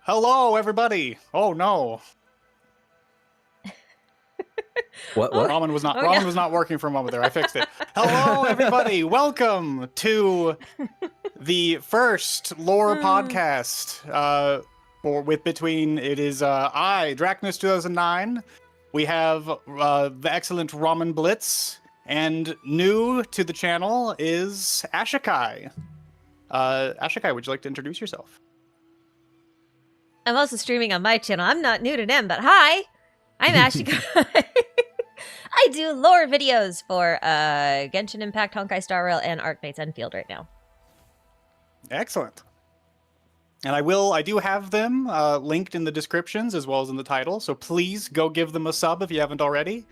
Hello, everybody. Oh no, What? ramen was not Oh, ramen no. was not working for a moment there. I fixed it. Hello, everybody. Welcome to the first lore podcast. With between it is I Drachnus 2009. We have the excellent Ramen Blitz, and new to the channel is Ashikai. Ashikai, would you like to introduce yourself? I'm also streaming on my channel. I'm not new to them, but hi, I'm Ashika. I do lore videos for Genshin Impact, Honkai Star Rail, and Arknights Endfield right now. Excellent. And I do have them linked in the descriptions as well as in the title, so please go give them a sub if you haven't already.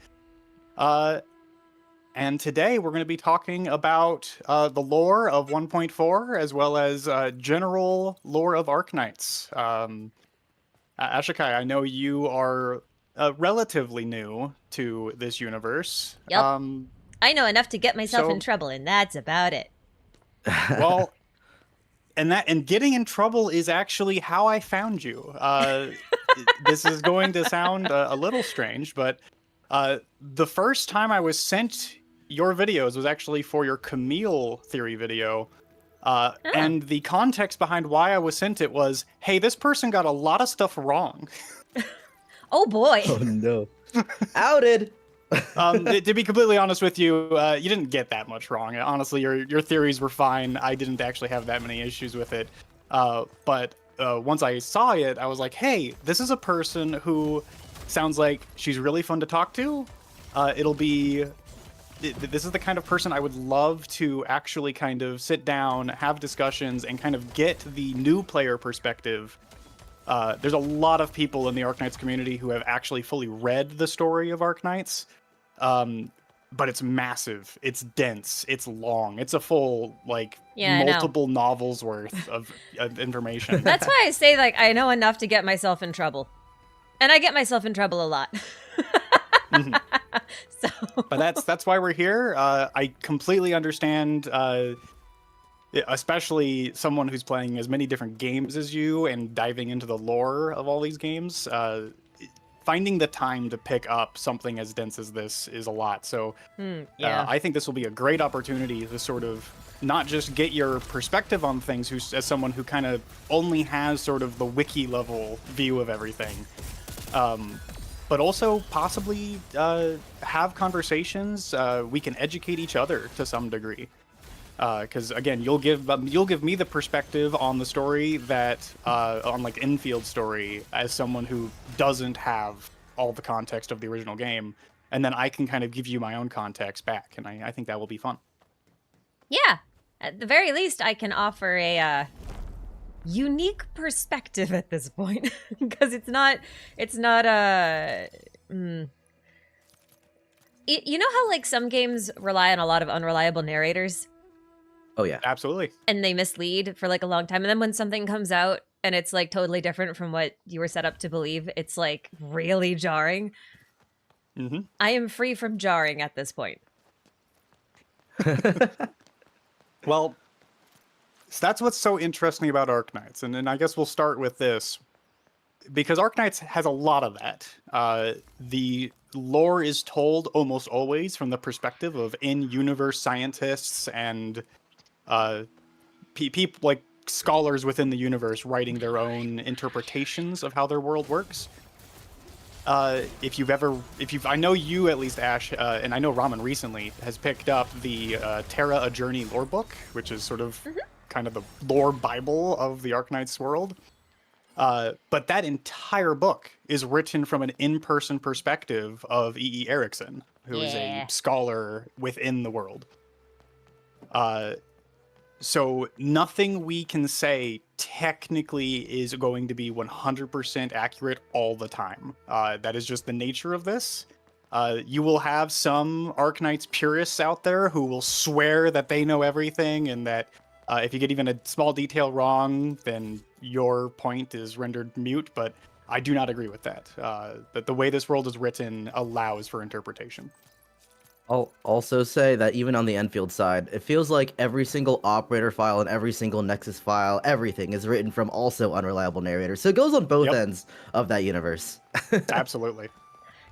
And today we're going to be talking about the lore of 1.4 as well as general lore of Arknights. Ashikai, I know you are relatively new to this universe. Yep. I know enough to get myself so- in trouble, and that's about it. Well, and getting in trouble is actually how I found you. This is going to sound a little strange, but the first time I was sent your videos was actually for your Camille theory video. And the context behind why I was sent it was, hey, this person got a lot of stuff wrong. Oh boy. Oh no. Outed. To be completely honest with you, you didn't get that much wrong. Honestly, your theories were fine. I didn't actually have that many issues with it. But once I saw it, I was like, hey, this is a person who sounds like she's really fun to talk to. This is the kind of person I would love to actually kind of sit down, have discussions, and kind of get the new player perspective. There's a lot of people in the Arknights community who have actually fully read the story of Arknights, but it's massive, it's dense, it's long, it's a full, multiple novels worth of information. That's why I say, I know enough to get myself in trouble. And I get myself in trouble a lot. Mm-hmm. So. But that's why we're here. I completely understand, especially someone who's playing as many different games as you and diving into the lore of all these games. Finding the time to pick up something as dense as this is a lot. So I think this will be a great opportunity to sort of not just get your perspective on things as someone who kind of only has sort of the wiki level view of everything. But also possibly have conversations. We can educate each other to some degree. Because again, you'll give me the perspective on the story that on Enfield story as someone who doesn't have all the context of the original game, and then I can kind of give you my own context back, and I think that will be fun. Yeah, at the very least, I can offer a unique perspective at this point because it's not you know how some games rely on a lot of unreliable narrators? Oh yeah. Absolutely. And they mislead for a long time, and then when something comes out and it's totally different from what you were set up to believe, it's really jarring. Mm-hmm. I am free from jarring at this point. Well, so that's what's so interesting about Arknights, and I guess we'll start with this, because Arknights has a lot of that. The lore is told almost always from the perspective of in-universe scientists and people scholars within the universe writing their own interpretations of how their world works. I know you at least, Ash, and I know Ramen recently has picked up the Terra A Journey lore book, which is sort of kind of the lore Bible of the Arknights world. But that entire book is written from an in-person perspective of E.E. Erickson, who is a scholar within the world. So nothing we can say technically is going to be 100% accurate all the time. That is just the nature of this. You will have some Arknights purists out there who will swear that they know everything and that if you get even a small detail wrong, then your point is rendered mute, but I do not agree with that. That the way this world is written allows for interpretation. I'll also say that even on the Enfield side, it feels like every single operator file and every single Nexus file, everything is written from also unreliable narrators. So it goes on both ends of that universe. Absolutely.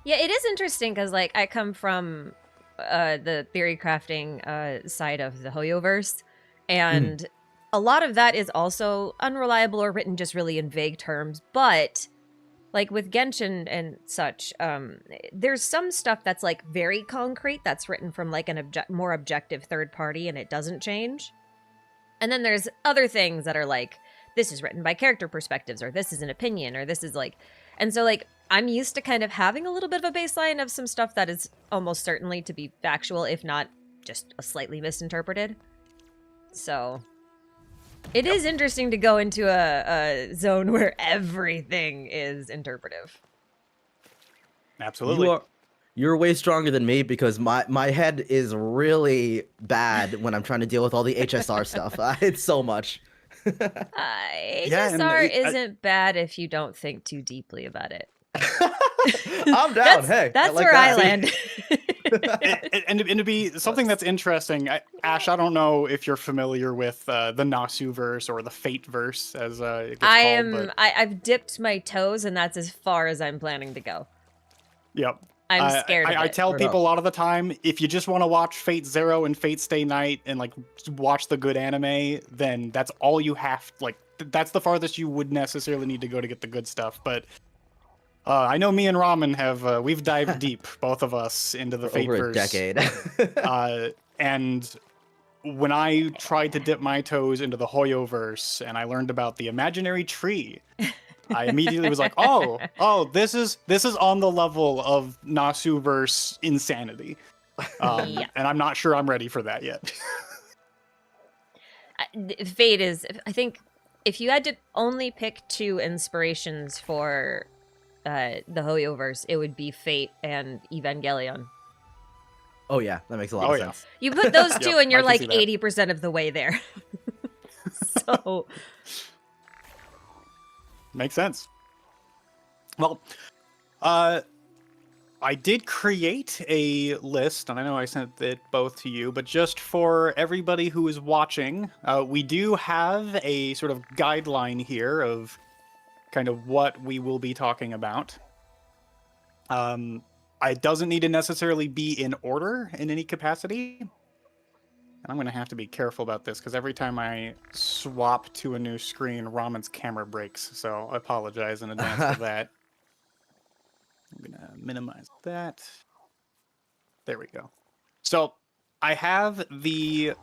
Yeah, it is interesting because, like, I come from the theory crafting side of the Hoyoverse, and a lot of that is also unreliable or written just really in vague terms. But, like, with Genshin and such, there's some stuff that's, like, very concrete that's written from, like, an more objective third party, and it doesn't change. And then there's other things that are, like, this is written by character perspectives, or this is an opinion, or this is, like... And so, like, I'm used to kind of having a little bit of a baseline of some stuff that is almost certainly to be factual, if not just a slightly misinterpreted. So it is interesting to go into a zone where everything is interpretive. Absolutely. You're way stronger than me because my head is really bad when I'm trying to deal with all the HSR stuff. It's so much. HSR isn't bad if you don't think too deeply about it. I'm down. That's where I land. and to be something that's interesting, Ash, I don't know if you're familiar with the Nasu verse or the Fate verse, as it gets called. But... I've dipped my toes, and that's as far as I'm planning to go. Yep. I'm scared of it. I tell people a lot of the time, if you just want to watch Fate Zero and Fate Stay Night and like watch the good anime, then that's all you have. Like that's the farthest you would necessarily need to go to get the good stuff. But I know me and Ramen have we've dived deep, both of us, into the Fate over a verse. decade. And when I tried to dip my toes into the Hoyo verse and I learned about the imaginary tree, I immediately was like, oh, this is on the level of Nasu verse insanity. And I'm not sure I'm ready for that yet. Fate is, I think, if you had to only pick two inspirations for the Hoyoverse, it would be Fate and Evangelion. Oh yeah, that makes a lot of sense. You put those two and you're like 80% of the way there. So... Makes sense. Well, I did create a list, and I know I sent it both to you, but just for everybody who is watching, we do have a sort of guideline here of kind of what we will be talking about. It doesn't need to necessarily be in order in any capacity. I'm going to have to be careful about this because every time I swap to a new screen, Ramen's camera breaks. So I apologize in advance for that. I'm going to minimize that. There we go. So I have the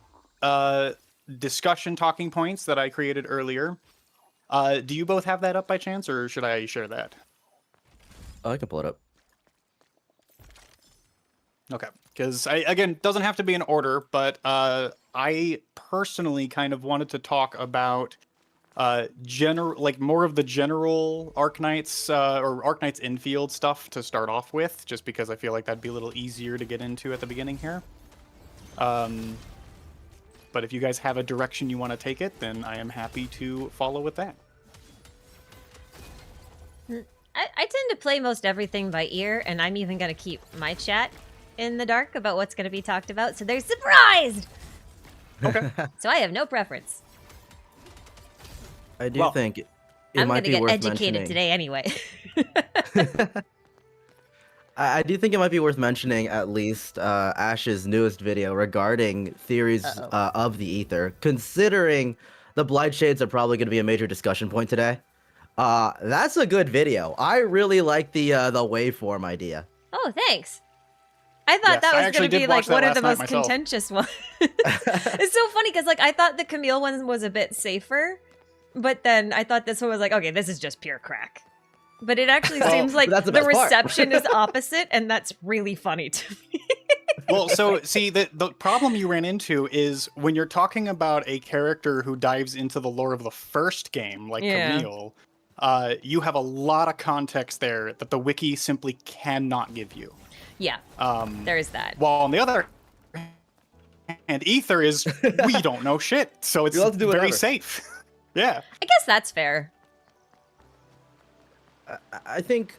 discussion talking points that I created earlier. Do you both have that up by chance, or should I share that? Oh, I can pull it up. Okay, because again, doesn't have to be in order, but I personally kind of wanted to talk about more of the general Arknights or Arknights Endfield stuff to start off with, just because I feel like that'd be a little easier to get into at the beginning here. But if you guys have a direction you want to take it, then I am happy to follow with that. I tend to play most everything by ear, and I'm even going to keep my chat in the dark about what's going to be talked about, so they're surprised! Okay. So I have no preference. I do think it might be worth mentioning. I'm going to get educated today anyway. I do think it might be worth mentioning at least Ash's newest video regarding theories of the ether, considering the Blight Shades are probably going to be a major discussion point today. That's a good video. I really like the waveform idea. Oh, thanks. I thought that was going to be like one of the most contentious ones. It's so funny because like I thought the Camille one was a bit safer, but then I thought this one was like, okay, this is just pure crack. But it actually seems like the reception is opposite, and that's really funny to me. Well, so see, the problem you ran into is when you're talking about a character who dives into the lore of the first game, like Camille, you have a lot of context there that the wiki simply cannot give you. Yeah, there is that. While on the other hand, Ether is, we don't know shit, so it's very safe. Yeah. I guess that's fair. I think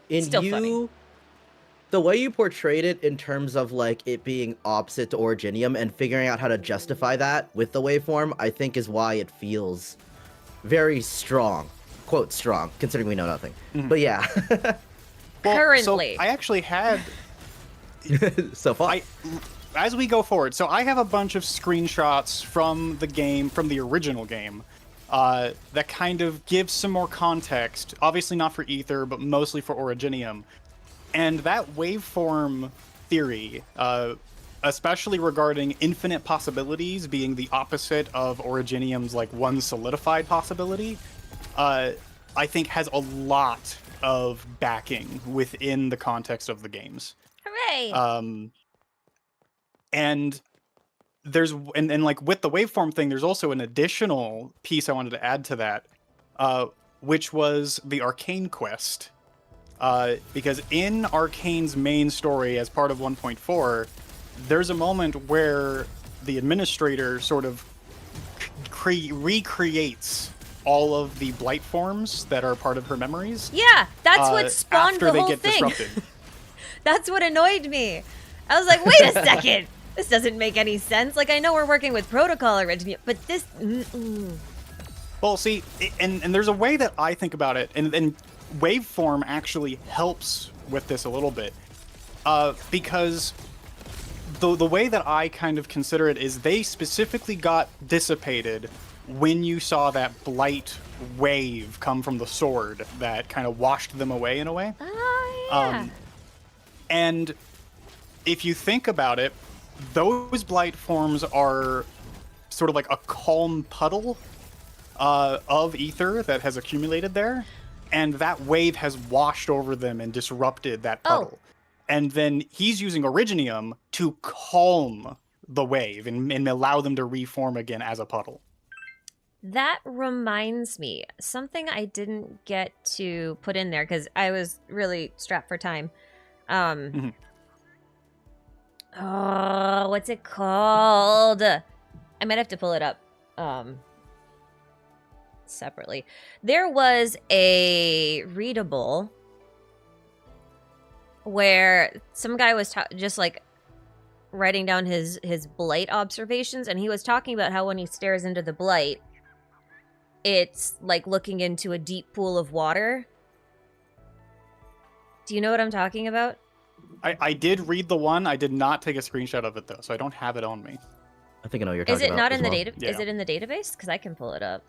in Still you... funny. the way you portrayed it in terms of like it being opposite to Originium and figuring out how to justify that with the waveform, I think is why it feels very strong. Quote strong, considering we know nothing. But yeah. Well, Currently. so I actually had so far. As we go forward, so I have a bunch of screenshots from the game, from the original game, that kind of give some more context. Obviously not for Ether, but mostly for Originium. And that waveform theory, especially regarding infinite possibilities being the opposite of Originium's like one solidified possibility, I think has a lot of backing within the context of the games. Hooray! And there's and like with the waveform thing, there's also an additional piece I wanted to add to that, which was the Arcane quest. Because in Arcane's main story, as part of 1.4, there's a moment where the administrator sort of recreates all of the blight forms that are part of her memories. Yeah, that's what spawned after the they whole get thing. disrupted. That's what annoyed me. I was like, wait a second. This doesn't make any sense. Like, I know we're working with protocol originally, but this... Well, see, and there's a way that I think about it, and waveform actually helps with this a little bit, because the way that I kind of consider it is they specifically got dissipated when you saw that blight wave come from the sword that kind of washed them away in a way. Oh, yeah. And if you think about it, those blight forms are sort of like a calm puddle of ether that has accumulated there, and that wave has washed over them and disrupted that puddle. And then he's using Originium to calm the wave and allow them to reform again as a puddle. That reminds me, something I didn't get to put in there because I was really strapped for time. Oh, what's it called? I might have to pull it up separately. There was a readable where some guy was just like writing down his blight observations, and he was talking about how when he stares into the blight, it's like looking into a deep pool of water. Do you know what I'm talking about? I did read the one. I did not take a screenshot of it though, so I don't have it on me. I think I know what you're talking about. Is it not in the well. data? Yeah. Is it in the database? Because I can pull it up.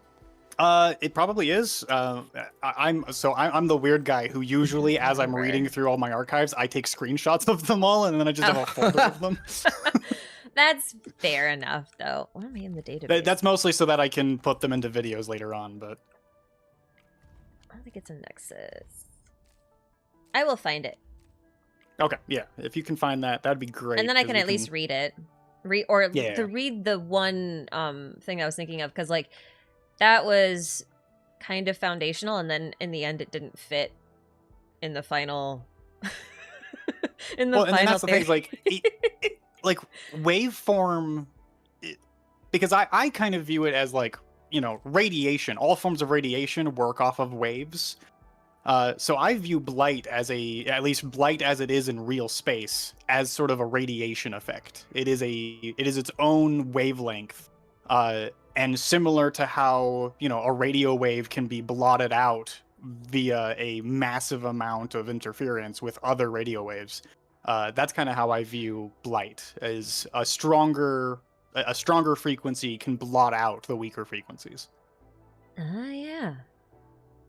It probably is. I'm the weird guy who usually, as I'm reading through all my archives, I take screenshots of them all, and then I just have a folder of them. That's fair enough, though. Why am I in the database? That's mostly so that I can put them into videos later on, but... I don't think it's in Nexus. I will find it. Okay, yeah. If you can find that, that'd be great. And then I can at least read it. Yeah. To read the one thing I was thinking of, because, like, that was kind of foundational, and then in the end it didn't fit in the final... in the final and that's the theory. thing, like waveform, because I kind of view it as like, you know, radiation. All forms of radiation work off of waves. So I view blight as at least blight as it is in real space, as sort of a radiation effect. It is its own wavelength, and similar to how, you know, a radio wave can be blotted out via a massive amount of interference with other radio waves. That's kind of how I view blight, as a stronger frequency can blot out the weaker frequencies. Yeah.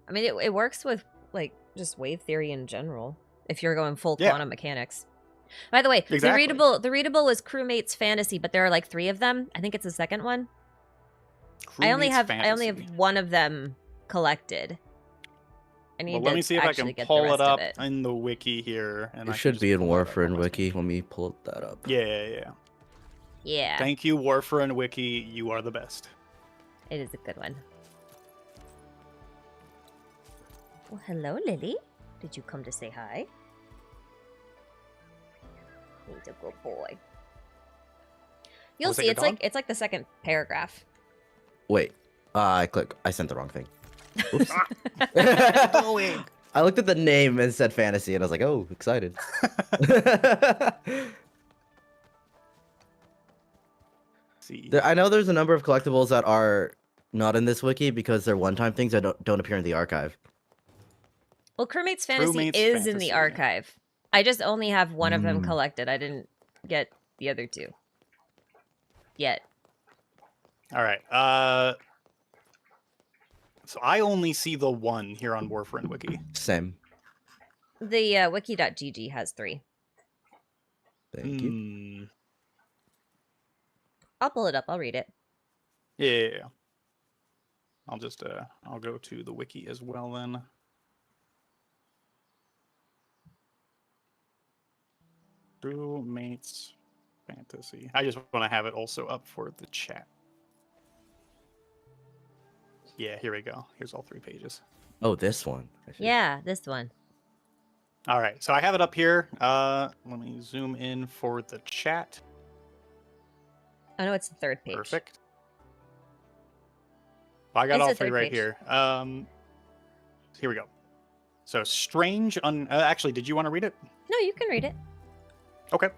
I mean, it works with, like, just wave theory in general, if you're going full quantum mechanics. By the way, exactly. the readable was Crewmates Fantasy, but there are like 3 of them. I think it's the second one. I only have one of them collected. I need let me see if I can pull it up in the wiki here. And it should be in Warframe Wiki. Let me pull that up. Yeah. Thank you, Warframe Wiki. You are the best. It is a good one. Well, hello, Lily. Did you come to say hi? He's a good boy. You'll see. It's like the second paragraph. Wait. I sent the wrong thing. Oops. I looked at the name and said fantasy, and I was like, oh, excited. See. I know there's a number of collectibles that are not in this wiki because they're one-time things that don't appear in the archive. Well, Crewmates Fantasy Crewmates is in the Fantasy. archive. I just only have one of them collected. I didn't get the other two yet. All right. So I only see the one here on Warframe Wiki. Same. The wiki.gg has 3. Thank you. I'll pull it up. I'll read it. Yeah. I'll just I'll go to the wiki as well then. Crewmates Fantasy. I just want to have it also up for the chat. Yeah, here we go. Here's all 3 pages. Oh, this one. Yeah, this one. All right, so I have it up here. Let me zoom in for the chat. Oh no, it's the 3rd page. Perfect. Well, I got It's all the 3 3rd right page. here. Here we go. So strange. Actually, did you want to read it? No, you can read it. Okay.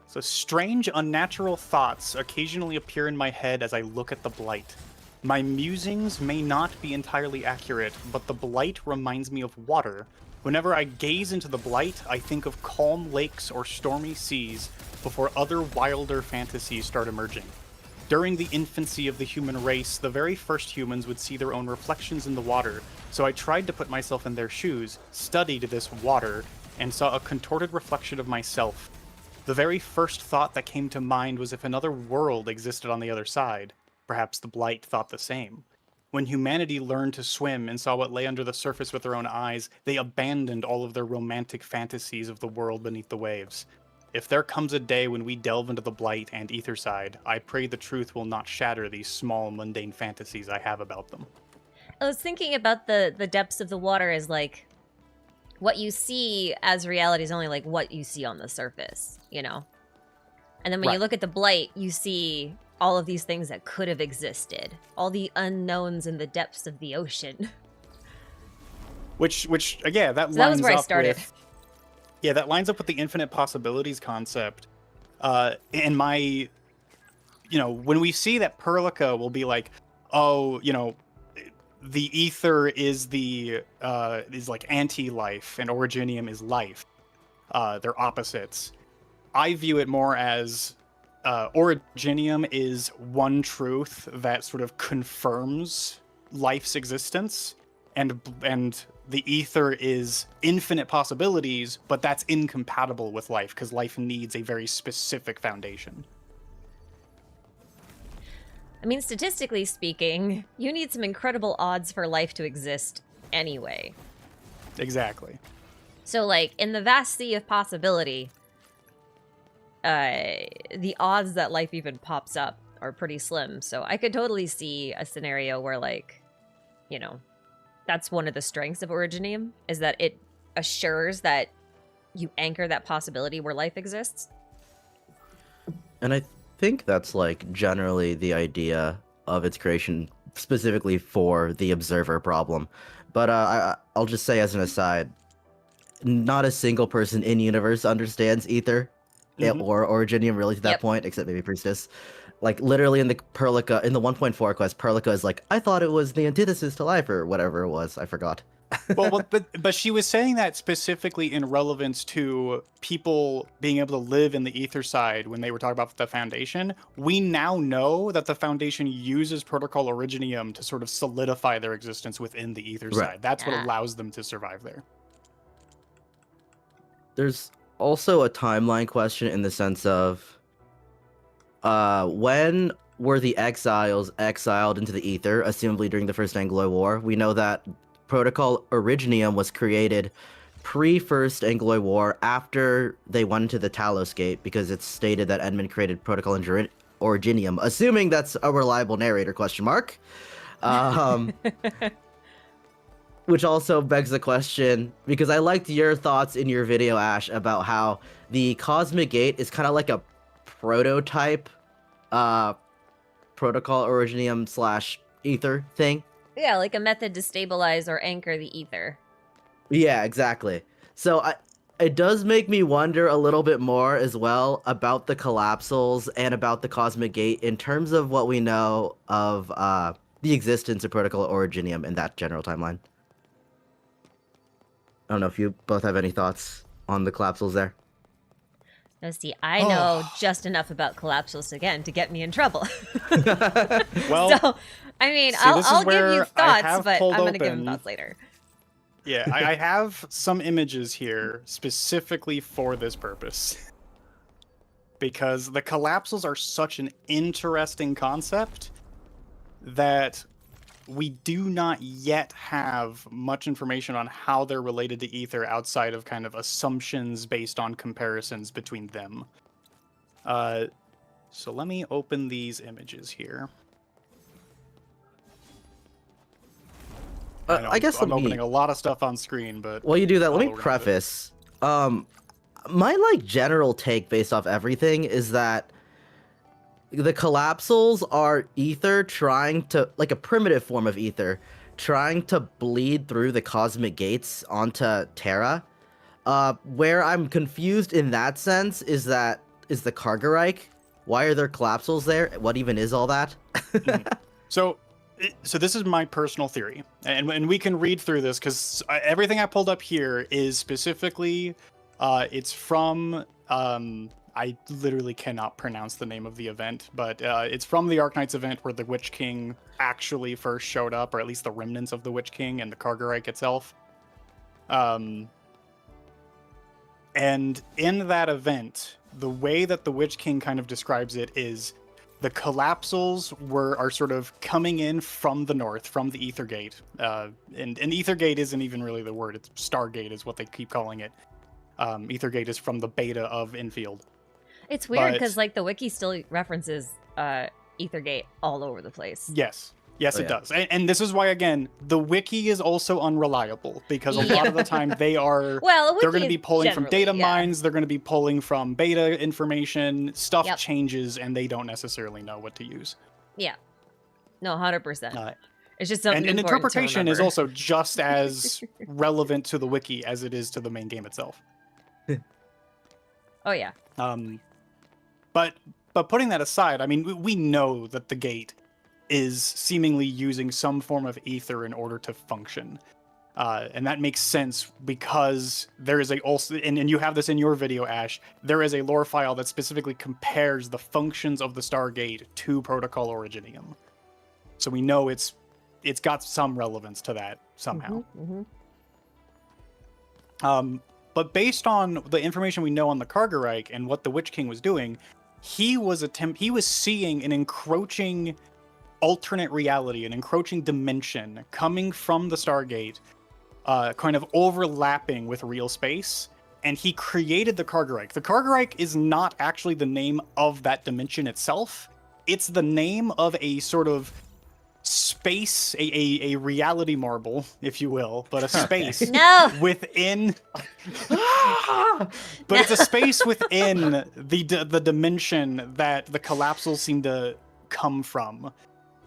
So strange, unnatural thoughts occasionally appear in my head as I look at the blight. My musings may not be entirely accurate, but the blight reminds me of water. Whenever I gaze into the blight, I think of calm lakes or stormy seas before other wilder fantasies start emerging. During the infancy of the human race, the very first humans would see their own reflections in the water, so I tried to put myself in their shoes, studied this water, and saw a contorted reflection of myself. The very first thought that came to mind was if another world existed on the other side. Perhaps the blight thought the same. When humanity learned to swim and saw what lay under the surface with their own eyes, they abandoned all of their romantic fantasies of the world beneath the waves. If there comes a day when we delve into the blight and Etherside, I pray the truth will not shatter these small, mundane fantasies I have about them. I was thinking about the depths of the water as like what you see as reality is only like what you see on the surface, you know? And then when you look at the blight, you see all of these things that could have existed, all the unknowns in the depths of the ocean. Which again, that So that was lines where I up started. that lines up with the infinite possibilities concept. In my, when we see that Perlica will be like, oh, the ether is is like anti-life and Originium is life. They're opposites. I view it more as Originium is one truth that sort of confirms life's existence, and the ether is infinite possibilities, but that's incompatible with life because life needs a very specific foundation. I mean, statistically speaking, you need some incredible odds for life to exist anyway. Exactly. So, like, in the vast sea of possibility, the odds that life even pops up are pretty slim. So I could totally see a scenario where, like, that's one of the strengths of Originium, is that it assures that you anchor that possibility where life exists. And I think that's like generally the idea of its creation, specifically for the observer problem. But I'll just say as an aside, not a single person in universe understands ether or Originium really to that point, except maybe Priestess. Like literally in the Perlica, in the 1.4 quest, Perlica is like, I thought it was the antithesis to life or whatever it was. I forgot. Well, but she was saying that specifically in relevance to people being able to live in the ether side when they were talking about the Foundation. We now know that the Foundation uses Protocol Originium to sort of solidify their existence within the ether side. That's what allows them to survive there. There's also a timeline question in the sense of when were the exiles exiled into the ether, assumably during the First Anglo War? We know that Protocol Originium was created pre-First Anglo War, after they went into the Talos Gate, because it's stated that Edmund created Protocol Originium, assuming that's a reliable narrator, question mark. Which also begs the question, because I liked your thoughts in your video, Ash, about how the Cosmic Gate is kind of like a prototype Protocol Originium / ether thing. Yeah, like a method to stabilize or anchor the ether. Yeah, exactly. So it does make me wonder a little bit more as well about the collapsals and about the Cosmic Gate in terms of what we know of the existence of Protocol Originium in that general timeline. I don't know if you both have any thoughts on the collapsals there. Now, see, I know just enough about collapsals again to get me in trouble. Well, so, I mean, see, I'll give you thoughts, but I'm going to give them open- thoughts later. Yeah, I have some images here specifically for this purpose. Because the collapsals are such an interesting concept that we do not yet have much information on how they're related to Ether outside of kind of assumptions based on comparisons between them. So let me open these images here. I guess I'm opening a lot of stuff on screen, but while you do that, let me we're gonna do it. preface. My like general take based off everything is that the collapsals are Ether trying to, like a primitive form of Ether, trying to bleed through the cosmic gates onto Terra. Where I'm confused in that sense is the Kargarike. Why are there collapsals there? What even is all that? So this is my personal theory, and we can read through this because everything I pulled up here is specifically, it's from, I literally cannot pronounce the name of the event, but it's from the Arknights event where the Witch King actually first showed up, or at least the remnants of the Witch King and the Kargarike itself. And in that event, the way that the Witch King kind of describes it is the collapsals are sort of coming in from the north, from the Ether Gate. And Ether Gate isn't even really the word, it's Stargate is what they keep calling it. Ether Gate is from the beta of Endfield. It's weird because like the wiki still references Ethergate all over the place. Yes, it does. And this is why, again, the wiki is also unreliable because a lot of the time they're going to be pulling from data mines, they're going to be pulling from beta information, stuff changes and they don't necessarily know what to use. Yeah. No, 100%. It's just something and interpretation is also just as relevant to the wiki as it is to the main game itself. Oh yeah. But putting that aside, I mean, we know that the gate is seemingly using some form of ether in order to function. And that makes sense because there is and you have this in your video, Ash, there is a lore file that specifically compares the functions of the Stargate to Protocol Originium. So we know it's got some relevance to that somehow. But based on the information we know on the Kargarike and what the Witch King was doing, he was seeing an encroaching alternate reality, an encroaching dimension coming from the Stargate, kind of overlapping with real space, and he created the Kargarike. The Kargarike is not actually the name of that dimension itself. It's the name of a sort of space, a reality marble, if you will, but a space within but it's a space within the dimension that the collapsals seem to come from,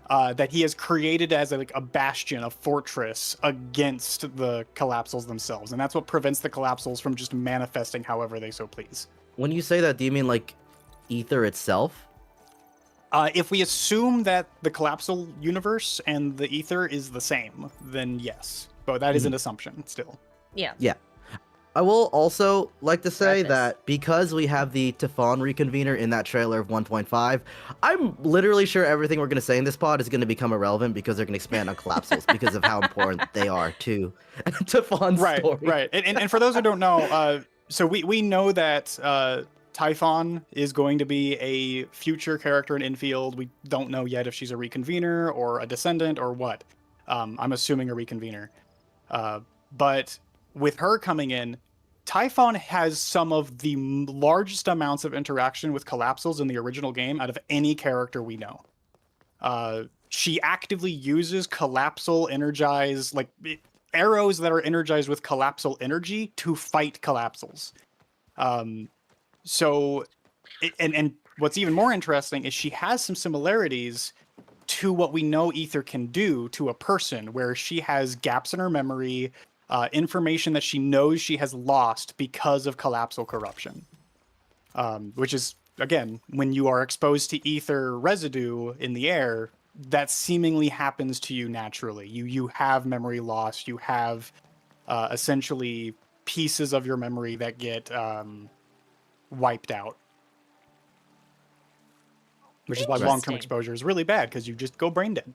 that he has created as a bastion, a fortress against the collapsals themselves, and that's what prevents the collapsals from just manifesting however they so please. When you say that, do you mean like ether itself? If we assume that the collapsal universe and the ether is the same, then yes. But that is an assumption still. Yeah. Yeah. I will also like to say that because we have the Typhon reconvener in that trailer of 1.5, I'm literally sure everything we're going to say in this pod is going to become irrelevant because they're going to expand on collapsals because of how important they are to Typhon's story. Right. And for those who don't know, so we know that Typhon is going to be a future character in Endfield. We don't know yet if she's a reconvener or a descendant or what. I'm assuming a reconvener. But with her coming in, Typhon has some of the largest amounts of interaction with collapsals in the original game out of any character we know. She actively uses collapsal energized, arrows that are energized with collapsal energy to fight collapsals. So, and what's even more interesting is she has some similarities to what we know ether can do to a person, where she has gaps in her memory. information that she knows she has lost because of collapsal corruption. Which is, again, when you are exposed to ether residue in the air, that seemingly happens to you naturally. You have memory loss. You have essentially pieces of your memory that get wiped out. Which is why long-term exposure is really bad, because you just go brain dead.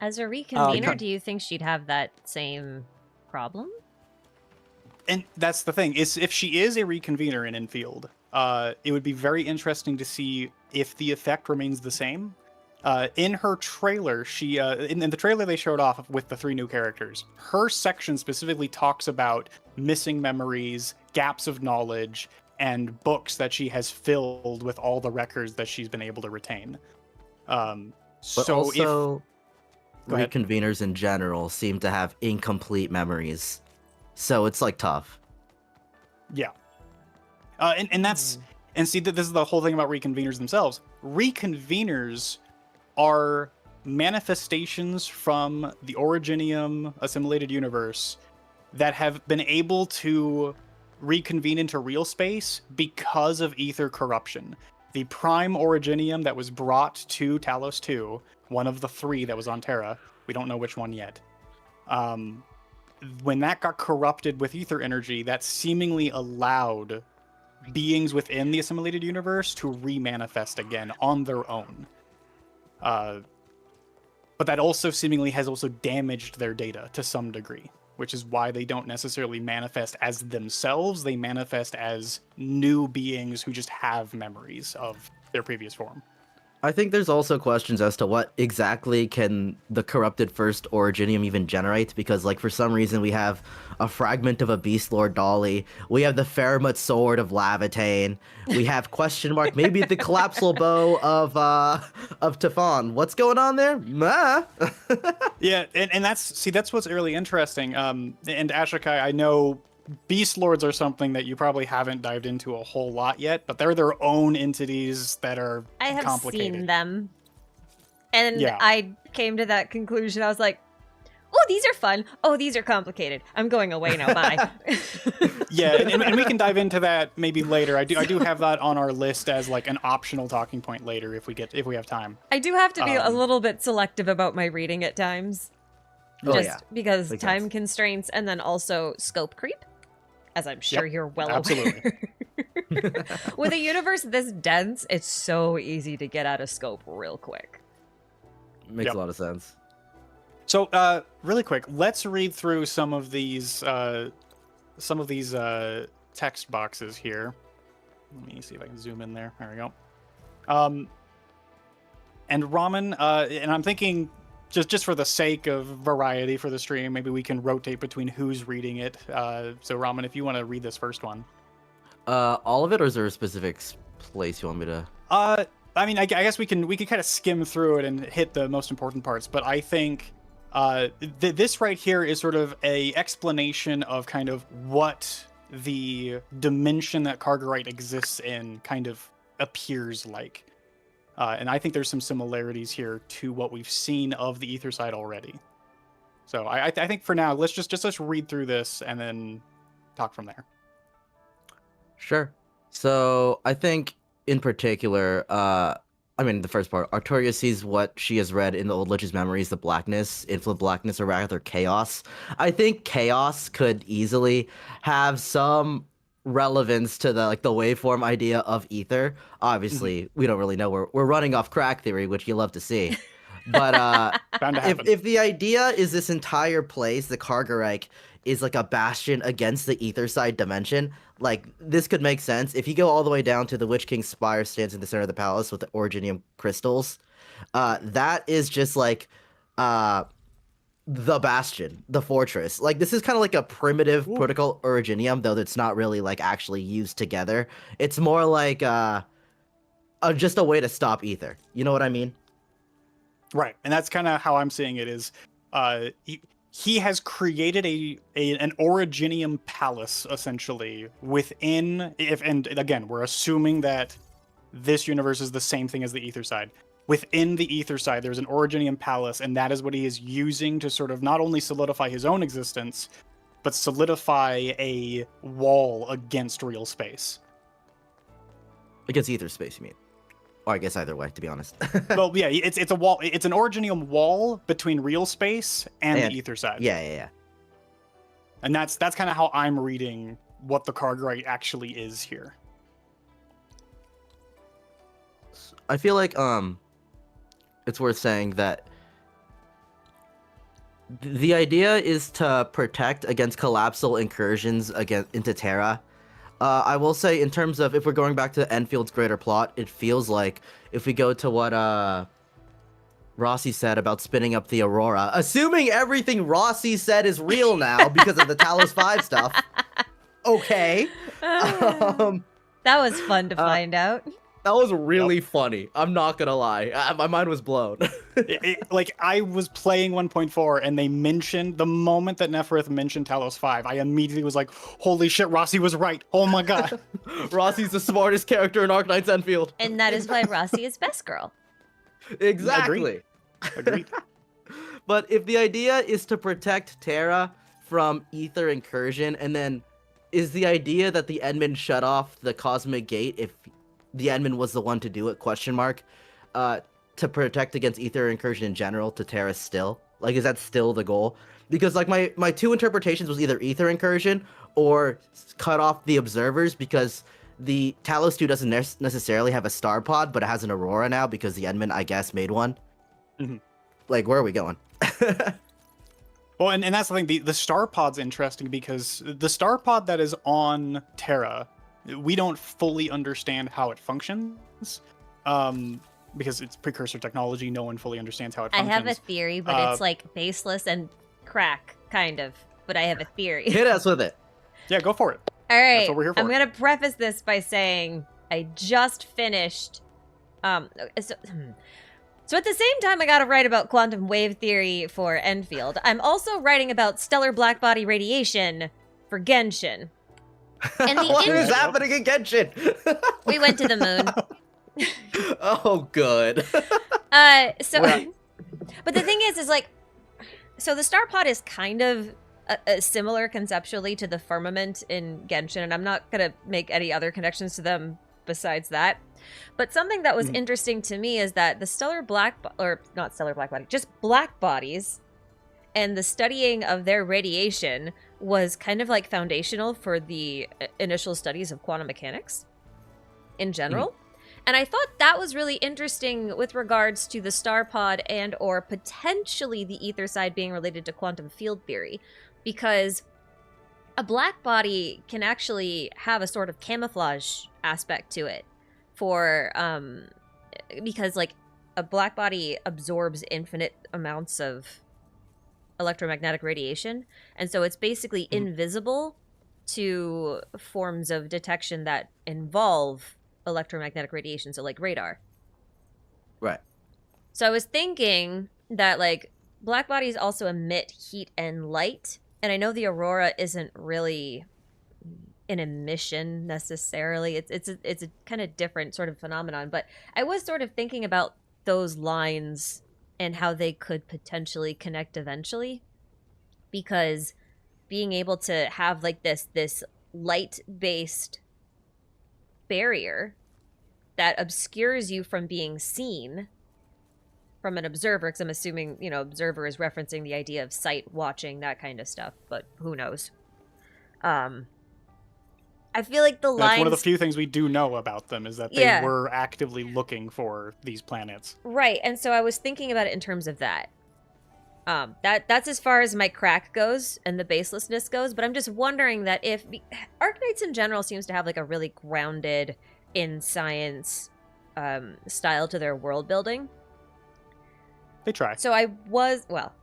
As a reconvener, do you think she'd have that same problem? And that's the thing, is if she is a reconvener in Enfield, it would be very interesting to see if the effect remains the same. In her trailer, she in the trailer they showed off with the 3 new characters, her section specifically talks about missing memories, gaps of knowledge, and books that she has filled with all the records that she's been able to retain. But also, reconveners in general seem to have incomplete memories, so it's like tough. Yeah, and that's and see that this is the whole thing about reconveners themselves. Reconveners are manifestations from the Originium assimilated universe that have been able to reconvene into real space because of ether corruption. The prime Originium that was brought to Talos 2, one of the 3 that was on Terra, we don't know which one yet, when that got corrupted with ether energy, that seemingly allowed beings within the assimilated universe to remanifest again on their own. But that also seemingly has also damaged their data to some degree, which is why they don't necessarily manifest as themselves. They manifest as new beings who just have memories of their previous form. I think there's also questions as to what exactly can the corrupted first Originium even generate, because, like, for some reason we have a fragment of a Beast Lord Dolly, we have the Faramut Sword of Lavitane, we have question mark, maybe the collapsible bow of Tefon. What's going on there? Yeah, and that's what's really interesting. And Ashokai, I know Beast Lords are something that you probably haven't dived into a whole lot yet, but they're their own entities that are complicated. I have seen them. And I came to that conclusion. I was like, oh, these are fun. Oh, these are complicated. I'm going away now. Bye. Yeah, and we can dive into that maybe later. I do have that on our list as like an optional talking point later if we have time. I do have to be a little bit selective about my reading at times. Because time constraints, and then also scope creep, as I'm sure you're well aware. With a universe this dense, it's so easy to get out of scope real quick. Makes a lot of sense. So, really quick, let's read through some of these text boxes here. Let me see if I can zoom in there. There we go. And Raman, and I'm thinking, just for the sake of variety for the stream, maybe we can rotate between who's reading it. So Raman, if you want to read this first one. All of it, or is there a specific place you want me to? I mean, I guess we can kind of skim through it and hit the most important parts. But I think this right here is sort of a explanation of kind of what the dimension that Cargarite exists in kind of appears like. And I think there's some similarities here to what we've seen of the ether side already. So I think for now, let's read through this and then talk from there. Sure. So I think in particular, I mean, the first part, Arturia sees what she has read in the Old Lich's memories, the blackness, infinite blackness, or rather chaos. I think chaos could easily have some relevance to the waveform idea of ether. Obviously, we don't really know. We're running off crack theory, which you love to see. But if the idea is this entire place, the Cargarite, is like a bastion against the ether side dimension, like this could make sense. If you go all the way down to the Witch King's spire stands in the center of the palace with the Originium crystals, that is just like the bastion, the fortress. Like this is kind of like a primitive protocol Originium, though that's not really like actually used together. It's more like just a way to stop ether. You know what I mean? Right, and that's kind of how I'm seeing it. Is he has created an Originium palace essentially within. And again, we're assuming that this universe is the same thing as the ether side. within the ether side, there's an Originium Palace, and that is what he is using to sort of not only solidify his own existence, but solidify a wall against real space. Against ether space, you mean? Or I guess either way, to be honest. Well, yeah, it's a wall. It's an Originium wall between real space and the ether side. Yeah. And that's kind of how I'm reading what the Kargite actually is here. I feel like it's worth saying that the idea is to protect against collapsal incursions into Terra. I will say, in terms of if we're going back to Enfield's greater plot, it feels like if we go to what Rossi said about spinning up the Aurora, assuming everything Rossi said is real now because of the Talos 5 stuff. Okay. That was fun to find out. That was really funny. I'm not gonna lie. My mind was blown. Like, I was playing 1.4 and they mentioned, the moment that Neferith mentioned Talos 5, I immediately was like, holy shit, Rossi was right. Oh my god. Rossi's the smartest character in Arknights Endfield. And that is why Rossi is best girl. Exactly. Agreed. But if the idea is to protect Terra from ether incursion, and then is the idea that the Endman shut off the cosmic gate if the Endman was the one to do it, to protect against ether incursion in general to Terra still? Like, is that still the goal? Because, like, my two interpretations was either ether incursion or cut off the observers, because the Talos 2 doesn't necessarily have a star pod, but it has an Aurora now because the Endman, I guess, made one. Mm-hmm. Like, where are we going? Well, and that's the thing. The star pod's interesting because the star pod that is on Terra, we don't fully understand how it functions. Because it's precursor technology, no one fully understands how it functions. I have a theory, but it's like baseless and crack, kind of. But I have a theory. Hit us with it. Yeah, go for it. All right. That's what we're here for. I'm going to preface this by saying I just finished... So at the same time I got to write about quantum wave theory for Enfield, I'm also writing about stellar blackbody radiation for Genshin. And What is happening in Genshin? We went to the moon. Oh, good. But the thing is like, so the star pod is kind of similar conceptually to the firmament in Genshin, and I'm not going to make any other connections to them besides that. But something that was interesting to me is that the stellar not stellar black body, just black bodies and the studying of their radiation was kind of like foundational for the initial studies of quantum mechanics in general. And I thought that was really interesting with regards to the star pod and or potentially the ether side being related to quantum field theory, because a black body can actually have a sort of camouflage aspect to it for because like a black body absorbs infinite amounts of electromagnetic radiation, and so it's basically invisible to forms of detection that involve electromagnetic radiation, so like radar. Right. So I was thinking that like black bodies also emit heat and light, and I know the aurora isn't really an emission necessarily. It's a kind of different sort of phenomenon, but I was sort of thinking about those lines and how they could potentially connect eventually, because being able to have like this light-based barrier that obscures you from being seen from an observer, because I'm assuming, you know, observer is referencing the idea of sight watching, that kind of stuff, but who knows. I feel like the lines... That's one of the few things we do know about them, is that they were actively looking for these planets. Right, and so I was thinking about it in terms of that. That's as far as my crack goes and the baselessness goes, but I'm just wondering that if... Arknights in general seems to have like a really grounded in science style to their world building. They try. So I was... Well,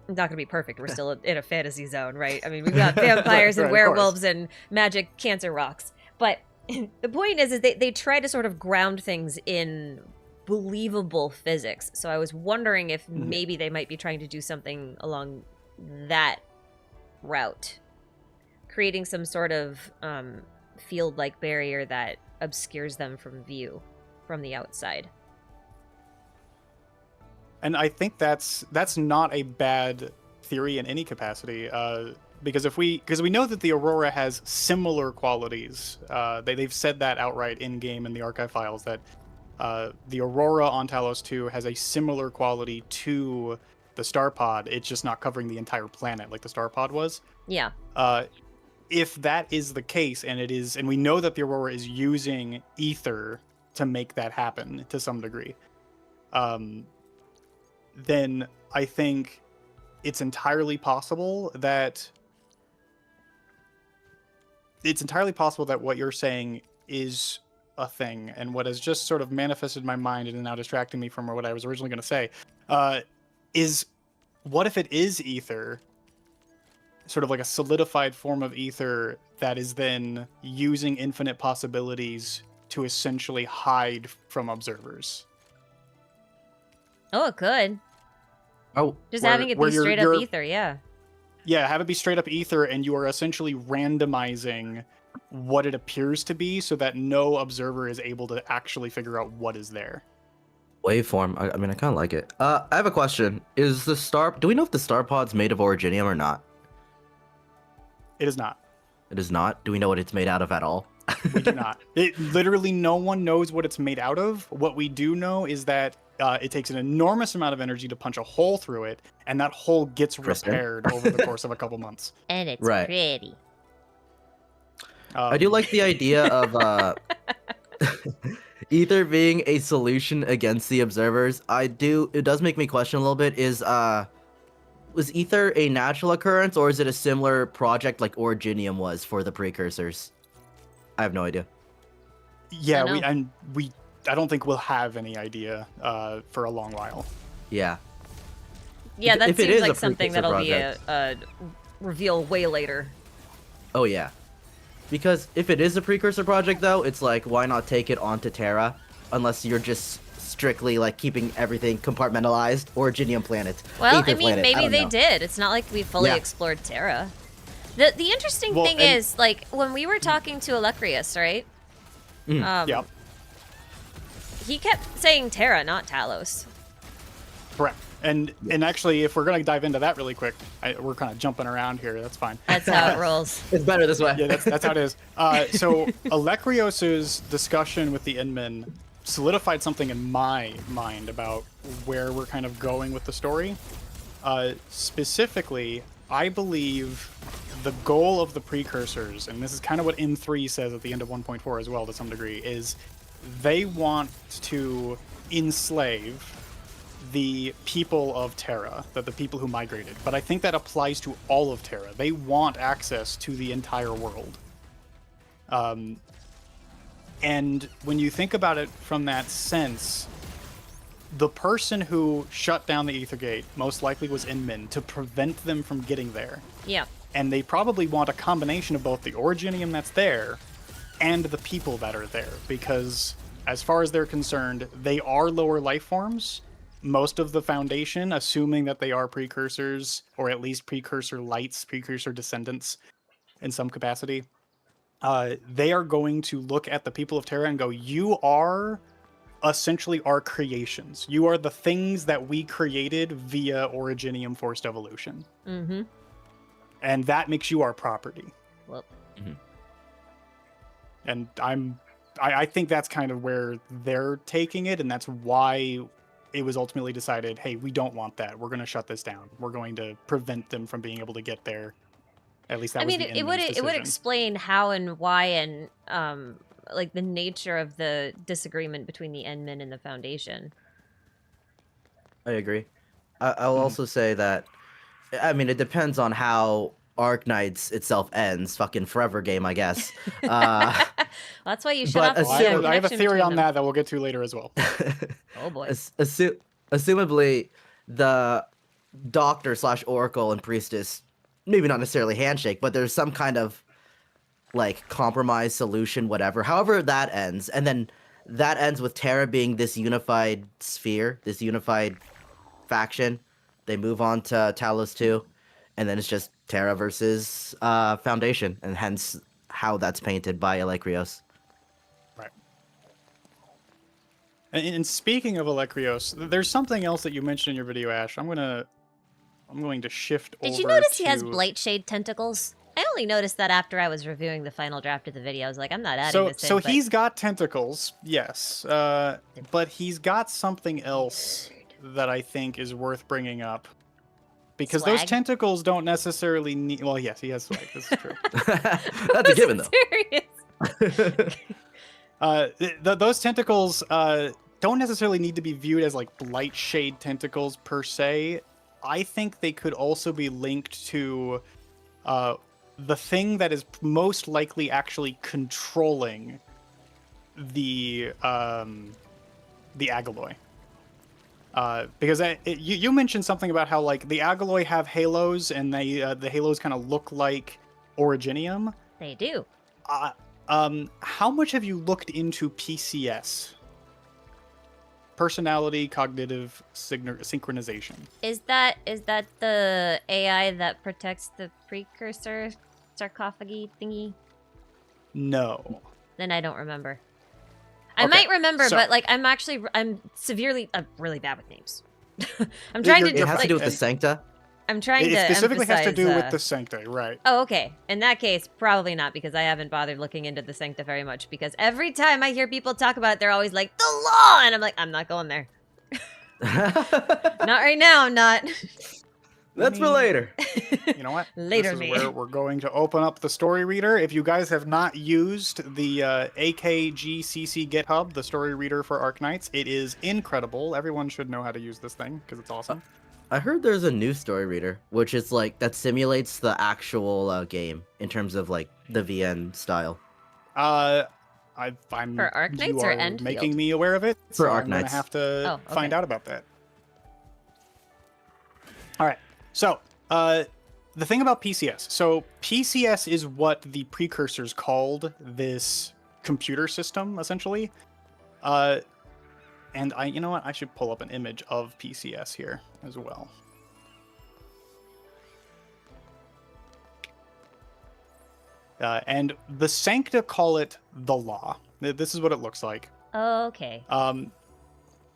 I'm not going to be perfect. We're still in a fantasy zone, right? I mean, we've got vampires and werewolves and magic cancer rocks. But the point is they try to sort of ground things in believable physics. So I was wondering if maybe they might be trying to do something along that route, creating some sort of field-like barrier that obscures them from view from the outside. And I think that's not a bad theory in any capacity, because we know that the Aurora has similar qualities. They've said that outright in game in the archive files that the Aurora on Talos 2 has a similar quality to the Star Pod. It's just not covering the entire planet like the Star Pod was. Yeah. If that is the case, and we know that the Aurora is using ether to make that happen to some degree, then I think it's entirely possible that what you're saying is a thing, and what has just sort of manifested in my mind and now distracting me from what I was originally going to say is, what if it is ether, sort of like a solidified form of ether that is then using infinite possibilities to essentially hide from observers? Oh, it could. Oh, Just having it be straight up ether, yeah. Yeah, have it be straight up ether, and you are essentially randomizing what it appears to be so that no observer is able to actually figure out what is there. waveform. I mean, I kind of like it. I have a question. Do we know if the Star Pod's made of originium or not? It is not. It is not. Do we know what it's made out of at all? We do not. Literally no one knows what it's made out of. What we do know is that it takes an enormous amount of energy to punch a hole through it, and that hole gets repaired over the course of a couple months. And it's Right. pretty. I do like the idea of ether being a solution against the observers. It does make me question a little bit, was ether a natural occurrence, or is it a similar project like originium was for the precursors? I have no idea. Yeah, I don't think we'll have any idea for a long while. Yeah. Yeah, that If it seems is like a something precursor that'll project. be a reveal way later. Oh yeah. Because if it is a precursor project, though, it's like, why not take it onto Terra? Unless you're just strictly like keeping everything compartmentalized. Originium planet. Well, Ether I mean, planet, maybe don't they know. did. It's not like we fully Yeah. explored Terra. The interesting thing is, like, when we were talking to Alecrius, right? Yeah, He kept saying Terra, not Talos. correct. And actually, if we're going to dive into that really quick, we're kind of jumping around here. That's fine. That's how it rolls. It's better this way. Yeah, that's how it is. So Alecrios's discussion with the Inman solidified something in my mind about where we're kind of going with the story. Specifically, I believe the goal of the precursors, and this is kind of what M3 says at the end of 1.4 as well to some degree, is they want to enslave the people of Terra, the people who migrated. But I think that applies to all of Terra. They want access to the entire world. And when you think about it from that sense, the person who shut down the Aethergate most likely was Inmin to prevent them from getting there. Yeah. And they probably want a combination of both the Originium that's there and the people that are there, because as far as they're concerned, they are lower life forms. Most of the Foundation, assuming that they are precursors, or at least precursor lights, precursor descendants in some capacity, they are going to look at the people of Terra and go, you are essentially our creations. You are the things that we created via Originium forced evolution. Mm-hmm. And that makes you our property. Well. Mm-hmm. And I think that's kind of where they're taking it, and that's why it was ultimately decided, hey, we don't want that. We're going to shut this down. We're going to prevent them from being able to get there. At least that was the it would decision. explain how and why and like the nature of the disagreement between the Endmen and the Foundation. I agree. I'll also say that, I mean, it depends on how Arknights itself ends. Fucking forever game, I guess. Well, that's why you shut off but the I have a connection theory between on them. that we'll get to later as well. Oh boy. Assumably, the doctor / oracle and priestess, maybe not necessarily handshake, but there's some kind of like compromise solution, whatever. However that ends, and then that ends with Terra being this unified sphere, this unified faction. They move on to Talos 2, and then it's just Terra versus Foundation, and hence how that's painted by Alecrios. Right. And speaking of Electrios, there's something else that you mentioned in your video, Ash. I'm going to shift over. Did you notice to... he has Blightshade tentacles? I only noticed that after I was reviewing the final draft of the video. I was like, I'm not adding this in. So he's got tentacles, yes. But he's got something else that I think is worth bringing up. Because Swag? those tentacles don't necessarily need... Well, yes, he has swag. This is true. That's a given, though. Those tentacles don't necessarily need to be viewed as like Blightshade tentacles per se. I think they could also be linked to the thing that is most likely actually controlling the Agaloy. Because you mentioned something about how like the Agaloy have halos and the halos kind of look like Originium. They do. How much have you looked into PCS? Personality Cognitive Synchronization. Is that the AI that protects the precursor sarcophagi thingy? No. Then I don't remember. I Okay, might remember, so- but like I'm really bad with names. I'm trying to It has to do with the and- Sancta. I'm trying to It specifically has to do emphasize, with the Sancta, right? Oh, okay. In that case, probably not, because I haven't bothered looking into the Sancta very much, because every time I hear people talk about it, they're always like, the law! And I'm like, I'm not going there. Not right now, I'm not. That's for later. You know what? Later, This is me. where we're going to open up the story reader. If you guys have not used the AKGCC GitHub, the story reader for Arknights, it is incredible. Everyone should know how to use this thing because it's awesome. I heard there's a new story reader, which is like that simulates the actual game in terms of like the VN style. I'm For Arknights you or are Endfield? making me aware of it. So I'm gonna Arknights. have to Oh, find okay. out about that. All right. So the thing about PCS. So PCS is what the precursors called this computer system, essentially. And you know what? I should pull up an image of PCS here as well. And the Sancta call it the law. This is what it looks like. Okay.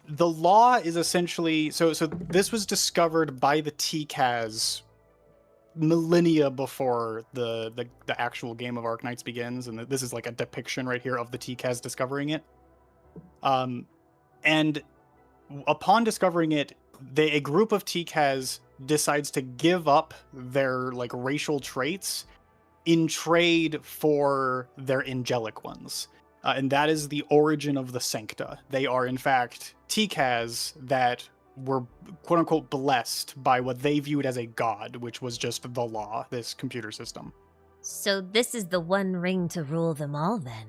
The law is essentially so this was discovered by the TCAS millennia before the actual game of Arknights begins, and this is like a depiction right here of the TCAS discovering it. And upon discovering it, a group of TCAS decides to give up their like racial traits in trade for their angelic ones. And that is the origin of the Sancta. They are, in fact, TCAS that were, quote-unquote, blessed by what they viewed as a god, which was just the law, this computer system. So this is the one ring to rule them all, then.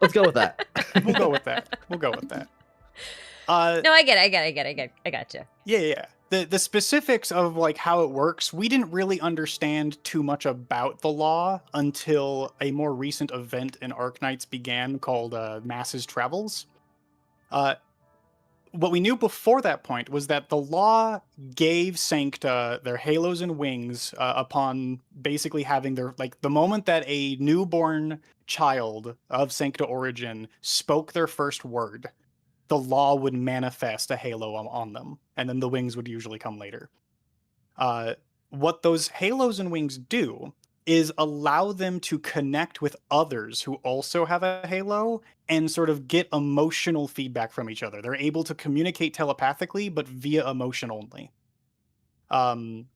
Let's go with that. We'll go with that. We'll go with that. No, I get it. I gotcha. Yeah. The specifics of like how it works, we didn't really understand too much about the law until a more recent event in Arknights began called Masses Travels. What we knew before that point was that the law gave Sancta their halos and wings upon basically having their, like, the moment that a newborn child of Sancta origin spoke their first word, the law would manifest a halo on them, and then the wings would usually come later. What those halos and wings do is allow them to connect with others who also have a halo and sort of get emotional feedback from each other. They're able to communicate telepathically, but via emotion only. And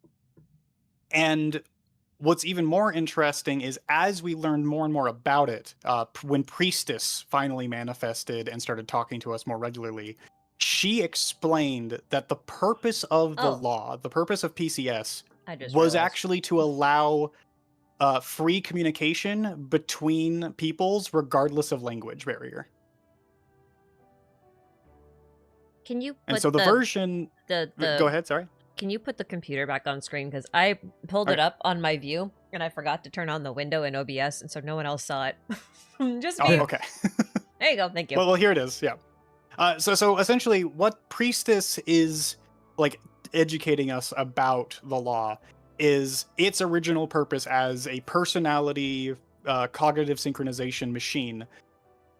what's even more interesting is as we learned more and more about it, when Priestess finally manifested and started talking to us more regularly, she explained that the purpose of the law, the purpose of PCS, was actually to allow free communication between peoples regardless of language barrier. Can you put And so the version... Go ahead, sorry. Can you put the computer back on screen? Because I pulled it up on my view, and I forgot to turn on the window in OBS, and so no one else saw it. Just me. Oh, okay. There you go. Thank you. Well, here it is, yeah. So essentially, what Priestess is, like, educating us about the law is its original purpose as a personality cognitive synchronization machine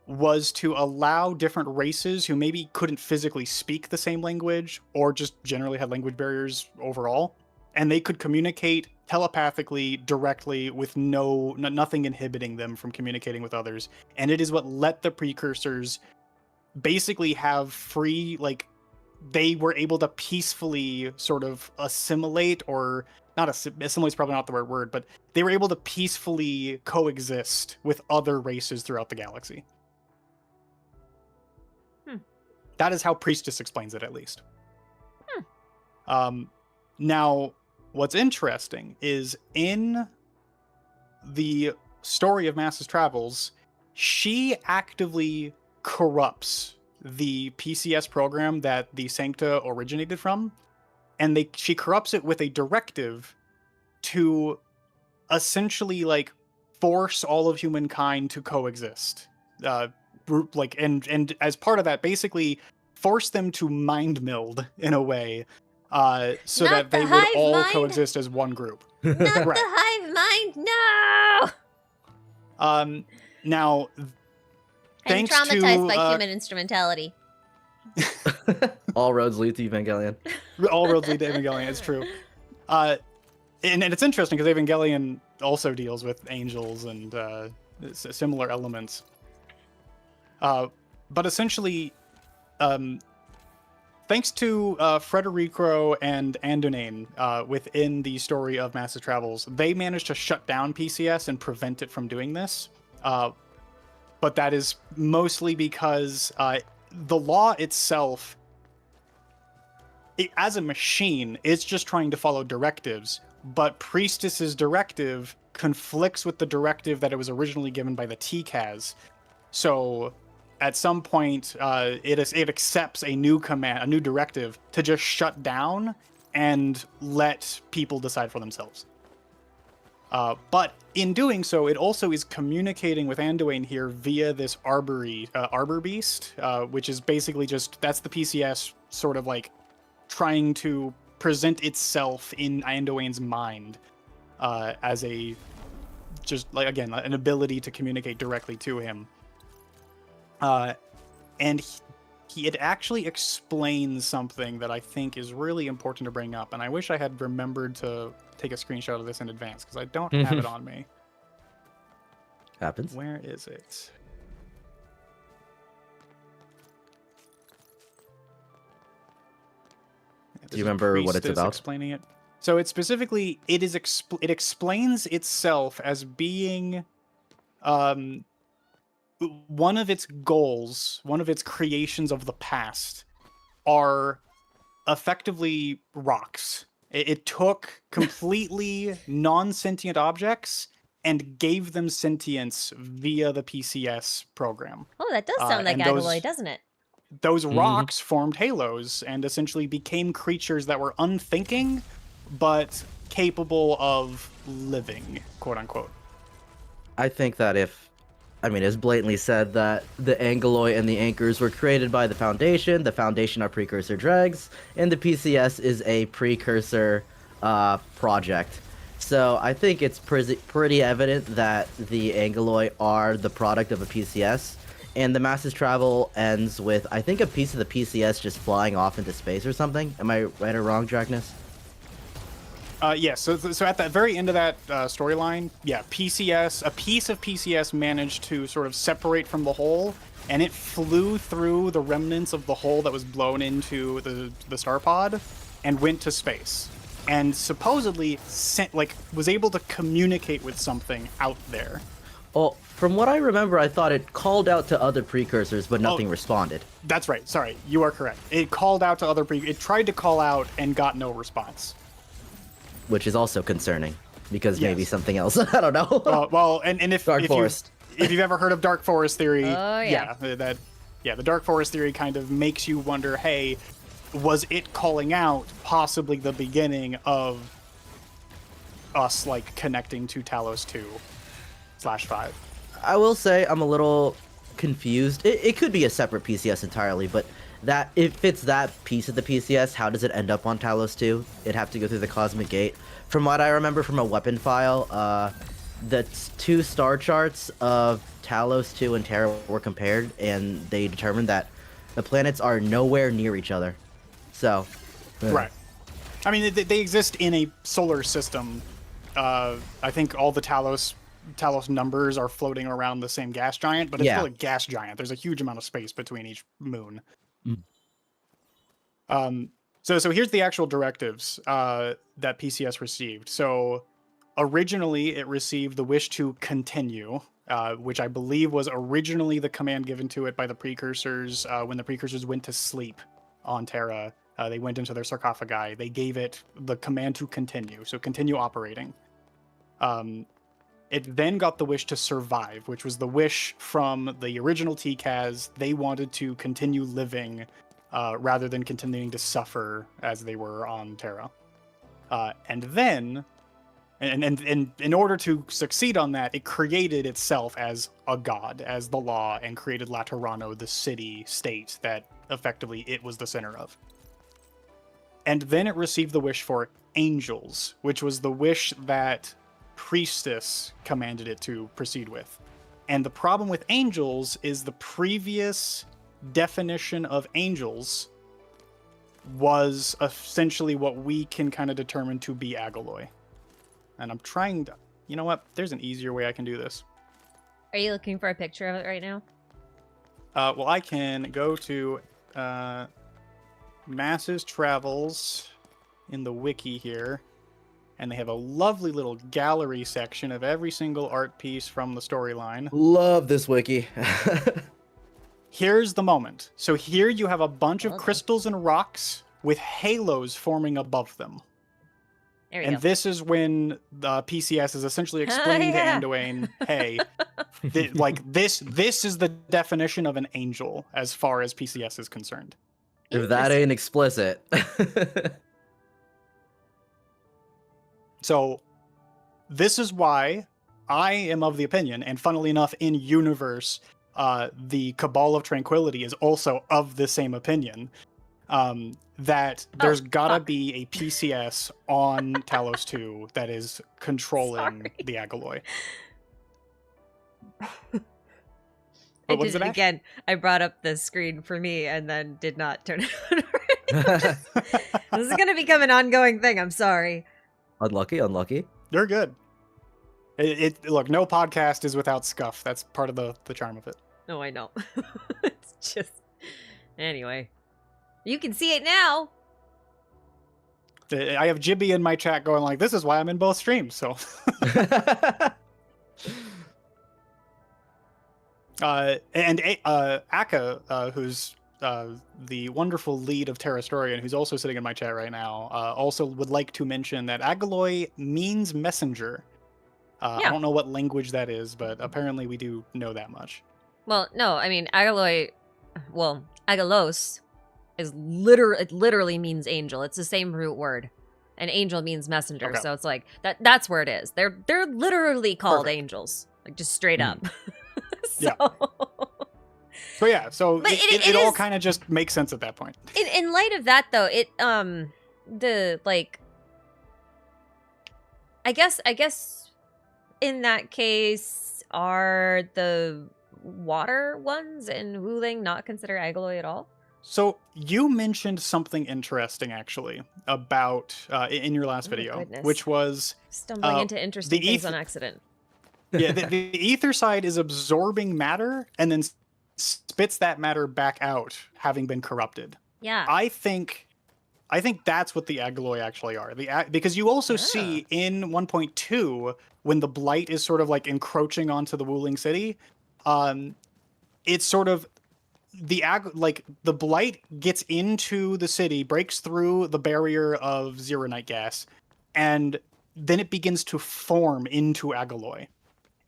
was to allow different races who maybe couldn't physically speak the same language or just generally had language barriers overall, and they could communicate telepathically directly with nothing inhibiting them from communicating with others. And it is what let the precursors basically have free, like, they were able to peacefully sort of assimilate, or not assimilate is probably not the right word, but they were able to peacefully coexist with other races throughout the galaxy. That is how Priestess explains it, at least. Now, what's interesting is in the story of Mass's Travels, she actively corrupts the PCS program that the Sancta originated from, and she corrupts it with a directive to essentially, like, force all of humankind to coexist. Like, and as part of that, basically force them to mind meld in a way, so Not that the they would hive all mind. coexist as one group. Not Right. the hive mind, no! Now, I'm thanks traumatized to, by human instrumentality. All roads lead to Evangelion. all roads lead to Evangelion. It's true. And it's interesting because Evangelion also deals with angels and similar elements. But essentially, thanks to Frederico and Andonain within the story of Mass's Travels, they managed to shut down PCS and prevent it from doing this. But that is mostly because the law itself, as a machine, it's just trying to follow directives, but Priestess's directive conflicts with the directive that it was originally given by the TCAS. So at some point, it accepts a new command, a new directive to just shut down and let people decide for themselves. But in doing so, it also is communicating with Anduin here via this Arbor Beast, which is basically that's the PCS sort of like trying to present itself in Anduin's mind as again, an ability to communicate directly to him. And it actually explains something that I think is really important to bring up, and I wish I had remembered to take a screenshot of this in advance because I don't have it on me. Happens. Where is it? Do you remember what it's about? Explaining it. So it's specifically, it explains itself as being one of its goals, one of its creations of the past are effectively rocks. It took completely non-sentient objects and gave them sentience via the PCS program. Oh, that does sound like Agaloy, doesn't it? Those rocks formed halos and essentially became creatures that were unthinking, but capable of living, quote unquote. I think that it's blatantly said that the Angaloy and the Anchors were created by the Foundation are precursor dregs, and the PCS is a precursor project. So I think it's pretty evident that the Angaloy are the product of a PCS, and the Mass's Travel ends with, I think, a piece of the PCS just flying off into space or something. Am I right or wrong, Dragnis? Yes, so at the very end of that storyline, yeah, a piece of PCS managed to sort of separate from the whole, and it flew through the remnants of the hole that was blown into the star pod and went to space. And supposedly was able to communicate with something out there. Well, from what I remember, I thought it called out to other precursors, but nothing responded. That's right. Sorry, you are correct. It called out to it tried to call out and got no response. Which is also concerning, because maybe something else. I don't know. Well, and if Dark Forest. If you've ever heard of Dark Forest theory, the Dark Forest theory kind of makes you wonder, hey, was it calling out possibly the beginning of us like connecting to Talos 2/5? I will say I'm a little confused. It could be a separate PCS entirely, but that if it's that piece of the PCS, how does it end up on Talos 2? It'd have to go through the Cosmic Gate. From what I remember from a weapon file, the two star charts of Talos 2 and Terra were compared, and they determined that the planets are nowhere near each other. So, right. I mean, they exist in a solar system. I think all the Talos numbers are floating around the same gas giant, but it's still a gas giant. There's a huge amount of space between each moon. So here's the actual directives that PCS received. So originally it received the wish to continue, which I believe was originally the command given to it by the precursors when the precursors went to sleep on Terra. They went into their sarcophagi. They gave it the command to continue, so continue operating. It then got the wish to survive, which was the wish from the original TCAS. They wanted to continue living rather than continuing to suffer as they were on Terra. And then, and in order to succeed on that, it created itself as a god, as the law, and created Laterano, the city-state that effectively it was the center of. And then it received the wish for angels, which was the wish that Priestess commanded it to proceed with. And the problem with angels is the previous definition of angels was essentially what we can kind of determine to be Agaloy. And I'm trying to... You know what? There's an easier way I can do this. Are you looking for a picture of it right now? Well, I can go to Masses Travels in the wiki here, and they have a lovely little gallery section of every single art piece from the storyline. Love this wiki. Here's the moment. So here you have a bunch of crystals and rocks with halos forming above them. There we and go. This is when the PCS is essentially explaining to Anduin, hey, this is the definition of an angel as far as PCS is concerned. If that ain't explicit. So this is why I am of the opinion, and funnily enough, in universe, the Cabal of Tranquility is also of the same opinion, that there's gotta be a PCS on Talos 2 that is controlling the Agaloy. Again, I brought up the screen for me and then did not turn it on. This is going to become an ongoing thing. I'm sorry. Unlucky. You're good. Look, no podcast is without scuff. That's part of the charm of it. No, I know. It's just... Anyway. You can see it now. I have Jibby in my chat going like, this is why I'm in both streams, so... and Akka, who's the wonderful lead of Terrastorian, who's also sitting in my chat right now, also would like to mention that Agaloy means messenger. I don't know what language that is, but apparently we do know that much. Well, no, I mean, Agaloy, well, Agalos is literally means angel. It's the same root word. And angel means messenger, so it's like, that's where it is. They're literally called angels, like just straight up. So it all kind of just makes sense at that point. In light of that, though, I guess in that case, are the water ones in Wuling not considered Agaloy at all? So you mentioned something interesting, actually, about in your last video, which was stumbling into interesting things on accident. Yeah, the ether side is absorbing matter and then spits that matter back out, having been corrupted. Yeah. I think that's what the Agaloy actually are. Because you also see in 1.2 when the blight is sort of like encroaching onto the Wuling city, it's sort of the blight gets into the city, breaks through the barrier of Zeronite gas, and then it begins to form into Agaloy.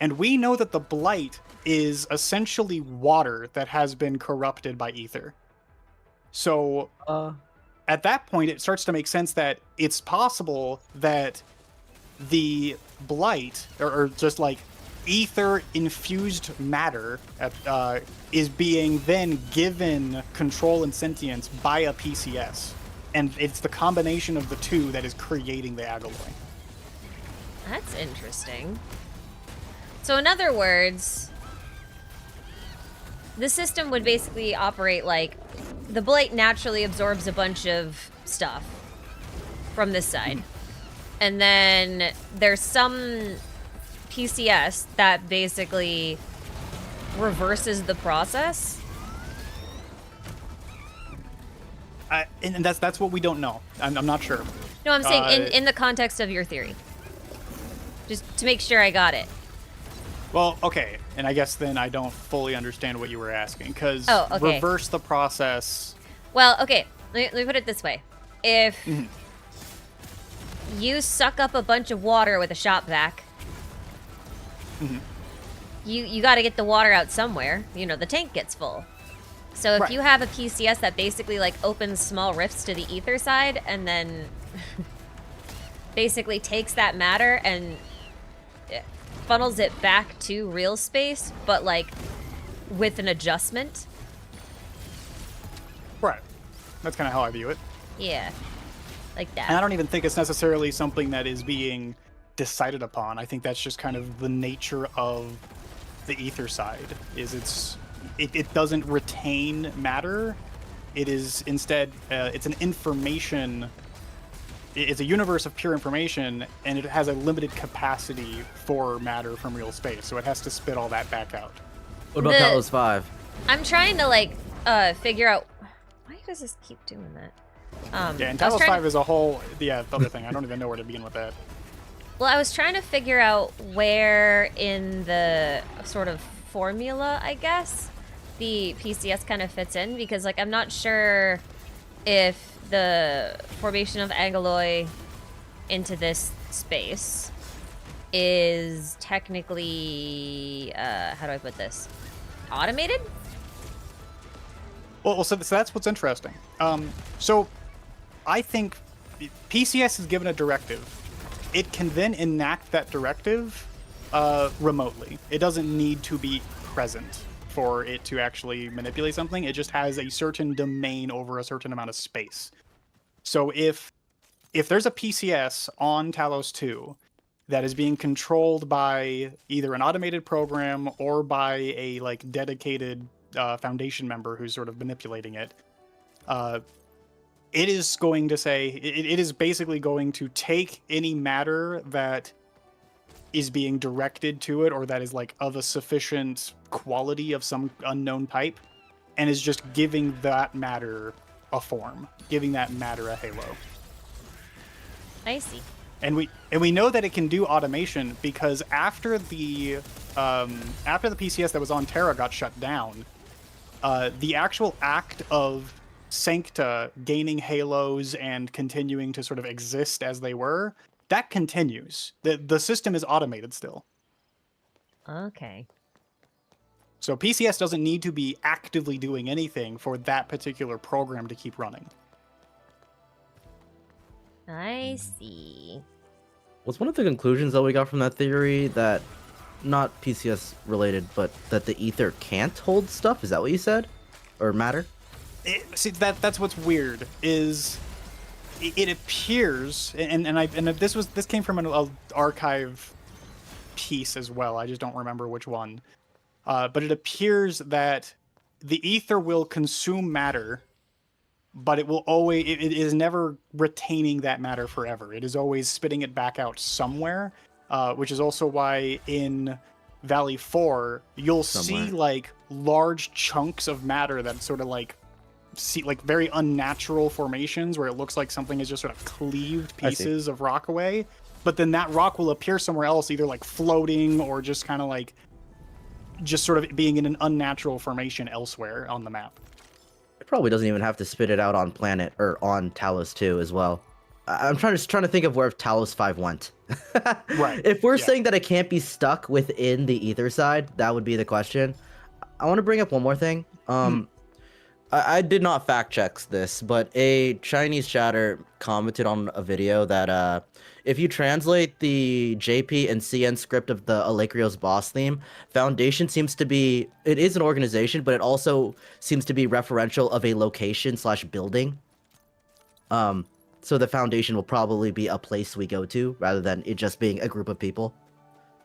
And we know that the blight is essentially water that has been corrupted by ether. So at that point, it starts to make sense that it's possible that the blight, or just like ether-infused matter, is being then given control and sentience by a PCS. And it's the combination of the two that is creating the Agaloy. That's interesting. So in other words, the system would basically operate like the blight naturally absorbs a bunch of stuff from this side. And then there's some PCS that basically reverses the process. And that's what we don't know. I'm not sure. No, I'm saying in the context of your theory. Just to make sure I got it. Well, okay, and I guess then I don't fully understand what you were asking, because okay. Reverse the process. Well, okay, let me put it this way. If you suck up a bunch of water with a shop vac, you got to get the water out somewhere. You know, the tank gets full. So if you have a PCS that basically like opens small rifts to the ether side and then basically takes that matter and funnels it back to real space, but like with an adjustment. Right. That's kind of how I view it. Yeah. Like that. And I don't even think it's necessarily something that is being decided upon. I think that's just kind of the nature of the ether side. It doesn't retain matter. It is instead it's an information. It's a universe of pure information, and it has a limited capacity for matter from real space, so it has to spit all that back out. What about Talos 5? I'm trying to like figure out why does this keep doing that. Yeah, and Talos 5 is a whole the other thing. I don't even know where to begin with that. Well, I was trying to figure out where in the sort of formula, I guess, the PCS kind of fits in, because like I'm not sure if the formation of Angaloi into this space is technically how do I put this? Automated? Well, so that's what's interesting. So I think PCS is given a directive. It can then enact that directive remotely. It doesn't need to be present for it to actually manipulate something. It just has a certain domain over a certain amount of space. So if there's a PCS on Talos 2 that is being controlled by either an automated program or by a like dedicated Foundation member who's sort of manipulating it, it is going to say it is basically going to take any matter that is being directed to it or that is like of a sufficient quality of some unknown type, and is just giving that matter a form, giving that matter a halo. I see. And we know that it can do automation because after the PCS that was on Terra got shut down, the actual act of Sancta gaining halos and continuing to sort of exist as they were, that continues. The system is automated still. Okay. So PCS doesn't need to be actively doing anything for that particular program to keep running. I see. Was one of the conclusions that we got from that theory that, not PCS related, but that the ether can't hold stuff? Is that what you said? Or matter? See, that's what's weird, is it appears, and this came from an archive piece as well, I just don't remember which one. But it appears that the ether will consume matter, but it is never retaining that matter forever. It is always spitting it back out somewhere, which is also why in Valley 4, you'll see like large chunks of matter that sort of like very unnatural formations where it looks like something has just sort of cleaved pieces of rock away. But then that rock will appear somewhere else, either like floating or just kind of like just sort of being in an unnatural formation elsewhere on the map. It probably doesn't even have to spit it out on planet or on Talos 2 as well. I'm trying to think of where Talos 5 went. Right. If we're saying that it can't be stuck within the ether side, that would be the question. I want to bring up one more thing. I did not fact check this, but a Chinese chatter commented on a video that if you translate the JP and CN script of the Alacrios boss theme, Foundation seems to be, it is an organization, but it also seems to be referential of a location/building. So the Foundation will probably be a place we go to rather than it just being a group of people.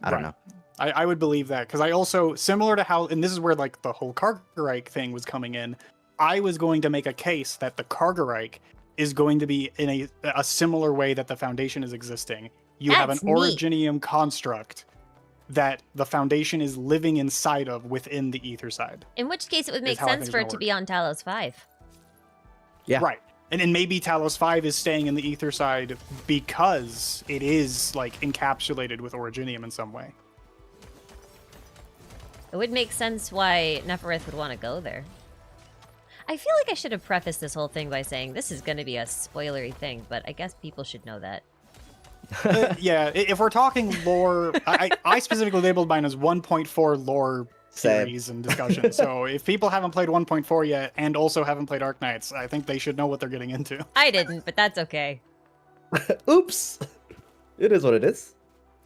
I don't know. I would believe that, because I also, similar to how, and this is where like the whole Kargerike thing was coming in, I was going to make a case that the Kargerike is going to be in a similar way that the Foundation is existing. You have an That's neat. Originium construct that the Foundation is living inside of within the Ether side. In which case, it would make how I sense think for it's it to gonna be on Talos 5. Yeah. Right. And then maybe Talos 5 is staying in the Ether side because it is like encapsulated with Originium in some way. It would make sense why Neferith would want to go there. I feel like I should have prefaced this whole thing by saying this is going to be a spoilery thing, but I guess people should know that. Yeah, if we're talking lore, I specifically labeled mine as 1.4 lore series and discussion. So if people haven't played 1.4 yet and also haven't played Arknights, I think they should know what they're getting into. I didn't, but that's okay. Oops. It is what it is.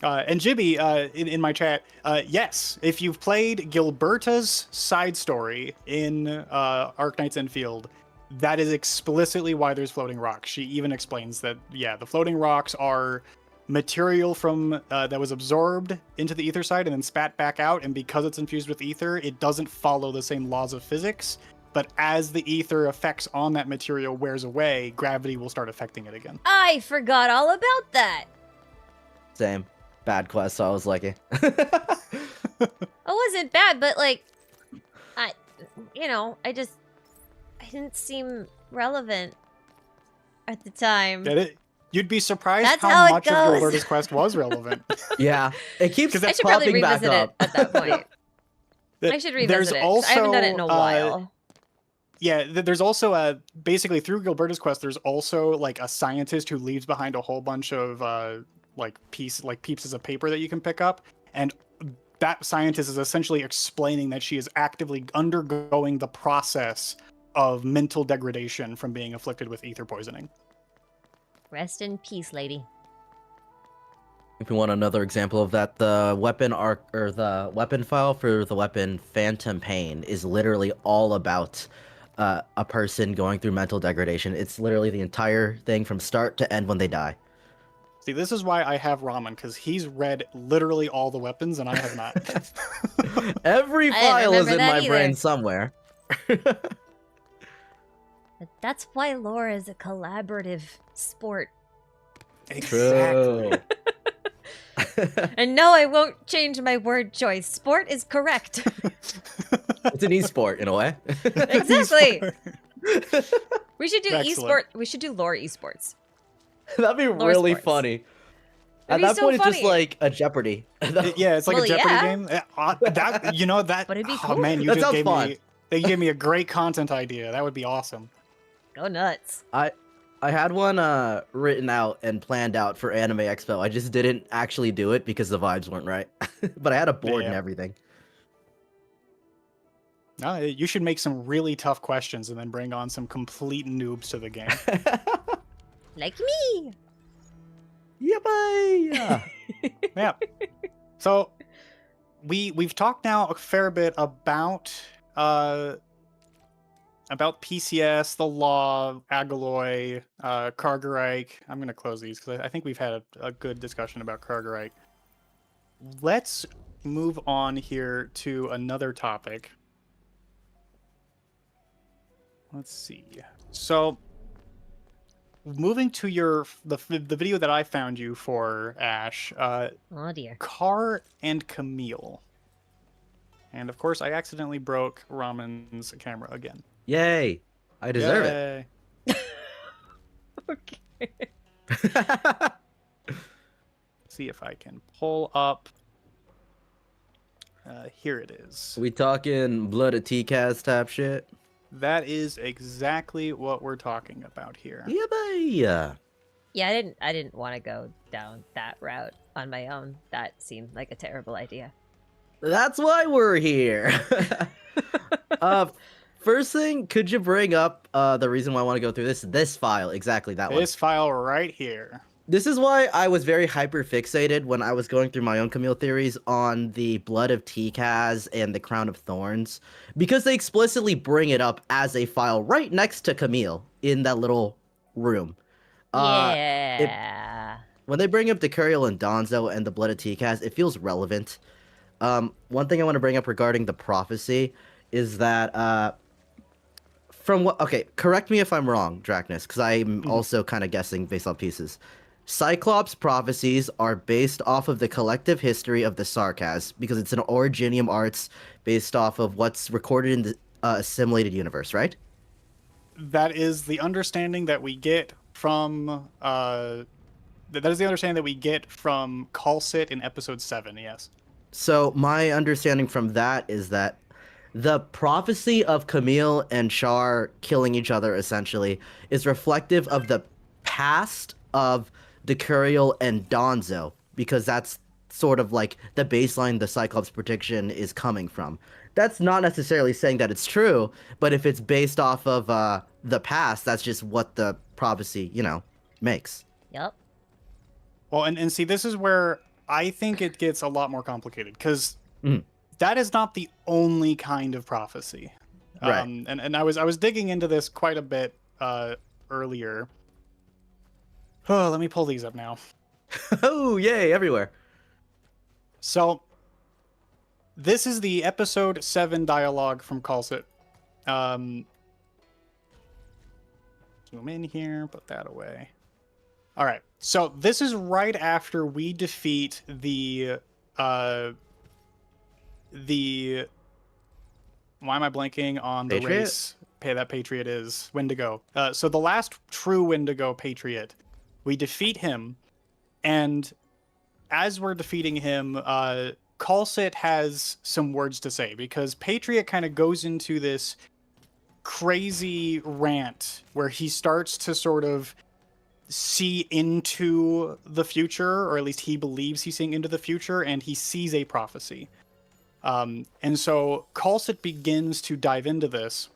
And Jibby, in my chat, yes, if you've played Gilberta's side story in Arknights Endfield, that is explicitly why there's floating rocks. She even explains that, yeah, the floating rocks are material from that was absorbed into the ether side and then spat back out, and because it's infused with ether, it doesn't follow the same laws of physics, but as the ether effects on that material wears away, gravity will start affecting it again. I forgot all about that. Same. Bad quest, so I was lucky. It wasn't bad, but like, I didn't seem relevant at the time. You'd be surprised That's how how it much of goes. Gilberta's quest was relevant. Yeah, it keeps 'Cause I should probably popping back revisit it up. at that point. I should revisit it. 'Cause I haven't done it in a while. Yeah, there's also basically through Gilberta's quest, there's also like a scientist who leaves behind a whole bunch of pieces of paper that you can pick up, and that scientist is essentially explaining that she is actively undergoing the process of mental degradation from being afflicted with ether poisoning. Rest in peace, lady. If you want another example of that, the weapon the weapon file for the weapon Phantom Pain is literally all about a person going through mental degradation. It's literally the entire thing from start to end when they die. See, this is why I have Ramen, because he's read literally all the weapons and I have not. Every I didn't file is remember in that my either. brain somewhere. But that's why lore is a collaborative sport. Exactly. And no, I won't change my word choice. Sport is correct. It's an esport in a way. Exactly. We should do Excellent. We should do lore esports. That'd be Lore really sports. funny. It'd At be that so point, it's just funny. like a Jeopardy. Yeah, it's like Well, a Jeopardy yeah. game. That But it'd be oh cool. man, you That just sounds gave fun. me they gave me a great content idea. That would be awesome. Go nuts. I had one written out and planned out for Anime Expo. I just didn't actually do it because the vibes weren't right. But I had a board and Yeah. everything. No, you should make some really tough questions and then bring on some complete noobs to the game. Like me. Yeah, bye. Yeah. So we've talked now a fair bit about PCS, the law, Agaloy, Kargerike. I'm gonna close these because I think we've had a good discussion about Kargerike. Let's move on here to another topic. Let's see. So, moving to the video that I found you for, Ash, Oh dear. Car and Camille. And of course, I accidentally broke Ramen's camera again. Yay. I deserve it. Yay. Okay. See if I can pull up. Here it is. We talking blood of TCAS type shit? That is exactly what we're talking about here. Yeah, bye. Yeah, I didn't want to go down that route on my own. That seemed like a terrible idea. That's why we're here. First thing, could you bring up the reason why I want to go through this file? Exactly that one. This file right here. This is why I was very hyper fixated when I was going through my own Camille theories on the Blood of Tikaz and the Crown of Thorns, because they explicitly bring it up as a file right next to Camille in that little room. Yeah. When they bring up Decurial and Donzo and the Blood of Tikaz, it feels relevant. One thing I want to bring up regarding the prophecy is that from what, okay, correct me if I'm wrong, Dracnus, because I'm also kind of guessing based on pieces. Cyclops prophecies are based off of the collective history of the Sarkaz because it's an Originium arts based off of what's recorded in the assimilated universe, right? That is the understanding that we get from Calcit in episode 7. Yes. So my understanding from that is that the prophecy of Camille and Char killing each other essentially is reflective of the past of Decurial and Donzo, because that's sort of like the baseline the Cyclops prediction is coming from. That's not necessarily saying that it's true, but if it's based off of the past, that's just what the prophecy, makes. Yep. Well, and see, this is where I think it gets a lot more complicated, because that is not the only kind of prophecy. Right. And I was digging into this quite a bit earlier. Oh, let me pull these up now. Oh, yay, everywhere. So, this is the episode 7 dialogue from Calcit. Zoom in here, put that away. All right, so this is right after we defeat the why am I blanking on the Patriot? race? That Patriot is Wendigo. So the last true Wendigo Patriot, we defeat him, and as we're defeating him, Calcit has some words to say, because Patriot kind of goes into this crazy rant where he starts to sort of see into the future, or at least he believes he's seeing into the future, and he sees a prophecy. And so Calcit begins to dive into this,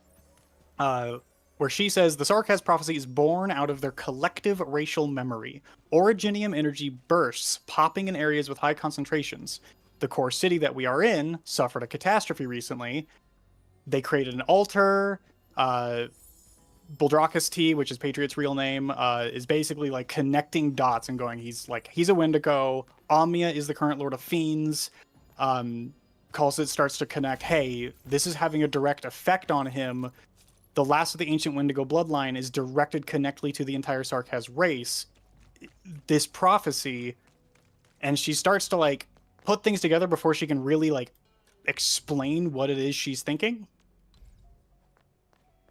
where she says, the Sarkaz prophecy is born out of their collective racial memory. Originium energy bursts, popping in areas with high concentrations. The core city that we are in suffered a catastrophe recently. They created an altar. Buldrakus T, which is Patriot's real name, is basically like connecting dots and going, he's a Wendigo. Omnia is the current Lord of Fiends. Calcit starts to connect, hey, this is having a direct effect on him. The last of the ancient Wendigo bloodline is directed connectly to the entire Sarkaz race. This prophecy, and she starts to like put things together before she can really like explain what it is she's thinking.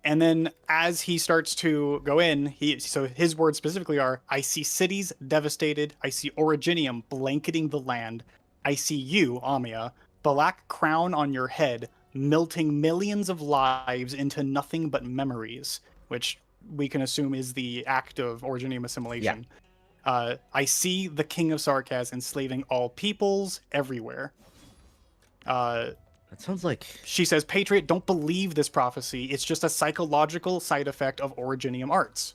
And then as he starts to go in, so his words specifically are, I see cities devastated. I see Originium blanketing the land. I see you, Amia, black crown on your head, melting millions of lives into nothing but memories, which we can assume is the act of Originium assimilation. Yeah. I see the King of Sarkaz enslaving all peoples everywhere. That sounds like... She says, Patriot, don't believe this prophecy. It's just a psychological side effect of Originium arts.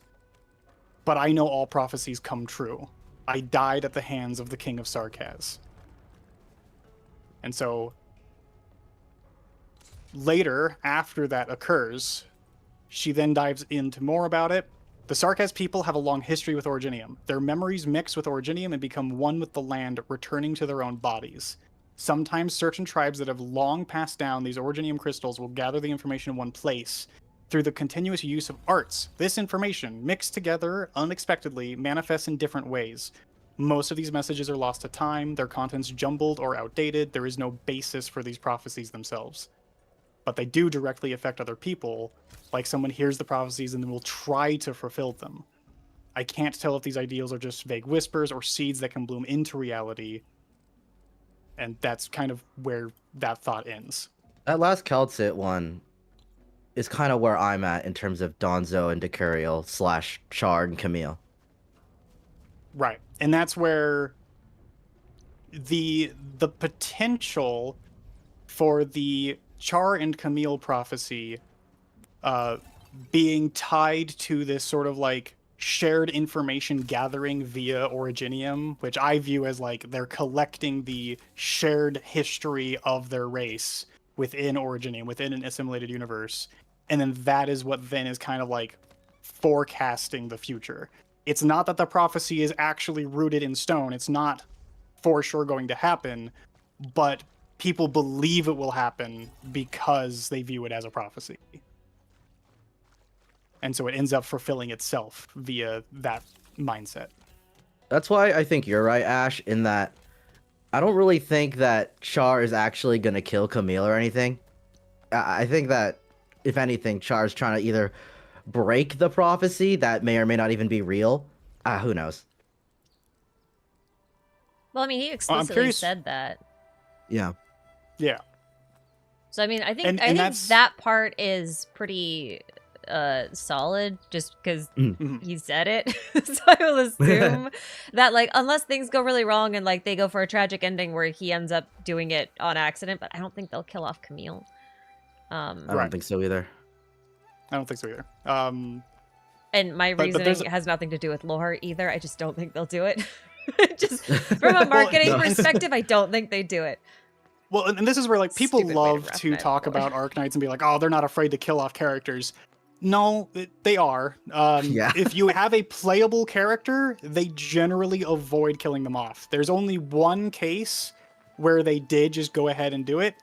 But I know all prophecies come true. I died at the hands of the King of Sarkaz. And so, later, after that occurs, she then dives into more about it. The Sarkaz people have a long history with Originium. Their memories mix with Originium and become one with the land, returning to their own bodies. Sometimes certain tribes that have long passed down these Originium crystals will gather the information in one place. Through the continuous use of arts, this information, mixed together unexpectedly, manifests in different ways. Most of these messages are lost to time, their contents jumbled or outdated. There is no basis for these prophecies themselves. But they do directly affect other people, like someone hears the prophecies and then will try to fulfill them. I can't tell if these ideals are just vague whispers or seeds that can bloom into reality. And that's kind of where that thought ends. That last Calcit one is kind of where I'm at in terms of Donzo and Decurial / Char and Camille. Right. And that's where the potential for the Char and Camille prophecy being tied to this sort of like shared information gathering via Originium, which I view as like they're collecting the shared history of their race within Originium, within an assimilated universe. And then that is what then is kind of like forecasting the future. It's not that the prophecy is actually rooted in stone. It's not for sure going to happen, but people believe it will happen because they view it as a prophecy. And so it ends up fulfilling itself via that mindset. That's why I think you're right, Ash, in that I don't really think that Char is actually going to kill Camille or anything. I think that, if anything, Char's trying to either break the prophecy that may or may not even be real. Who knows? Well, I mean, he explicitly said that. Yeah. Yeah. So, I mean, I think that's... that part is pretty solid just because he said it. So I will assume that, like, unless things go really wrong and, like, they go for a tragic ending where he ends up doing it on accident, but I don't think they'll kill off Camille. I don't think so either. I don't think so either. And my reasoning has nothing to do with lore either. I just don't think they'll do it. Just from a marketing perspective, I don't think they do it. Well, and this is where, like, people love to talk about Arknights and be like, oh, they're not afraid to kill off characters. No, they are. If you have a playable character, they generally avoid killing them off. There's only one case where they did just go ahead and do it.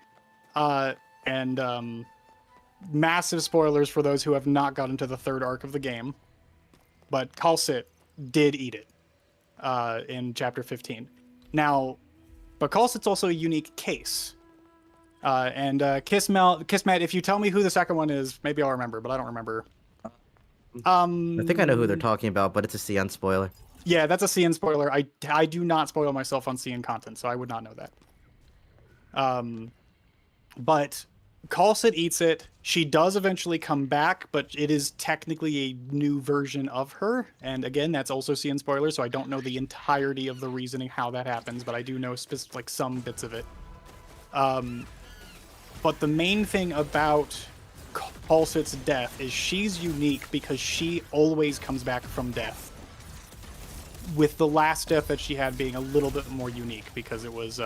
Massive spoilers for those who have not gotten to the third arc of the game. But Khal did eat it in chapter 15. Now, but Khal also a unique case. Kismet, if you tell me who the second one is, maybe I'll remember, but I don't remember. I think I know who they're talking about, but it's a CN spoiler. Yeah, that's a CN spoiler. I do not spoil myself on CN content, so I would not know that. But Khal eats it. She does eventually come back, but it is technically a new version of her. And again, that's also CN spoiler, so I don't know the entirety of the reasoning how that happens, but I do know like some bits of it. But the main thing about Khal death is she's unique because she always comes back from death. With the last death that she had being a little bit more unique because it was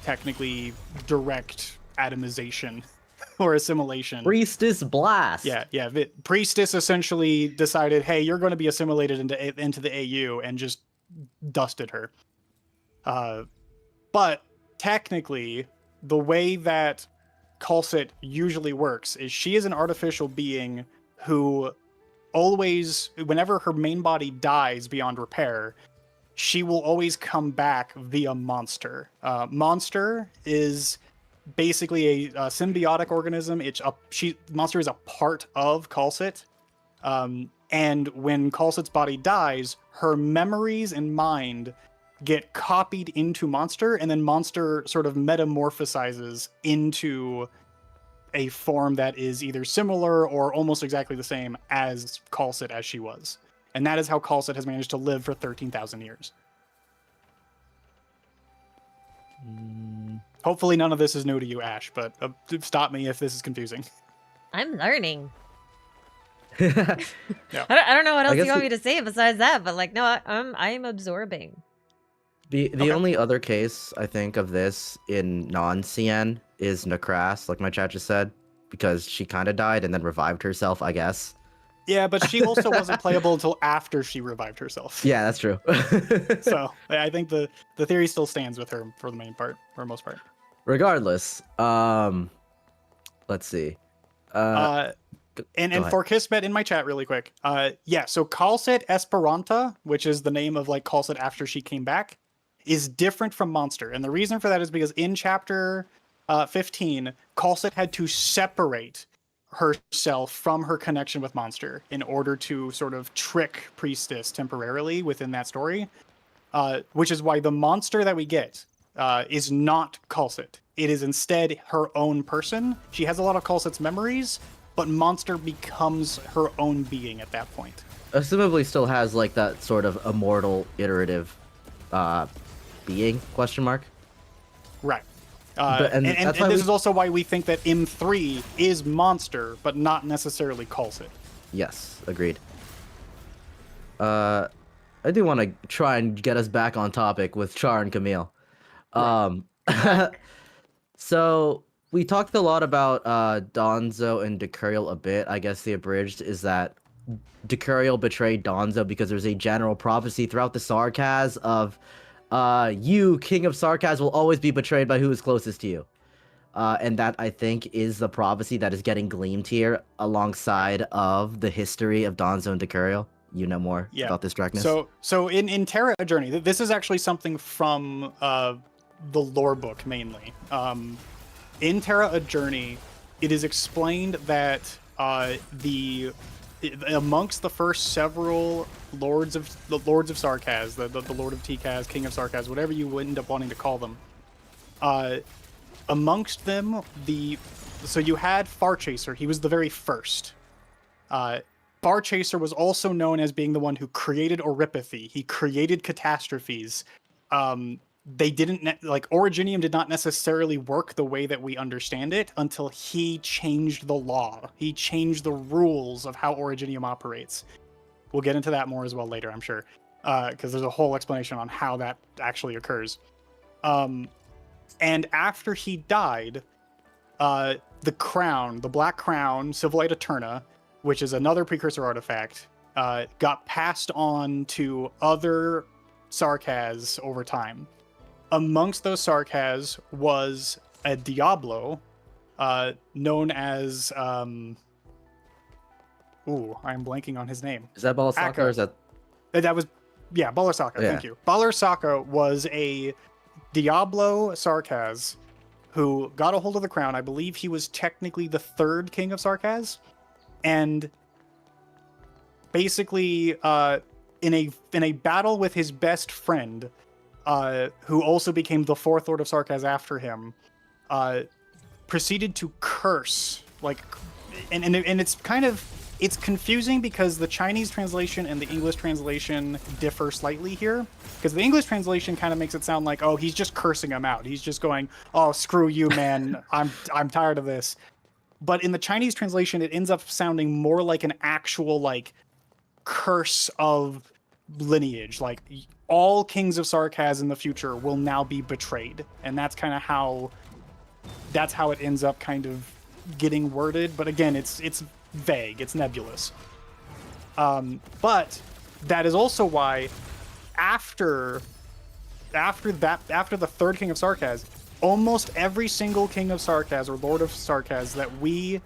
technically direct atomization or assimilation. Priestess blast. Yeah. Priestess essentially decided, hey, you're going to be assimilated into the AU and just dusted her. But technically, the way that Khal usually works is she is an artificial being who always, whenever her main body dies beyond repair, she will always come back via monster. Monster is basically a symbiotic organism. Monster is a part of Khal. And when Khal's body dies, her memories and mind get copied into Monster, and then Monster sort of metamorphosizes into a form that is either similar or almost exactly the same as Khal as she was. And that is how Khal has managed to live for 13,000 years. Hopefully none of this is new to you, Ash, but stop me if this is confusing. I'm learning. Yeah. I don't know what else you want me to say besides that, but like, no, I am absorbing. The only other case I think of this in non-CN is Nakras, like my chat just said, because she kind of died and then revived herself, I guess. Yeah, but she also wasn't playable until after she revived herself. Yeah, that's true. So I think the theory still stands with her for the main part, for the most part. Regardless, let's see. And for Kismet in my chat really quick. So Khal Esperanta, which is the name of like Khal after she came back, is different from Monster. And the reason for that is because in chapter 15, Khal had to separate herself from her connection with Monster in order to sort of trick Priestess temporarily within that story. Which is why the monster that we get is not Khal. It is instead her own person. She has a lot of Khal's memories, but Monster becomes her own being at that point. Assumably still has like that sort of immortal iterative being, question mark. Right. And this is also why we think that M3 is Monster, but not necessarily Khal. Yes, agreed. I do want to try and get us back on topic with Char and Camille. Right. So we talked a lot about Donzo and Decurial a bit. I guess the abridged is that Decurial betrayed Donzo because there's a general prophecy throughout the Sarkaz of You, King of Sarkaz, will always be betrayed by who is closest to you. And that, I think, is the prophecy that is getting gleamed here alongside of the history of Donzo and Decurial. You know more about this, Dracnus? So in Terra A Journey, this is actually something from the lore book mainly. In Terra A Journey, it is explained that amongst the first several lords of Sarkaz, the Lord of Tikaz, King of Sarkaz, whatever you end up wanting to call them, amongst them, so you had Farchaser. He was the very first. Farchaser was also known as being the one who created Oripathy. He created catastrophes. They didn't Originium did not necessarily work the way that we understand it until he changed the law. He changed the rules of how Originium operates. We'll get into that more as well later, I'm sure, because there's a whole explanation on how that actually occurs. And after he died, the crown, the Black Crown, Civilite Eterna, which is another precursor artifact, got passed on to other Sarkaz over time. Amongst those Sarkaz was a Diablo, known as I'm blanking on his name. Is that Balasaka or is that? That was Balasaka. Yeah. Thank you. Balasaka was a Diablo Sarkaz who got a hold of the crown. I believe he was technically the third king of Sarkaz, and basically in a battle with his best friend, who also became the fourth lord of Sarkaz after him, proceeded to curse, and it's confusing because the Chinese translation and the English translation differ slightly here. Because the English translation kind of makes it sound like, oh, he's just cursing him out. He's just going, oh, screw you, man. I'm tired of this. But in the Chinese translation, it ends up sounding more like an actual curse of lineage. Like all kings of Sarkaz in the future will now be betrayed, and that's kind of how it ends up kind of getting worded. But again, it's vague, it's nebulous. But that is also why after the third king of Sarkaz, almost every single king of Sarkaz or lord of Sarkaz that we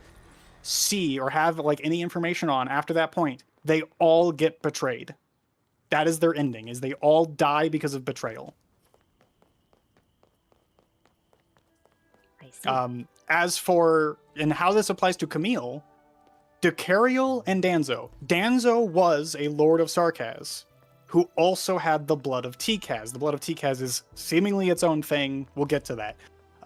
see or have any information on after that point, they all get betrayed. That is their ending, is they all die because of betrayal. I see. As for and how this applies to Camille, Decurial and Danzo. Danzo was a lord of Sarkaz who also had the blood of Tikaz. The blood of Tikaz is seemingly its own thing. We'll get to that.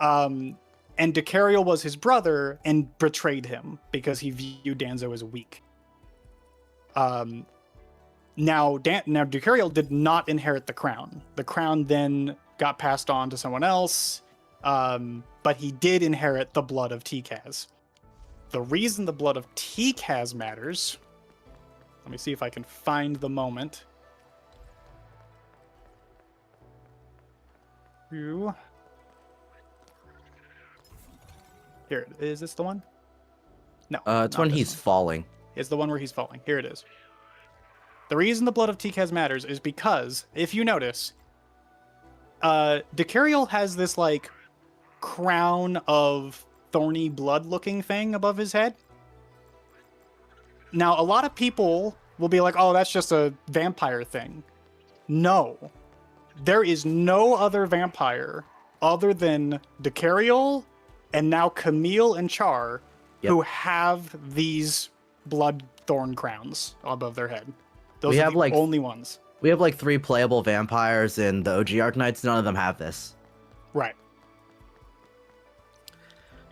And Decurial was his brother and betrayed him because he viewed Danzo as weak. Now Decurial did not inherit the crown. The crown then got passed on to someone else, but he did inherit the blood of Tikaz. The reason the blood of Tikaz matters, let me see if I can find the moment. Here, is this the one? No. It's when he's falling. It's the one where he's falling. Here it is. The reason the blood of Tikaz matters is because, if you notice, Decurial has this crown of thorny blood-looking thing above his head. Now, a lot of people will be like, "Oh, that's just a vampire thing." No, there is no other vampire other than Decurial and now Camille and Char who have these blood thorn crowns above their head. Those are the only ones. We have 3 playable vampires in the OG Arknights. None of them have this. Right.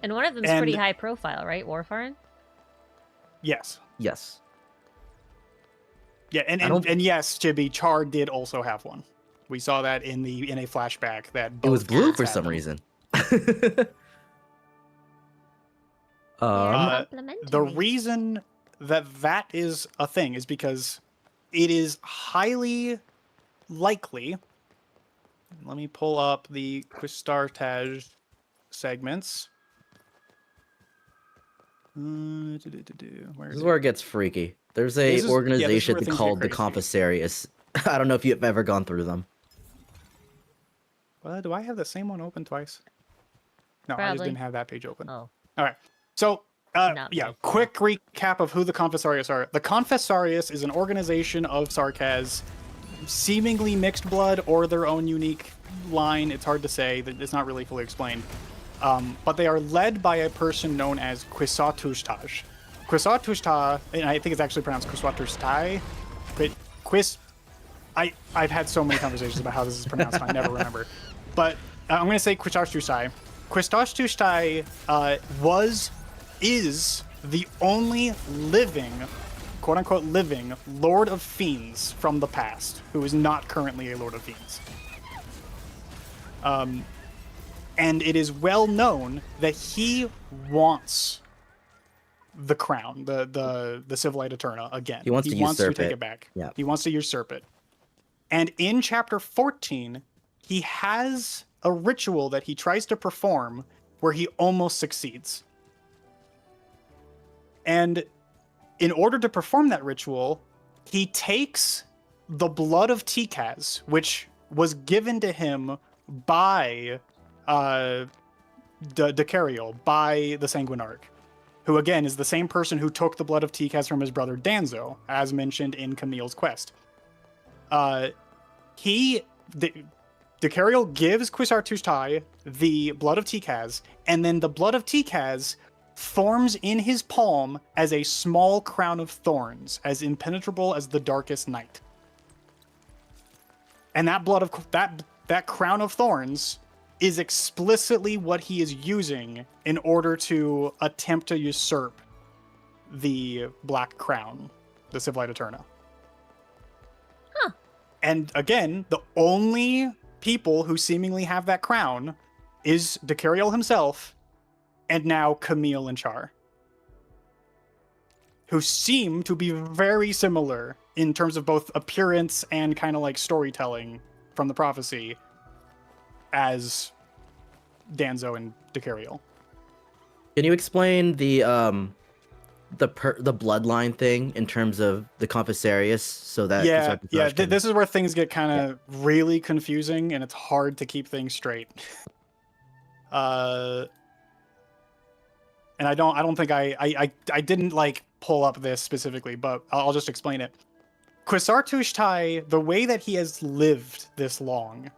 And one of them's pretty high profile, right? Warfarin? Yes. Yes. Yeah, and yes, Chibi, Char did also have one. We saw that in a flashback that it was blue for some reason. The reason that is a thing is because it is highly likely. Let me pull up the Quistartaj segments. This is where it gets freaky. There's a organization called the Confessarius. I don't know if you've ever gone through them. Do I have the same one open twice? No, I just Probably. didn't have that page open. Oh. All right. So, Not yeah, my quick recap of who the Confessarius are. The Confessarius is an organization of Sarkaz, seemingly mixed blood or their own unique line. It's hard to say. It's not really fully explained. But they are led by a person known as Quisatushtaj. Quisatushtaj, and I think it's actually pronounced Quisatushtai, but I've had so many conversations about how this is pronounced, and I never remember. But I'm going to say Quisatushtai. Quisatushtai is the only living, quote-unquote living, Lord of Fiends from the past, who is not currently a Lord of Fiends. And it is well known that he wants the crown, the Civilite Eterna again. He wants to take it back. Yeah. He wants to usurp it. And in chapter 14, he has a ritual that he tries to perform where he almost succeeds. And in order to perform that ritual, he takes the blood of Tikaz, which was given to him by Decariel, by the Sanguinarch, who again is the same person who took the blood of Tikaz from his brother Danzo, as mentioned in Camille's quest. Decariel gives Quisatushtai the blood of Tikaz, and then the blood of Tikaz forms in his palm as a small crown of thorns, as impenetrable as the darkest night. And that blood of that crown of thorns is explicitly what he is using in order to attempt to usurp the Black Crown, the Civilite Eterna. Huh. And again, the only people who seemingly have that crown is Decariel himself, and now Camille and Char, who seem to be very similar in terms of both appearance and kind of like storytelling from the prophecy as Danzo and Decariel. Can you explain the bloodline thing in terms of the Confessarius, so that this is where things get kind of really confusing, and it's hard to keep things straight. And I don't think I didn't like pull up this specifically, but I'll just explain it. Quisatushtai, the way that he has lived this long,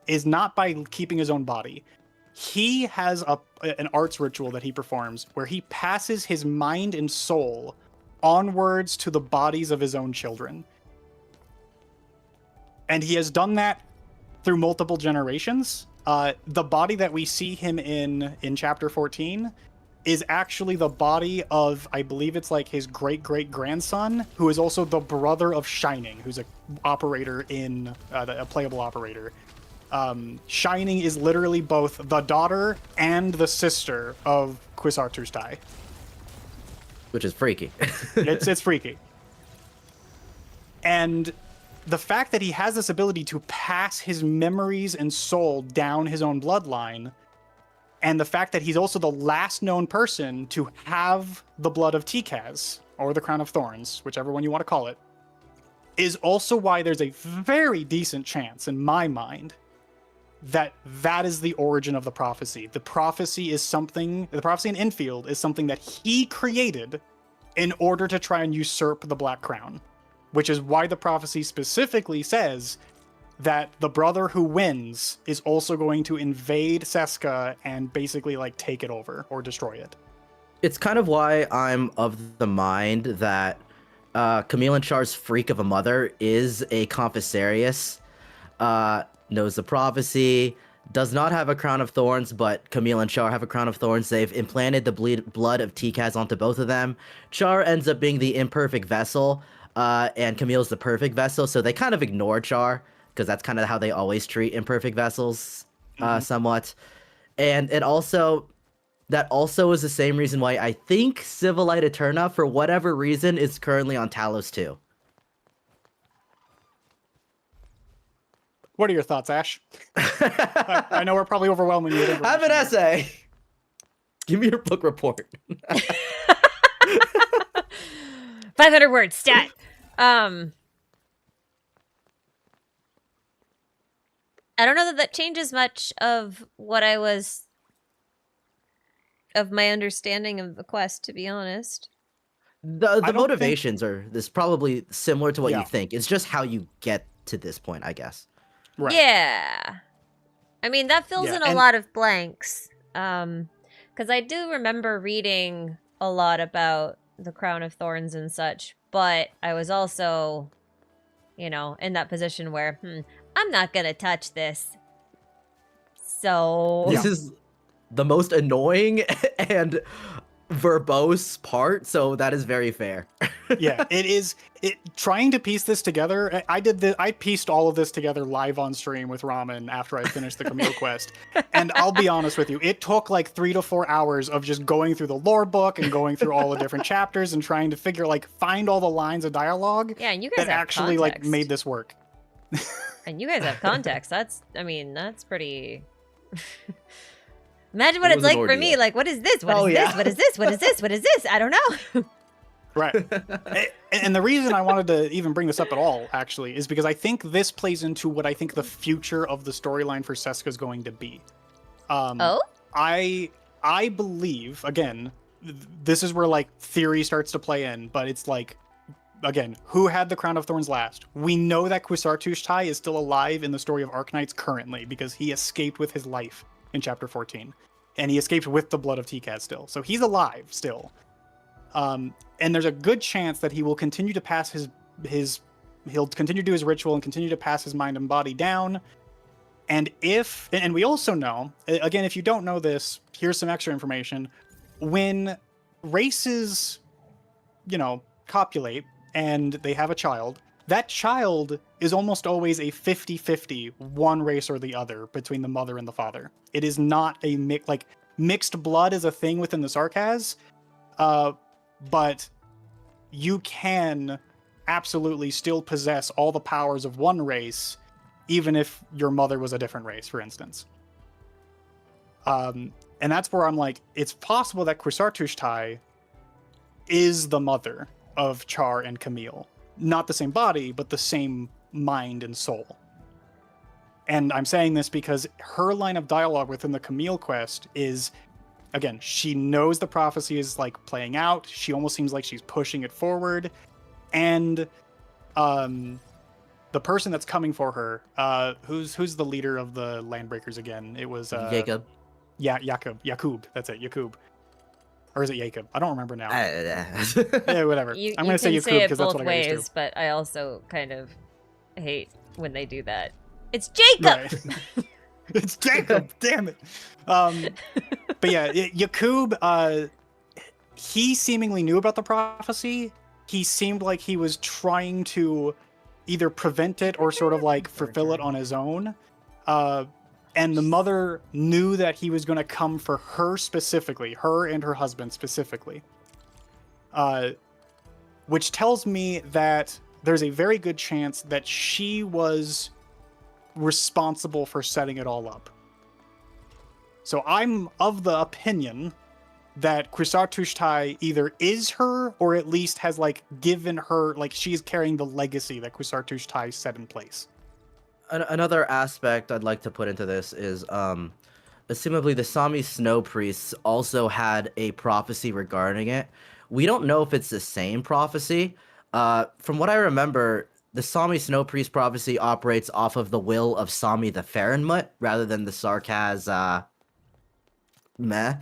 is not by keeping his own body. He has an arts ritual that he performs where he passes his mind and soul onwards to the bodies of his own children. And he has done that through multiple generations. The body that we see him in chapter 14 is actually the body of, I believe it's like his great-great-grandson, who is also the brother of Shining, who's a operator in a playable operator. Shining is literally both the daughter and the sister of Quisatushtai. Which is freaky. It's freaky. And the fact that he has this ability to pass his memories and soul down his own bloodline, and the fact that he's also the last known person to have the blood of Tikaz, or the Crown of Thorns, whichever one you want to call it, is also why there's a very decent chance, in my mind, that is the origin of the prophecy. The prophecy in Endfield is something that he created in order to try and usurp the Black Crown, which is why the prophecy specifically says that the brother who wins is also going to invade Seska and basically like take it over or destroy it. It's kind of why I'm of the mind that Camille and Char's freak of a mother is a Confessarius, knows the prophecy, does not have a crown of thorns, but Camille and Char have a crown of thorns. They've implanted the blood of Tikaz onto both of them. Char ends up being the imperfect vessel, and Camille's the perfect vessel, so they kind of ignore Char, because that's kind of how they always treat imperfect vessels, somewhat. And that also is the same reason why I think Civilite Eterna, for whatever reason, is currently on Talos 2. What are your thoughts, Ash? I know we're probably overwhelming you. Have an essay. Give me your book report. 500 words, stat. I don't know that that changes much of what I was, of my understanding of the quest, to be honest. The motivations are this probably similar to what Yeah. you think. It's just how you get to this point, I guess. Right. Yeah. I mean, that fills Yeah, in a and- lot of blanks. Because I do remember reading a lot about the Crown of Thorns and such, but I was also, you know, in that position where, I'm not gonna touch this. So... This is the most annoying and verbose part, so that is very fair. Yeah, it is. Trying to piece this together. I pieced all of this together live on stream with Ramen after I finished the Camille quest, and I'll be honest with you, it took like 3 to 4 hours of just going through the lore book and going through all the different chapters and trying to find all the lines of dialogue. Yeah, and you guys that have actually context. like made this work. And you guys have context. That's pretty... Imagine what It it's was an like for me. ordeal. Like, what is this? What Oh, is yeah. this? What is this? What is this? What is this? I don't know. Right. And the reason I wanted to even bring this up at all, actually, is because I think this plays into what I think the future of the storyline for Seska is going to be. Oh? I believe, again, this is where like theory starts to play in, but it's like, again, who had the Crown of Thorns last? We know that Quisartushtai is still alive in the story of Arknights currently because he escaped with his life in chapter 14. And he escaped with the blood of Tikaz still. So he's alive still. And there's a good chance that he will continue to pass he'll continue to do his ritual and continue to pass his mind and body down. And we also know, again, if you don't know this, here's some extra information. When races, copulate and they have a child, that child is almost always a 50-50, one race or the other, between the mother and the father. It is not a mixed blood is a thing within the Sarkaz, but you can absolutely still possess all the powers of one race, even if your mother was a different race, for instance. And that's where I'm like, it's possible that Quisartushtai is the mother of Char and Camille. Not the same body, but the same mind and soul. And I'm saying this because her line of dialogue within the Camille quest is, again, she knows the prophecy is like playing out. She almost seems like she's pushing it forward. And the person that's coming for her, who's the leader of the Landbreakers again? It was Jacob. Yeah, Yakub. That's it, Yakub. Or is it Jacob? I don't remember now. Yeah, whatever. You I'm going to say can Yakub say it because that's both what I got used ways, to. but I also kind of hate when they do that. It's Jacob! Right. It's Jacob, damn it. But yeah, Yakub, he seemingly knew about the prophecy. He seemed like he was trying to either prevent it or sort of like fulfill it on his own. And the mother knew that he was going to come for her specifically, her and her husband specifically. Which tells me that there's a very good chance that she was responsible for setting it all up. So I'm of the opinion that Quisartushtai either is her or at least has like given her, like she's carrying the legacy that Quisartushtai set in place. Another aspect I'd like to put into this is, assumably the Sami Snow Priests also had a prophecy regarding it. We don't know if it's the same prophecy. From what I remember, the Sami Snow Priest prophecy operates off of the will of Sami the Farenmut rather than the Sarkaz, meh.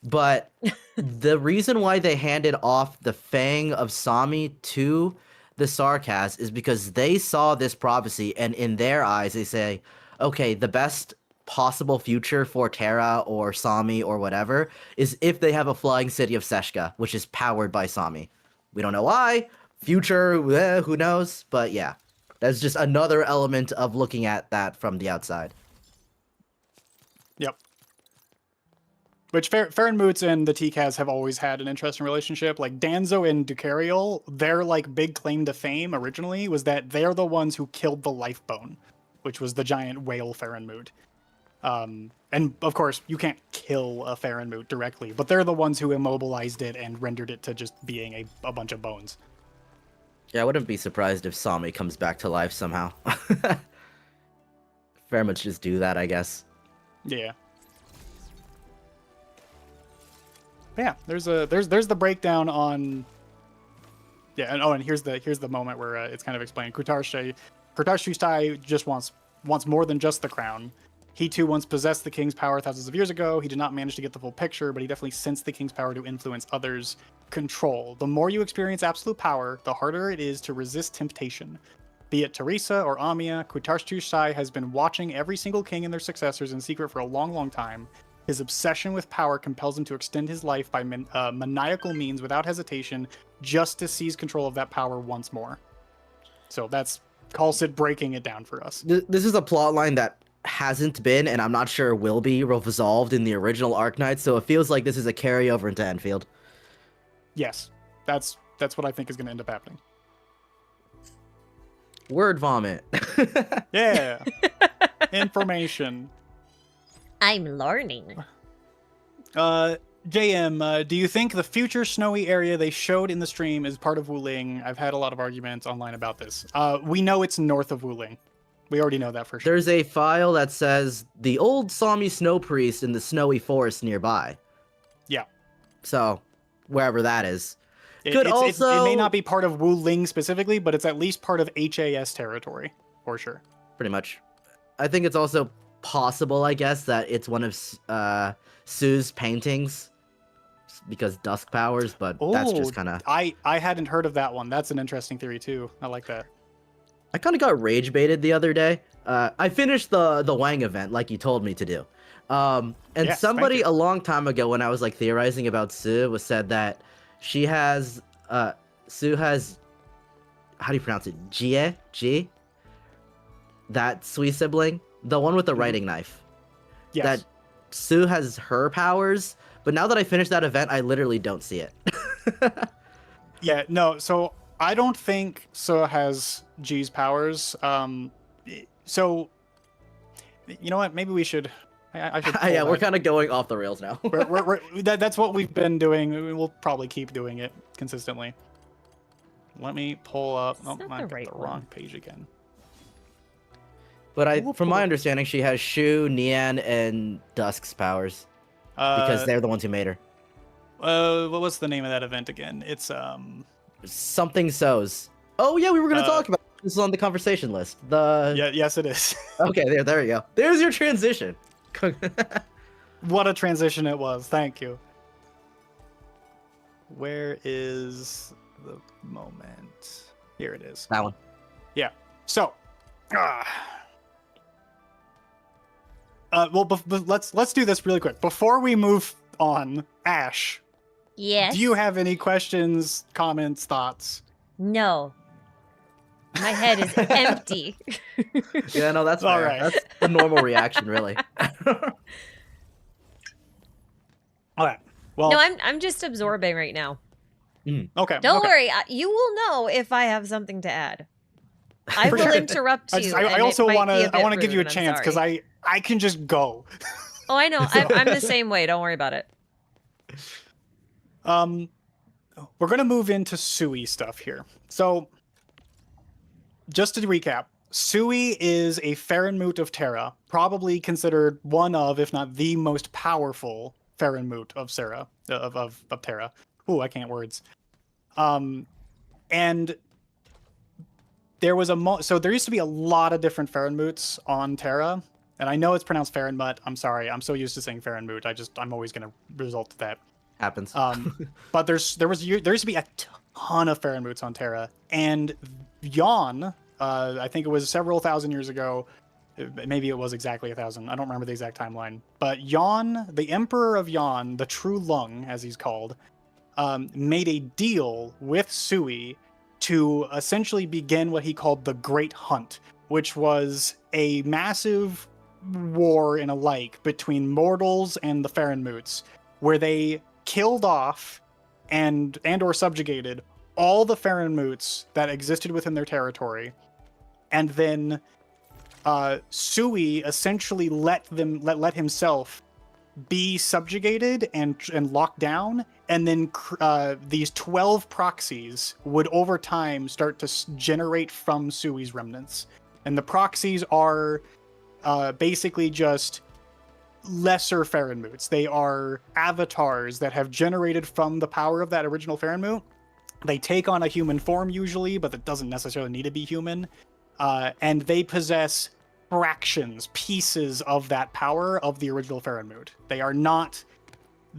But the reason why they handed off the Fang of Sami to the Sarkaz is because they saw this prophecy, and in their eyes, they say, okay, the best possible future for Terra or Sami or whatever is if they have a flying city of Seshka, which is powered by Sami. We don't know why. Future, who knows? But yeah, that's just another element of looking at that from the outside. Yep. Which Farenmutz and the Tikaz have always had an interesting relationship. Like Danzo and Ducariel, their like big claim to fame originally was that they're the ones who killed the Lifebone, which was the giant whale Farenmut. And of course, you can't kill a Farenmut directly, but they're the ones who immobilized it and rendered it to just being a bunch of bones. Yeah, I wouldn't be surprised if Sami comes back to life somehow. very much just do that, I guess. Yeah. Yeah, there's the breakdown on. Yeah, and here's the moment where it's kind of explained. Kutarshtai just wants more than just the crown. He too once possessed the king's power thousands of years ago. He did not manage to get the full picture, but he definitely sensed the king's power to influence others. Control. The more you experience absolute power, the harder it is to resist temptation. Be it Teresa or Amia, Kutarshtai has been watching every single king and their successors in secret for a long, long time. His obsession with power compels him to extend his life by maniacal means without hesitation, just to seize control of that power once more. So that's Kalsid breaking it down for us. This is a plot line that hasn't been, and I'm not sure will be, resolved in the original Arknights, so it feels like this is a carryover into Enfield. Yes, that's what I think is going to end up happening. Word vomit. Yeah. Information. I'm learning. JM, do you think the future snowy area they showed in the stream is part of Wuling? I've had a lot of arguments online about this. We know it's north of Wuling. We already know that for sure. There's a file that says the old Sami snow priest in the snowy forest nearby. Yeah. So, wherever that is. It may not be part of Wuling specifically, but it's at least part of HAS territory, for sure. Pretty much. I think it's also possible, I guess, that it's one of Sue's paintings because dusk powers, but that's just kind of... I hadn't heard of that one. That's an interesting theory, too. I like that. I kind of got rage baited the other day. I finished the Wang event like you told me to do. And yes, somebody a long time ago when I was like theorizing about Sue said that Sue has, how do you pronounce it? G? That Sui sibling? The one with the writing knife. Yes. That Sue has her powers, but now that I finished that event, I literally don't see it. Yeah, no, so I don't think Sue has G's powers. So, you know what? Maybe we should... I should yeah, we're kind of going off the rails now. That's what we've been doing. We'll probably keep doing it consistently. Let me pull up... Oh, I got the wrong page again. But from my understanding, she has Shu, Nian, and Dusk's powers. Because they're the ones who made her. What's the name of that event again? It's... Something So's. Oh, yeah, we were going to talk about it. This is on the conversation list. Yeah, yes, it is. Okay, there you go. There's your transition. What a transition it was. Thank you. Where is the moment? Here it is. That one. Yeah. So, well, let's do this really quick before we move on. Ash. Yes. Do you have any questions, comments, thoughts? No. My head is empty. Yeah, no, that's all fair. right. That's the normal reaction, really. All right. Well, No, I'm just absorbing right now. Okay. Don't worry. You will know if I have something to add. I For will sure. interrupt you. I also want to give you a rude, chance because I can just go. Oh, I know. I'm the same way. Don't worry about it. We're gonna move into Sui stuff here. So, just to recap, Sui is a Farenmoot of Terra, probably considered one of, if not the most powerful Farenmoot of Terra. Ooh, I can't words. And there was so there used to be a lot of different Farenmoots on Terra, and I know it's pronounced Farenmut. I'm sorry, I'm so used to saying Farenmoot. I'm always gonna result to that. Happens. But there used to be a ton of Farenmoots on Terra, and Yon, I think it was several thousand years ago, maybe it was exactly 1,000. I don't remember the exact timeline. But Yon, the Emperor of Yon, the True Lung, as he's called, made a deal with Sui to essentially begin what he called the Great Hunt, which was a massive war and alike between mortals and the Farenmoots, where they killed off and or subjugated all the Farenmoots that existed within their territory, and then Sui essentially let himself be subjugated and locked down, and then these 12 proxies would over time start to generate from Sui's remnants, and the proxies are basically just lesser Farenmoots. They are avatars that have generated from the power of that original Farenmoot. They take on a human form usually, but it doesn't necessarily need to be human. And they possess fractions, pieces of that power of the original Farenmoot. They are not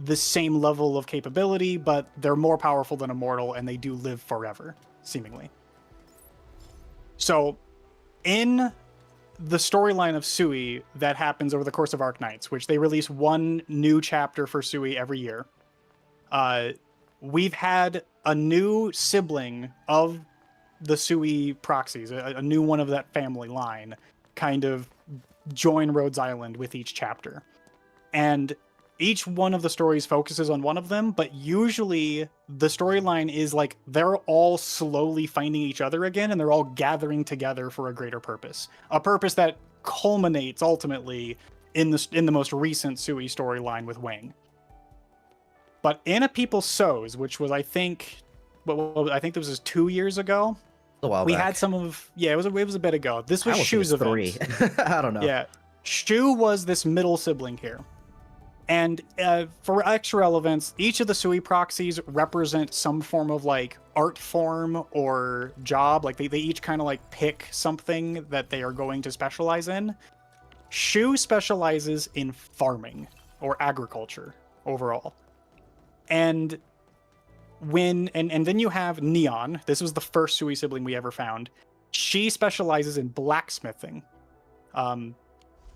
the same level of capability, but they're more powerful than a mortal, and they do live forever, seemingly. So, in the storyline of Sui that happens over the course of Arknights, which they release one new chapter for Sui every year, we've had a new sibling of the Sui proxies, a new one of that family line, kind of join Rhodes Island with each chapter. And each one of the stories focuses on one of them, but usually the storyline is like they're all slowly finding each other again, and they're all gathering together for a greater purpose. A purpose that culminates ultimately in the most recent Sui storyline with Wang. But in A People Sows, which was I think this was 2 years ago. A while we back. had some of it was a bit ago. This was I Shu's event. 3. I don't know. Yeah, Shu was this middle sibling here. And for extra relevance, each of the Sui proxies represent some form of like art form or job. Like they each kind of like pick something that they are going to specialize in. Shu specializes in farming or agriculture overall. And then you have Neon. This was the first Sui sibling we ever found. She specializes in blacksmithing.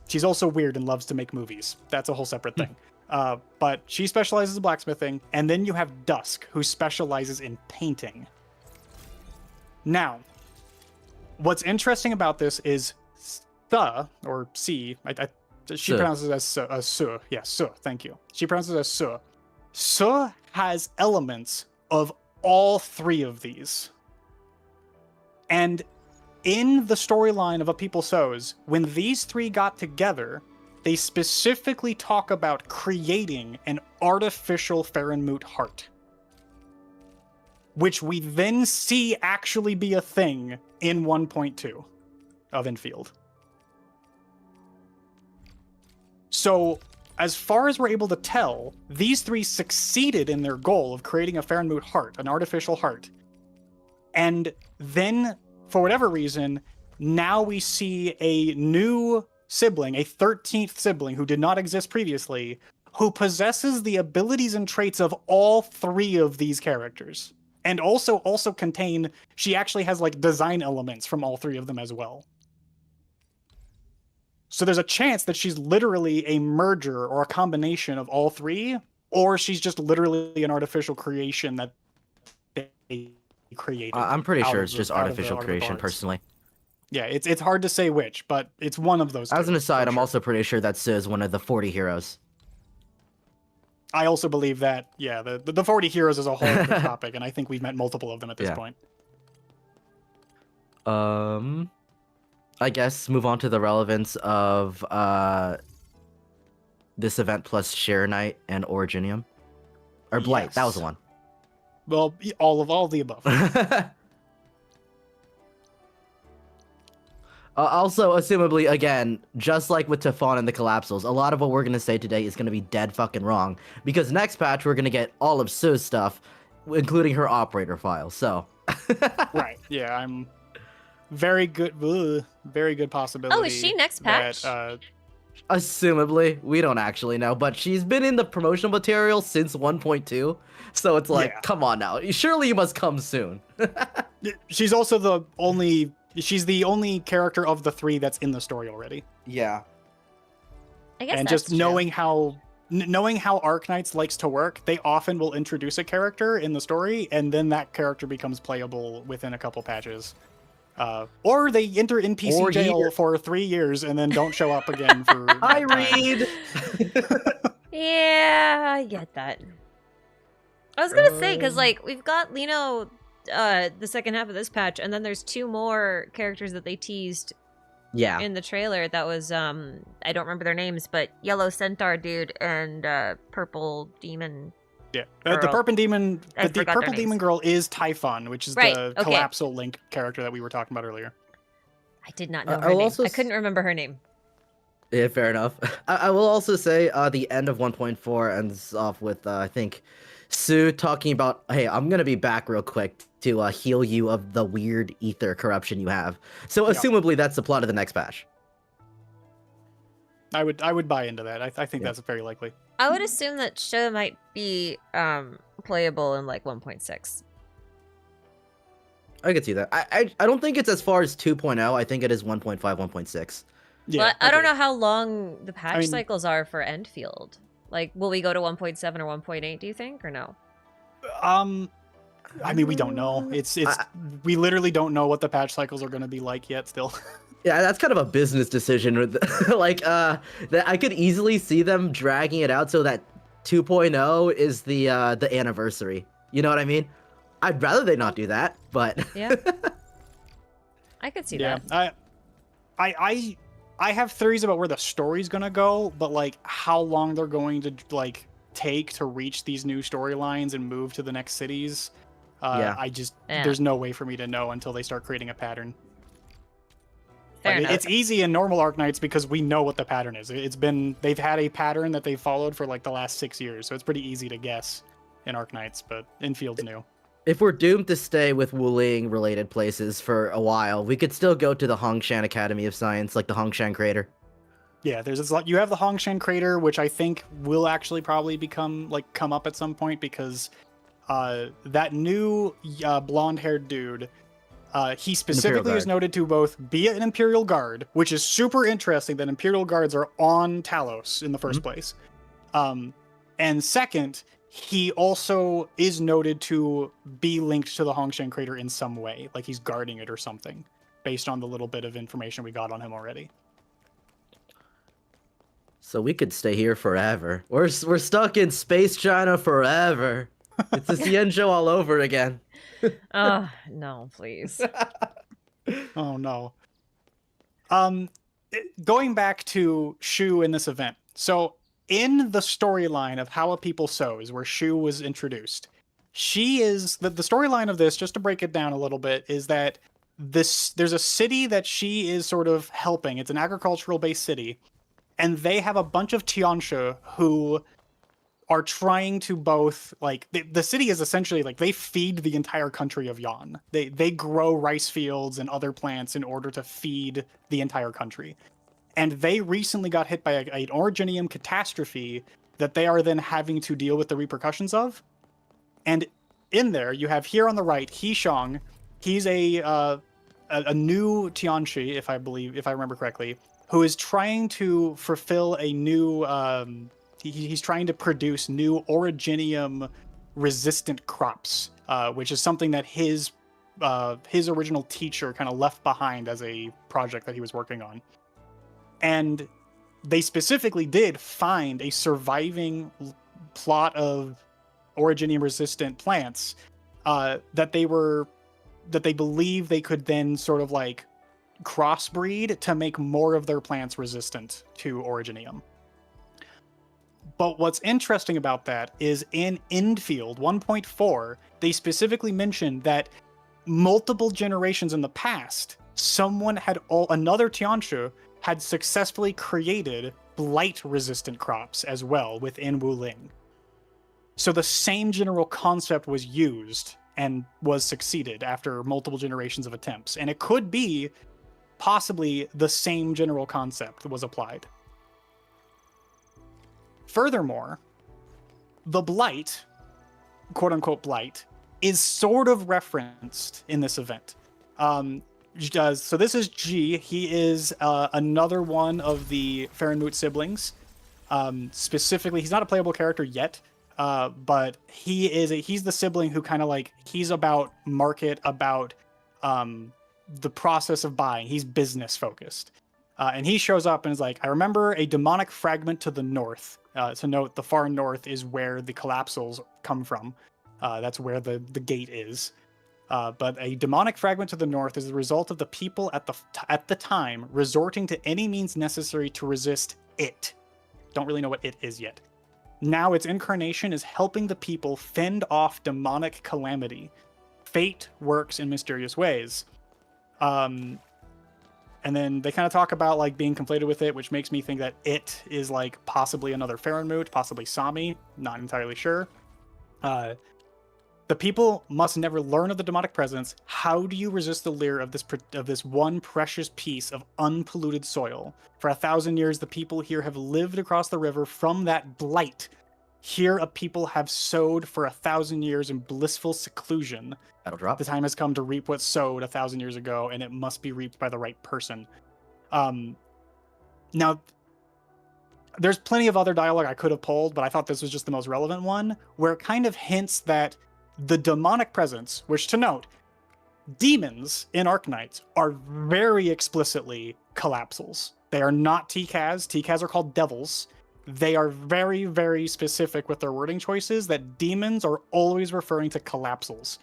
She's also weird and loves to make movies. That's a whole separate thing. But she specializes in blacksmithing. And then you have Dusk, who specializes in painting. Now, what's interesting about this is or C, she pronounces it as Su. Yeah, Su, thank you. She pronounces it as Su. Su has elements of all three of these. And in the storyline of A People Sows, when these three got together, they specifically talk about creating an artificial Farenmoot heart, which we then see actually be a thing in 1.2 of Enfield. So, as far as we're able to tell, these three succeeded in their goal of creating a Farenmoot heart, an artificial heart. And then, for whatever reason, now we see a new sibling, a 13th sibling who did not exist previously, who possesses the abilities and traits of all three of these characters. And also contain, she actually has like design elements from all three of them as well. So there's a chance that she's literally a merger or a combination of all three, or she's just literally an artificial creation that they created. I'm pretty sure it's just artificial creation, personally. Yeah, it's hard to say which, but it's one of those. As an aside, I'm also pretty sure that Su is one of the 40 heroes. I also believe that, yeah, the 40 heroes is a whole other topic, and I think we've met multiple of them at this point. I guess move on to the relevance of this event plus Share Night and Originium. Or Blight, yes. That was the one. Well, all the above. Also, assumably, again, just like with Tefon and the Collapsals, a lot of what we're going to say today is going to be dead fucking wrong. Because next patch, we're going to get all of Sue's stuff, including her operator file, so... Right, yeah, I'm... Very good possibility. Oh, is she next patch? Assumably, we don't actually know, but she's been in the promotional material since 1.2, so it's like, come on now, surely you must come soon. She's also she's the only character of the three that's in the story already. Yeah. I guess and that's just knowing how Arknights likes to work, they often will introduce a character in the story, and then that character becomes playable within a couple patches. Or they enter NPC jail for 3 years and then don't show up again for... I read! Yeah, I get that. I was gonna say, because, like, we've got Lino, the second half of this patch, and then there's 2 more characters that they teased in the trailer that was, I don't remember their names, but Yellow Centaur dude and Purple Demon. Yeah, the Purple Demon, the Purple Demon girl is Typhon, which is the Collapsal Link character that we were talking about earlier. I did not know her name. I couldn't remember her name. Yeah, fair enough. I will also say the end of 1.4 ends off with, I think, Sue talking about, hey, I'm going to be back real quick to heal you of the weird ether corruption you have. So, Yep. assumably, that's the plot of the next patch. I would buy into that. I think that's very likely. I would assume that show might be playable in like 1.6. I could see that. I don't think it's as far as 2.0. I think it is 1.5, 1.6. Yeah, but I don't know how long the patch cycles are for Endfield. Like, will we go to 1.7 or 1.8, do you think, or no? I mean, we don't know. We literally don't know what the patch cycles are going to be like yet still. Yeah, that's kind of a business decision. Like, that I could easily see them dragging it out so that 2.0 is the anniversary. You know what I mean? I'd rather they not do that, but yeah, I could see that. I have theories about where the story's gonna go, but like how long they're going to like take to reach these new storylines and move to the next cities. There's no way for me to know until they start creating a pattern. It's easy in normal Arknights because we know what the pattern is. They've had a pattern that they've followed for like the last 6 years, so it's pretty easy to guess in Arknights, but Infield's new. If we're doomed to stay with Wuling related places for a while, we could still go to the Hongshan Academy of Science, like the Hongshan Crater. Yeah, you have the Hongshan Crater, which I think will actually probably come up at some point because that new blonde-haired dude, he specifically is noted to both be an Imperial Guard, which is super interesting that Imperial Guards are on Talos in the first place. And second, he also is noted to be linked to the Hongshan Crater in some way, like he's guarding it or something, based on the little bit of information we got on him already. So we could stay here forever. We're stuck in space China forever. It's the CN show all over again. Oh, no, please. Oh, no. Going back to Shu in this event. So in the storyline of How a People Sows, where Shu was introduced, she is the storyline of this, just to break it down a little bit, is that there's a city that she is sort of helping. It's an agricultural based city, and they have a bunch of Tiansha who are trying to both, like, the city is essentially like they feed the entire country of Yan. They grow rice fields and other plants in order to feed the entire country. And they recently got hit by an originium catastrophe that they are then having to deal with the repercussions of. And in there, you have here on the right, Hishong. He's a new Tianshi, if I remember correctly, who is trying to fulfill a new. He's trying to produce new originium resistant crops, which is something that his original teacher kind of left behind as a project that he was working on. And they specifically did find a surviving plot of originium resistant plants that they believe they could then sort of like crossbreed to make more of their plants resistant to originium. But what's interesting about that is in Endfield 1.4, they specifically mentioned that multiple generations in the past, another Tianshu had successfully created blight-resistant crops as well within Wuling. So the same general concept was used and was succeeded after multiple generations of attempts. And it could be possibly the same general concept was applied. Furthermore, the blight, quote-unquote blight, is sort of referenced in this event. So this is G. He is another one of the Farenmut siblings. Specifically, he's not a playable character yet, but he's the sibling who kind of like, he's about market, about the process of buying. He's business focused. And he shows up and is like, I remember a demonic fragment to the north. To note, the far north is where the collapsals come from. That's where the gate is. But a demonic fragment to the north is the result of the people at the time resorting to any means necessary to resist it. Don't really know what it is yet. Now its incarnation is helping the people fend off demonic calamity. Fate works in mysterious ways. And then they kind of talk about like being conflated with it, which makes me think that it is like possibly another Farenmut, possibly Sami, not entirely sure. The people must never learn of the demonic presence. How do you resist the lure of this one precious piece of unpolluted soil? For 1,000 years, the people here have lived across the river from that blight. Here, a people have sowed for 1,000 years in blissful seclusion. That'll drop. The time has come to reap what's sowed 1,000 years ago, and it must be reaped by the right person. Now, there's plenty of other dialogue I could have pulled, but I thought this was just the most relevant one, where it kind of hints that the demonic presence, which to note, demons in Arknights are very explicitly collapsals. They are not TCAS. TCAS are called devils. They are very, very specific with their wording choices that demons are always referring to collapsals.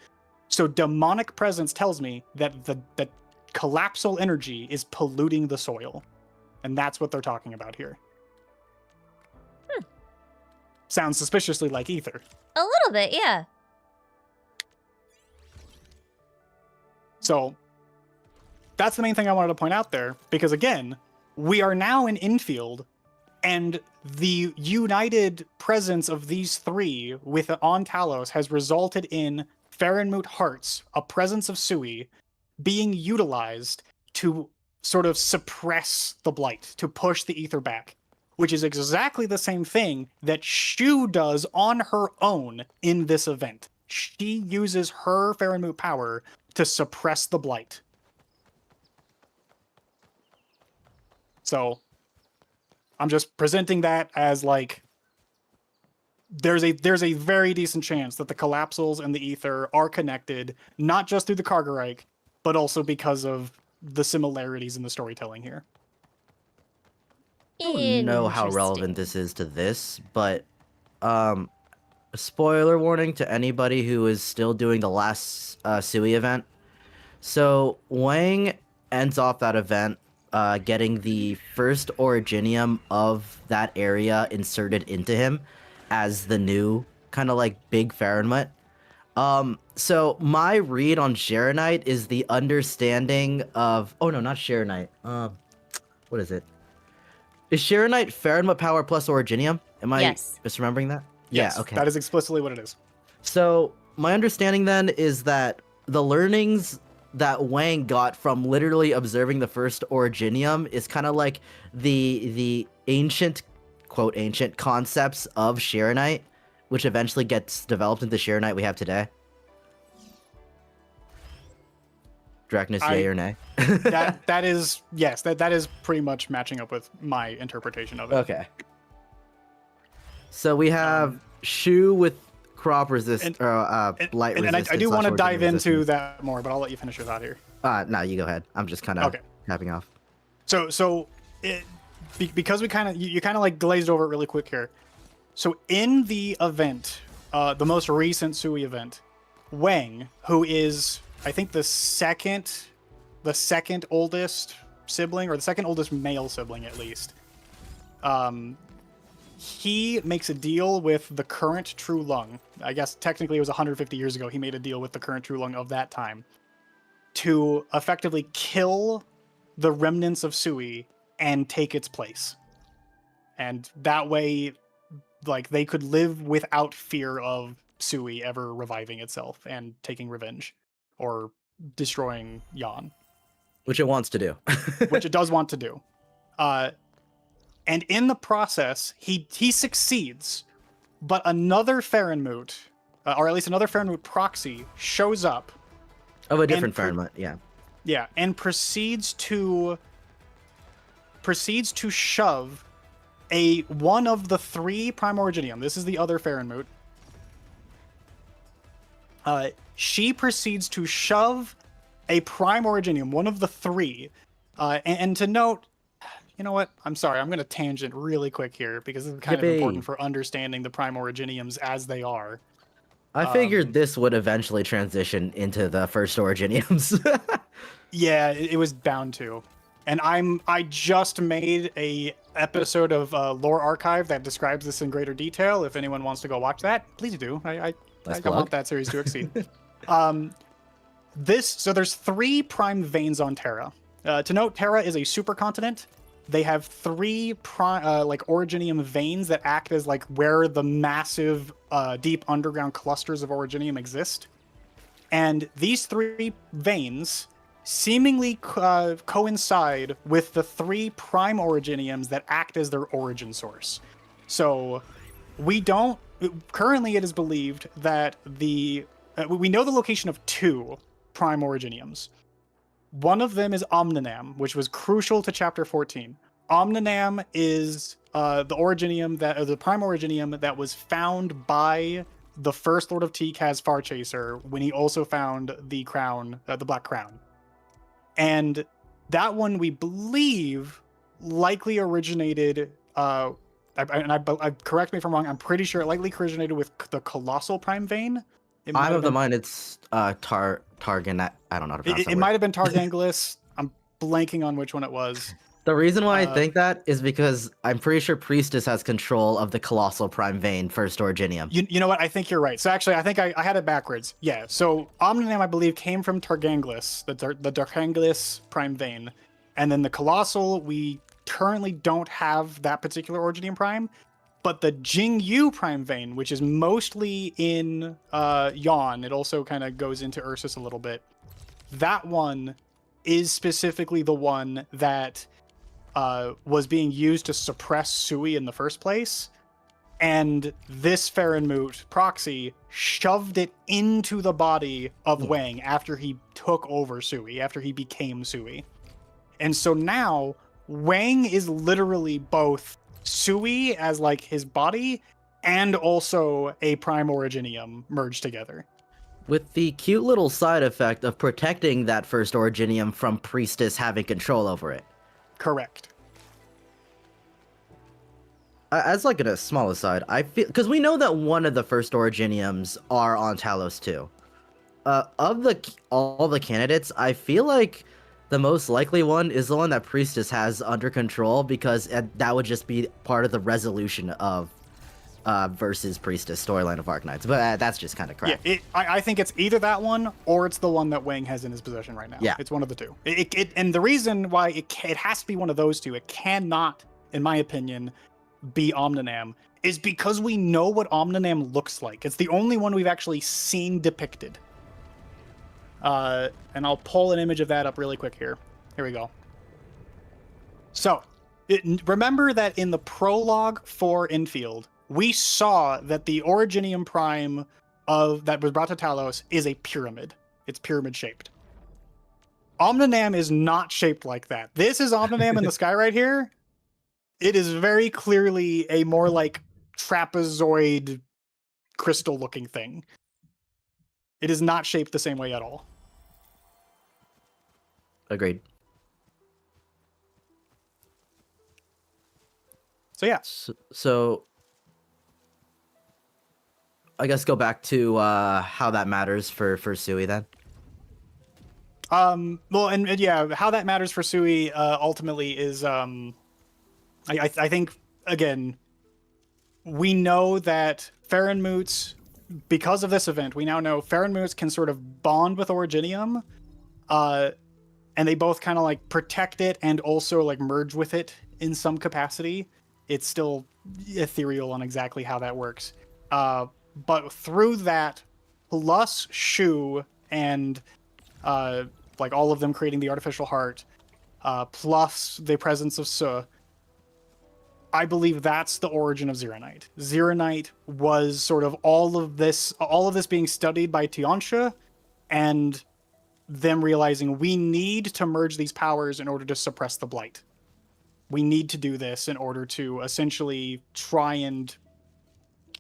So demonic presence tells me that the collapsal energy is polluting the soil. And that's what they're talking about here. Sounds suspiciously like ether. A little bit, yeah. So that's the main thing I wanted to point out there, because again, we are now in Endfield, and the united presence of these three with on Talos has resulted in Farenmut hearts, a presence of Sui, being utilized to sort of suppress the blight, to push the ether back, which is exactly the same thing that Shu does on her own in this event. She uses her Farenmut power to suppress the blight. So I'm just presenting that as like there's a very decent chance that the collapsals and the ether are connected, not just through the Kargerike, but also because of the similarities in the storytelling here. I don't know how relevant this is to this, but spoiler warning to anybody who is still doing the last Sui event. So Wang ends off that event getting the first Originium of that area inserted into him as the new kind of like big Farenmut. So my read on Sharonite is the understanding of... Oh no, not Sharonite. What is it? Is Sharonite Farenmut power plus Originium? Am I misremembering that? Yes, yeah, okay. That is explicitly what it is. So my understanding then is that the learnings that Wang got from literally observing the first Originium is kind of like the ancient, quote, ancient concepts of Sharonite, which eventually gets developed into Sharonite we have today. Draknus, yay or nay? that is, yes, that is pretty much matching up with my interpretation of it. Okay. So we have Shu with crop resist, light resistance. And I do want to dive into that more, but I'll let you finish your thought here. No, you go ahead. I'm just kind of tapping off. So because we kind of you kind of like glazed over it really quick here. So in the event, the most recent Sui event, Wang, who is I think the second oldest sibling, or the second oldest male sibling at least, he makes a deal with the current True Lung. I guess technically it was 150 years ago. He made a deal with the current True Lung of that time to effectively kill the remnants of Sui and take its place. And that way, like, they could live without fear of Sui ever reviving itself and taking revenge or destroying Yan. Which it wants to do. Which it does want to do. And in the process, he succeeds, but another Farenmut, or at least another Farenmut proxy, shows up. Of a different Farenmut, yeah. Yeah, and proceeds to shove one of the three Prime Originium. This is the other Farenmut. She proceeds to shove a Prime Originium, one of the three. And to note, you know what? I'm sorry. I'm going to tangent really quick here because it's kind of important for understanding the Prime Originiums as they are. I figured this would eventually transition into the first Originiums. Yeah, it was bound to. And I just made a episode of Lore Archive that describes this in greater detail. If anyone wants to go watch that, please do. I want that series to exceed. So there's 3 Prime Veins on Terra. To note, Terra is a supercontinent. They have 3 originium veins that act as like where the massive deep underground clusters of originium exist. And these 3 veins seemingly coincide with the 3 prime originiums that act as their origin source. So currently it is believed that we know the location of 2 prime originiums. One of them is Omninam, which was crucial to Chapter 14. Omninam is the prime originium that was found by the first Lord of Tikaz Farchaser when he also found the crown, the Black Crown. And that one, we believe, likely originated, correct me if I'm wrong, I'm pretty sure it likely originated with the Colossal Prime Vein. I'm of the mind it's Targan. I don't know how to pronounce it might have been Targanglis. I'm blanking on which one it was. The reason why I think that is because I'm pretty sure Priestess has control of the Colossal Prime Vein First Originium. You know what? I think you're right. So actually, I think I had it backwards. Yeah. So Omninam, I believe, came from Targanglis, the Targanglis Prime Vein, and then the Colossal. We currently don't have that particular Originium Prime, but the Jingyu Prime Vein, which is mostly in Yon, it also kind of goes into Ursus a little bit. That one is specifically the one that was being used to suppress Sui in the first place, and this Farenmut proxy shoved it into the body of Wang after he took over Sui, after he became Sui. And so now Wang is literally both Sui as like his body and also a prime originium merged together. With the cute little side effect of protecting that first originium from Priestess having control over it. Correct. As like a small aside, I feel because we know that one of the first originiums are on Talos too. Of all the candidates, I feel like the most likely one is the one that Priestess has under control, because that would just be part of the resolution of versus Priestess storyline of Arknights. But that's just kind of crap. Yeah, I think it's either that one or it's the one that Wang has in his possession right now. Yeah, it's one of the two. And the reason why it has to be one of those two, it cannot, in my opinion, be Omninam, is because we know what Omninam looks like. It's the only one we've actually seen depicted. And I'll pull an image of that up really quick here. Here we go. So, remember that in the prologue for Endfield, we saw that the Originium Prime that was brought to Talos is a pyramid. It's pyramid shaped. Omninam is not shaped like that. This is Omninam in the sky right here. It is very clearly a more like trapezoid crystal looking thing. It is not shaped the same way at all. Agreed. So yeah. So I guess go back to how that matters for Sui then. Well, and yeah, how that matters for Sui ultimately is I think again, we know that Farenmuts, because of this event, we now know Farenmuts can sort of bond with Originium, and they both kind of like protect it and also like merge with it in some capacity. It's still ethereal on exactly how that works. But through that, plus Shu and like all of them creating the artificial heart, plus the presence of Su, I believe that's the origin of Ziranite. Ziranite was sort of all of this being studied by Tiansha, and them realizing we need to merge these powers in order to suppress the Blight. We need to do this in order to essentially try and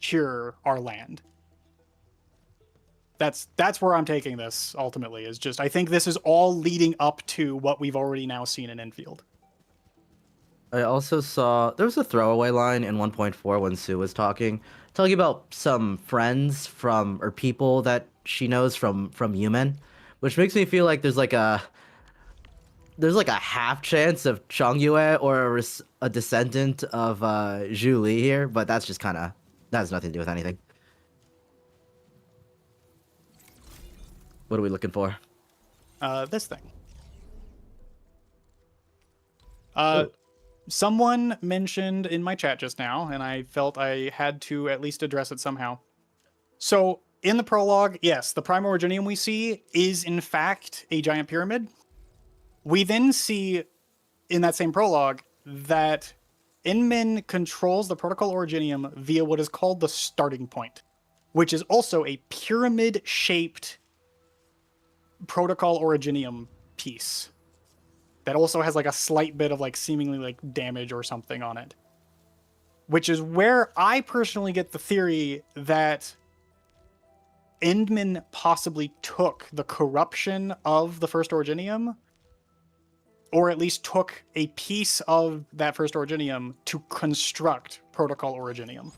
cure our land. That's where I'm taking this ultimately, is just I think this is all leading up to what we've already now seen in Endfield. I also saw there was a throwaway line in 1.4 when Sue was talking about some friends or people that she knows from Yumen, which makes me feel like there's like a half chance of Chongyue or a descendant of Zhu Li here, but that has nothing to do with anything. What are we looking for? This thing. Someone mentioned in my chat just now, and I felt I had to at least address it somehow. So in the prologue, yes, the Prime Originium we see is in fact a giant pyramid. We then see in that same prologue that Inmin controls the Protocol Originium via what is called the starting point, which is also a pyramid-shaped Protocol Originium piece that also has like a slight bit of like seemingly like damage or something on it. Which is where I personally get the theory that Endman possibly took the corruption of the first Originium, or at least took a piece of that first Originium to construct Protocol Originium.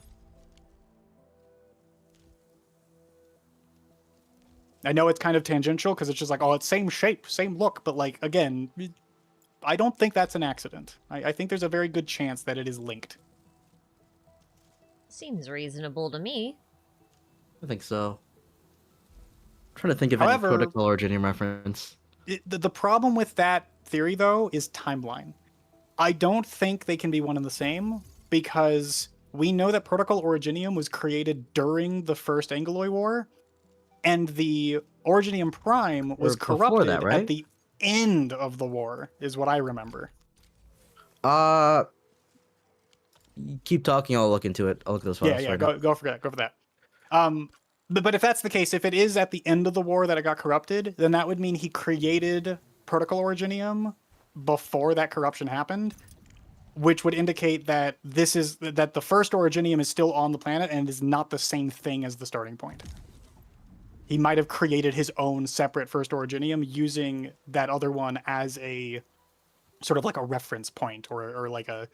I know it's kind of tangential because it's just like, oh, it's same shape, same look, but like, again, I don't think that's an accident. I think there's a very good chance that it is linked. Seems reasonable to me. I think so. I'm trying to think of However, any Protocol Originium reference. The problem with that theory, though, is timeline. I don't think they can be one and the same, because we know that Protocol Originium was created during the First Angloy War, and the Originium Prime was corrupted that, right? at the end of the war, is what I remember. Keep talking, I'll look into it. I'll look at those files. Yeah, go for that. But if that's the case, if it is at the end of the war that it got corrupted, then that would mean he created Protocol Originium before that corruption happened, which would indicate that that the first Originium is still on the planet and is not the same thing as the starting point. He might have created his own separate first Originium using that other one as a sort of like a reference point, or like a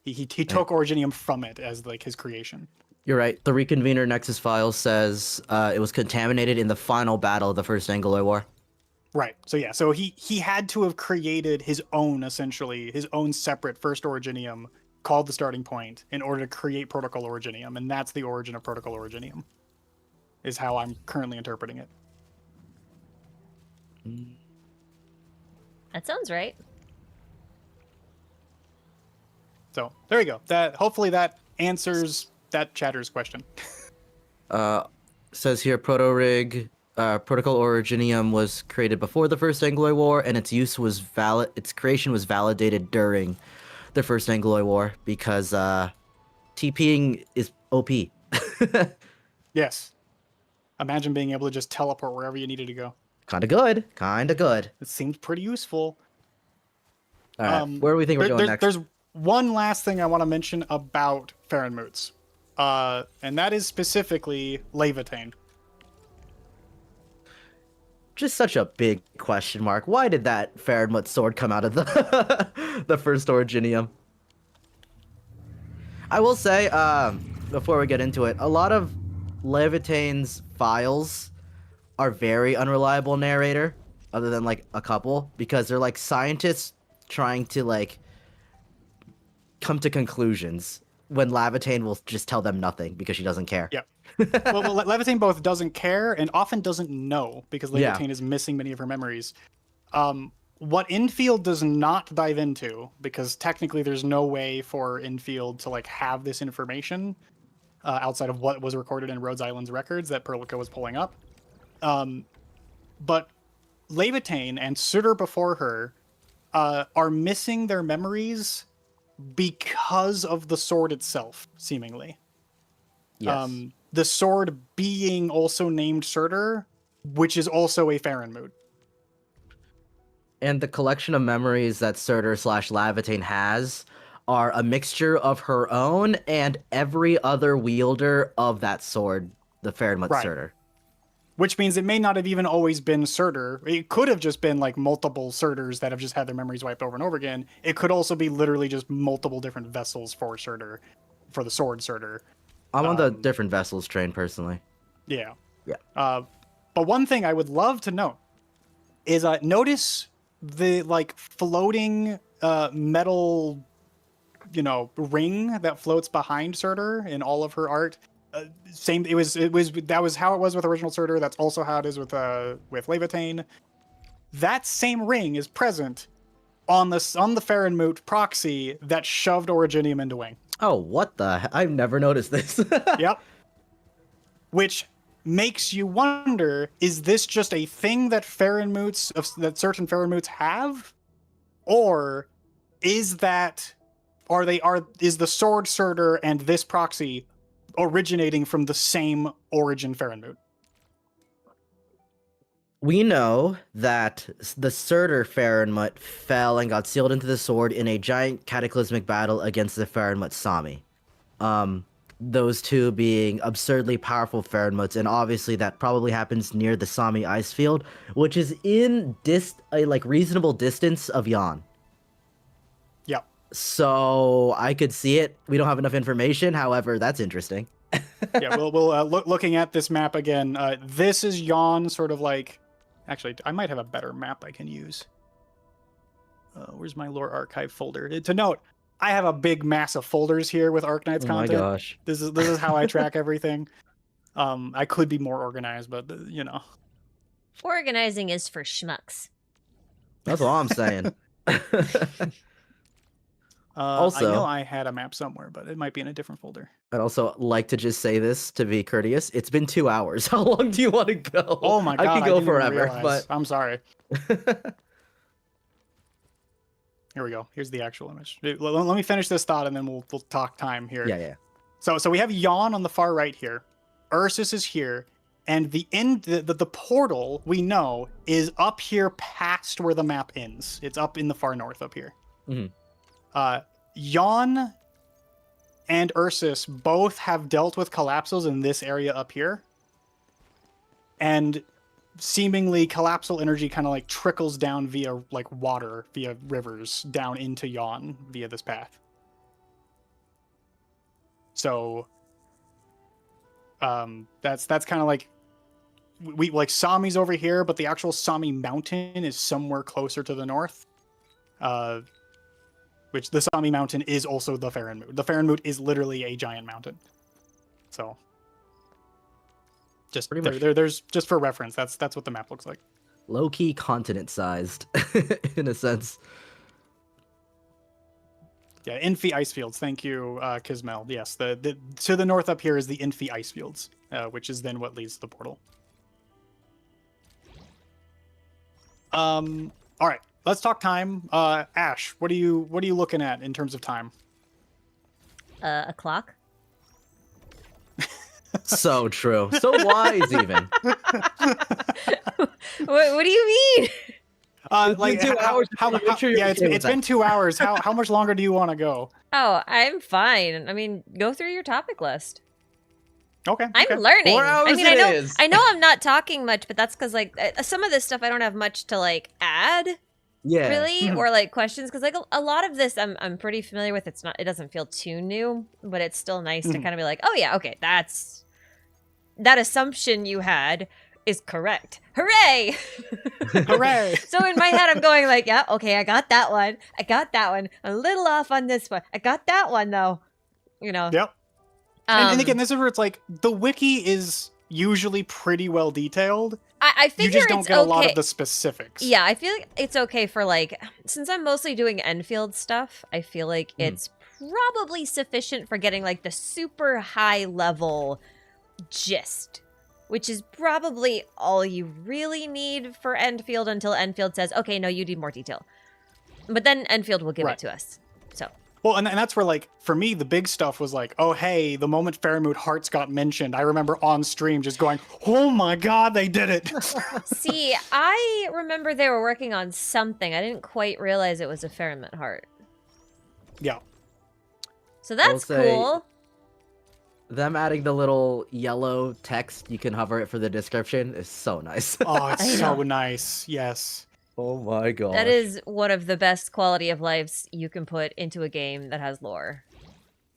he took Originium from it as like his creation. You're right. The Reconvener Nexus file says it was contaminated in the final battle of the First Angloy War. Right. So yeah. So he had to have created his own, essentially, his own separate first Originium called the starting point in order to create Protocol Originium, and that's the origin of Protocol Originium, is how I'm currently interpreting it. That sounds right. So there you go. That hopefully that answers that chatter's question. Says here, Protocol Originium was created before the First Angloy War, and its creation was validated during the First Angloy War because TPing is OP. Yes. Imagine being able to just teleport wherever you needed to go. Kinda good. Kinda good. It seems pretty useful. All right, where do we think we're going next? There's one last thing I want to mention about Farenmoots, and that is specifically Levitain. Just such a big question mark. Why did that Farenmut sword come out of the first Originium? I will say, before we get into it, a lot of Levitain's files are very unreliable narrator, other than like a couple, because they're like scientists trying to like come to conclusions when Levitain will just tell them nothing because she doesn't care. Yeah. well, Levitain both doesn't care and often doesn't know, because Levitain is missing many of her memories. What Endfield does not dive into, because technically there's no way for Endfield to like have this information outside of what was recorded in Rhodes Island's records that Perlica was pulling up. But Levitain and Suitor before her are missing their memories because of the sword itself, seemingly. Yes. The sword being also named Surtur, which is also a Farenmoot. And the collection of memories that Surtur/Levitain has are a mixture of her own and every other wielder of that sword, the Farenmut Surtur. Which means it may not have even always been Surtur. It could have just been like multiple Surturs that have just had their memories wiped over and over again. It could also be literally just multiple different vessels for Surtur, for the sword Surtur. I'm on the different vessels train personally. Yeah. Yeah. But one thing I would love to note is notice the like floating metal, ring that floats behind Surtur in all of her art. That was how it was with original Surtur. That's also how it is with Levitain. That same ring is present on the Farenmoot proxy that shoved Originium into Wing. Oh, what the? I've never noticed this. Yep. Which makes you wonder: is this just a thing that that certain Farenmoots have, or is that is the Sword Surtur and this proxy originating from the same origin Farenmoot? We know that the Surtur Farenmut fell and got sealed into the sword in a giant cataclysmic battle against the Farenmut Sami. Those two being absurdly powerful Farenmuts, and obviously that probably happens near the Sami ice field, which is in a reasonable distance of Yon. Yep. So I could see it. We don't have enough information. However, that's interesting. Yeah, we'll looking at this map again. This is Yon, sort of like. Actually, I might have a better map I can use. Where's my lore archive folder? To note, I have a big mass of folders here with Arknights content. Oh my gosh. This is how I track everything. I could be more organized, but you know. Organizing is for schmucks. That's all I'm saying. Also, I know I had a map somewhere, but it might be in a different folder. I'd also like to just say this to be courteous. It's been 2 hours. How long do you want to go? Oh my god, I could go didn't even forever, realize. but I'm sorry. Here we go. Here's the actual image. Let me finish this thought, and then we'll talk time here. yeah. So we have Yon on the far right here. Ursus is here, and the portal we know is up here past where the map ends. It's up in the far north up here. Mm-hmm. Yon and Ursus both have dealt with collapsals in this area up here. And seemingly collapsal energy kind of like trickles down via like water, via rivers, down into Yon via this path. So that's kind of like we like Sami's over here, but the actual Sami mountain is somewhere closer to the north. Which the Sami mountain is also the Farenmoot. The Farenmoot is literally a giant mountain. So just there's just for reference, that's what the map looks like. Low-key continent-sized, in a sense. Yeah, Infi ice fields. Thank you, Kismel. Yes, the to the north up here is the Infi ice fields, which is then what leads to the portal. All right. Let's talk time. Ash, what are you looking at in terms of time? A clock. So true. So wise, even. What do you mean? Like 2 hours. It's been 2 hours. How much longer do you want to go? Oh, I'm fine. I mean, go through your topic list. Okay. I'm learning. 4 hours I mean, is. I know I'm not talking much, but that's because like some of this stuff I don't have much to like add. Yeah. Really, or like questions, because like a lot of this I'm pretty familiar with. It doesn't feel too new, but it's still nice to kind of be like, oh yeah, okay, that assumption you had is correct. Hooray! Hooray! So in my head I'm going like, yeah, okay, I got that one. A little off on this one. I got that one though. You know. Yep. And again, this is where it's like the wiki is usually pretty well detailed. I figure you just don't it's get okay. a lot of the specifics. Yeah, I feel like it's okay for like, since I'm mostly doing Enfield stuff, I feel like it's probably sufficient for getting like the super high level gist, which is probably all you really need for Enfield until Enfield says, okay, no, you need more detail. But then Enfield will give it to us. So. Well, and that's where, like, for me, the big stuff was like, oh, hey, the moment Farenmoot Hearts got mentioned, I remember on stream just going, oh my god, they did it. See, I remember they were working on something. I didn't quite realize it was a Farenmoot Heart. Yeah. So that's cool. Them adding the little yellow text, you can hover it for the description, is so nice. Oh, it's so nice. Yes. Oh my god. That is one of the best quality of lives you can put into a game that has lore.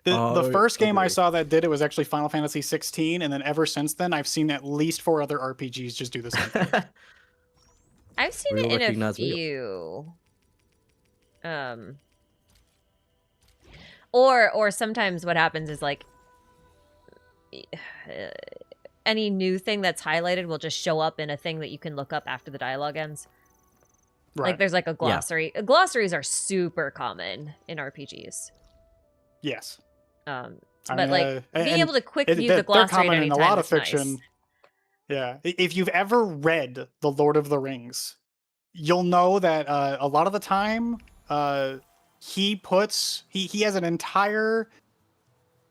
The first game I saw that did it was actually Final Fantasy 16, and then ever since then, I've seen at least 4 other RPGs just do the same thing. I've seen it in a few. Or sometimes what happens is like any new thing that's highlighted will just show up in a thing that you can look up after the dialogue ends. Like there's like a glossary. Glossaries are super common in RPGs. Yes. But like being able to quick view the they're glossary common at any in a time lot of is fiction. nice. Yeah. If you've ever read The Lord of the Rings, you'll know that a lot of the time he has an entire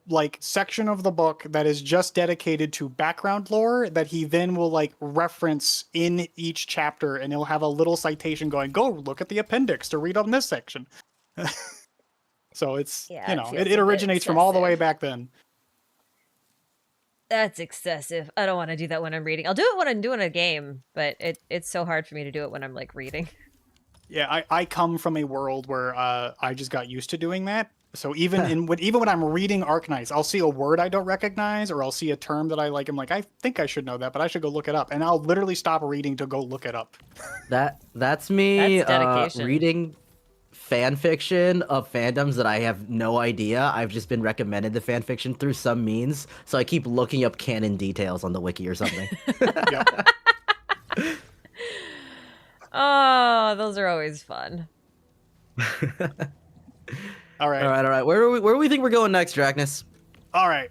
like section of the book that is just dedicated to background lore that he then will like reference in each chapter, and he'll have a little citation going, go look at the appendix to read on this section. So it's, it originates from all the way back then. That's excessive. I don't want to do that when I'm reading. I'll do it when I'm doing a game, but it's so hard for me to do it when I'm like reading. Yeah, I come from a world where I just got used to doing that. So even when I'm reading Arknights, I'll see a word I don't recognize, or I'll see a term that I like. I'm like, I think I should know that, but I should go look it up, and I'll literally stop reading to go look it up. That's me. That's dedication. Reading fan fiction of fandoms that I have no idea. I've just been recommended the fan fiction through some means, so I keep looking up canon details on the wiki or something. Oh, those are always fun. All right. Where do we think we're going next, Dracnus? All right.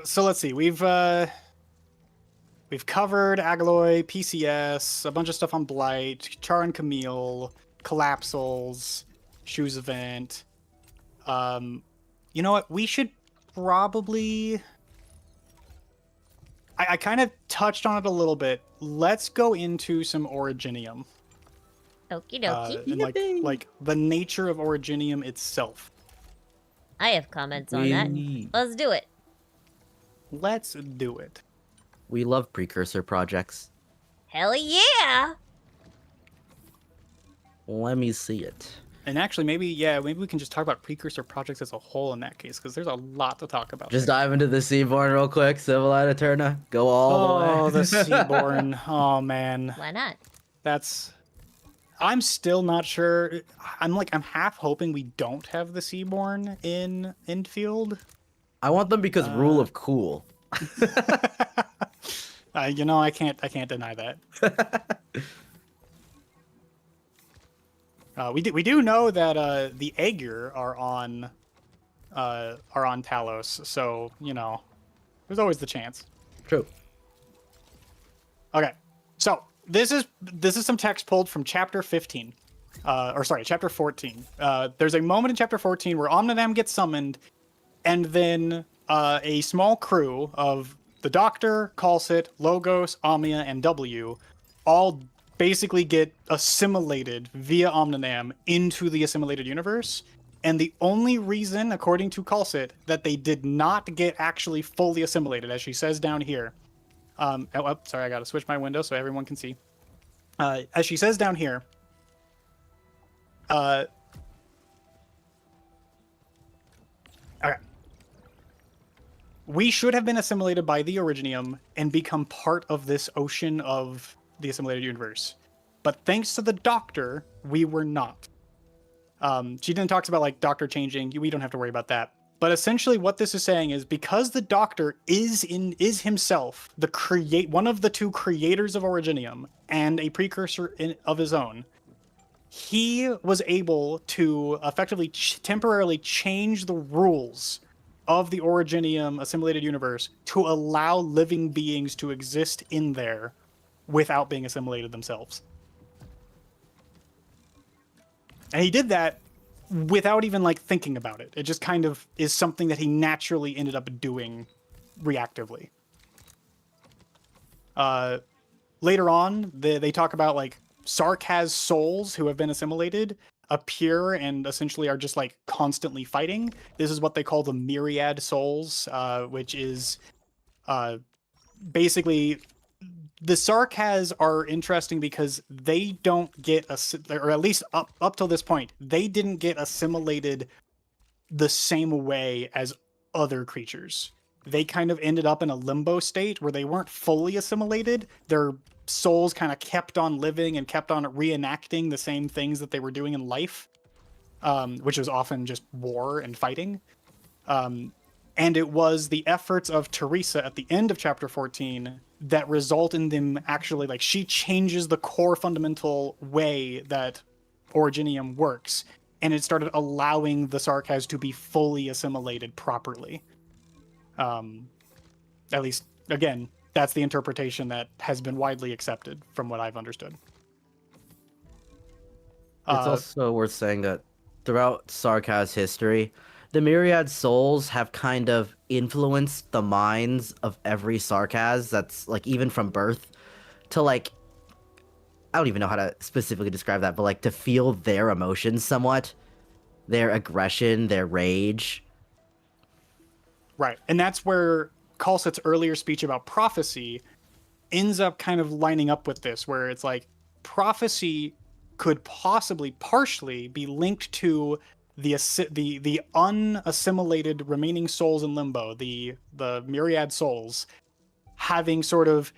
So let's see. We've covered Agaloy, PCS, a bunch of stuff on Blight, Char and Camille, Collapsals, Shoes Event. You know what? We should probably... I kind of touched on it a little bit. Let's go into some Originium. Okie dokie. And like the nature of Originium itself. I have comments on that. Let's do it. Let's do it. We love precursor projects. Hell yeah! Let me see it. And actually, maybe we can just talk about precursor projects as a whole in that case, because there's a lot to talk about. Just dive into the Seaborn real quick. Civilized Eterna. Go all the way. Oh, the Seaborn. Oh, man. Why not? I'm still not sure. I'm half hoping we don't have the Seaborn in Endfield. I want them because rule of cool. I can't deny that. We do know that the Aegir are on Talos, so there's always the chance. True. Okay, so this is some text pulled from chapter 15, chapter 14. There's a moment in chapter 14 where Omnidam gets summoned, and then a small crew of the Doctor, Calcit, Logos, Omnia, and W all basically get assimilated via Omnidam into the assimilated universe. And the only reason, according to Calcit, that they did not get actually fully assimilated, as she says down here. Sorry, I gotta switch my window so everyone can see. As she says down here, okay. We should have been assimilated by the Originium and become part of this ocean of the assimilated universe. But thanks to the Doctor, we were not. She then talks about Doctor changing. We don't have to worry about that. But essentially what this is saying is because the Doctor is himself one of the two creators of Originium and a precursor of his own, he was able to effectively temporarily change the rules of the Originium assimilated universe to allow living beings to exist in there without being assimilated themselves. And he did that without even thinking about it. It just kind of is something that he naturally ended up doing reactively. Later on, they talk about Sark has souls who have been assimilated appear and essentially are just constantly fighting. This is what they call the myriad souls, which is basically the Sarkaz are interesting because they don't get or at least up till this point, they didn't get assimilated the same way as other creatures. They kind of ended up in a limbo state where they weren't fully assimilated. Their souls kind of kept on living and kept on reenacting the same things that they were doing in life, which was often just war and fighting. And it was the efforts of Teresa at the end of chapter 14 that result in them actually, she changes the core fundamental way that Originium works, and it started allowing the Sarkaz to be fully assimilated properly. At least, again, that's the interpretation that has been widely accepted from what I've understood. It's also worth saying that throughout Sarkaz history, the Myriad Souls have kind of influenced the minds of every Sarkaz that's, like, even from birth to, like, I don't even know how to specifically describe that, but, like, to feel their emotions somewhat, their aggression, their rage. Right, and that's where Kalset's earlier speech about prophecy ends up kind of lining up with this, where it's like prophecy could possibly partially be linked to the unassimilated remaining souls in limbo, the myriad souls, having sort of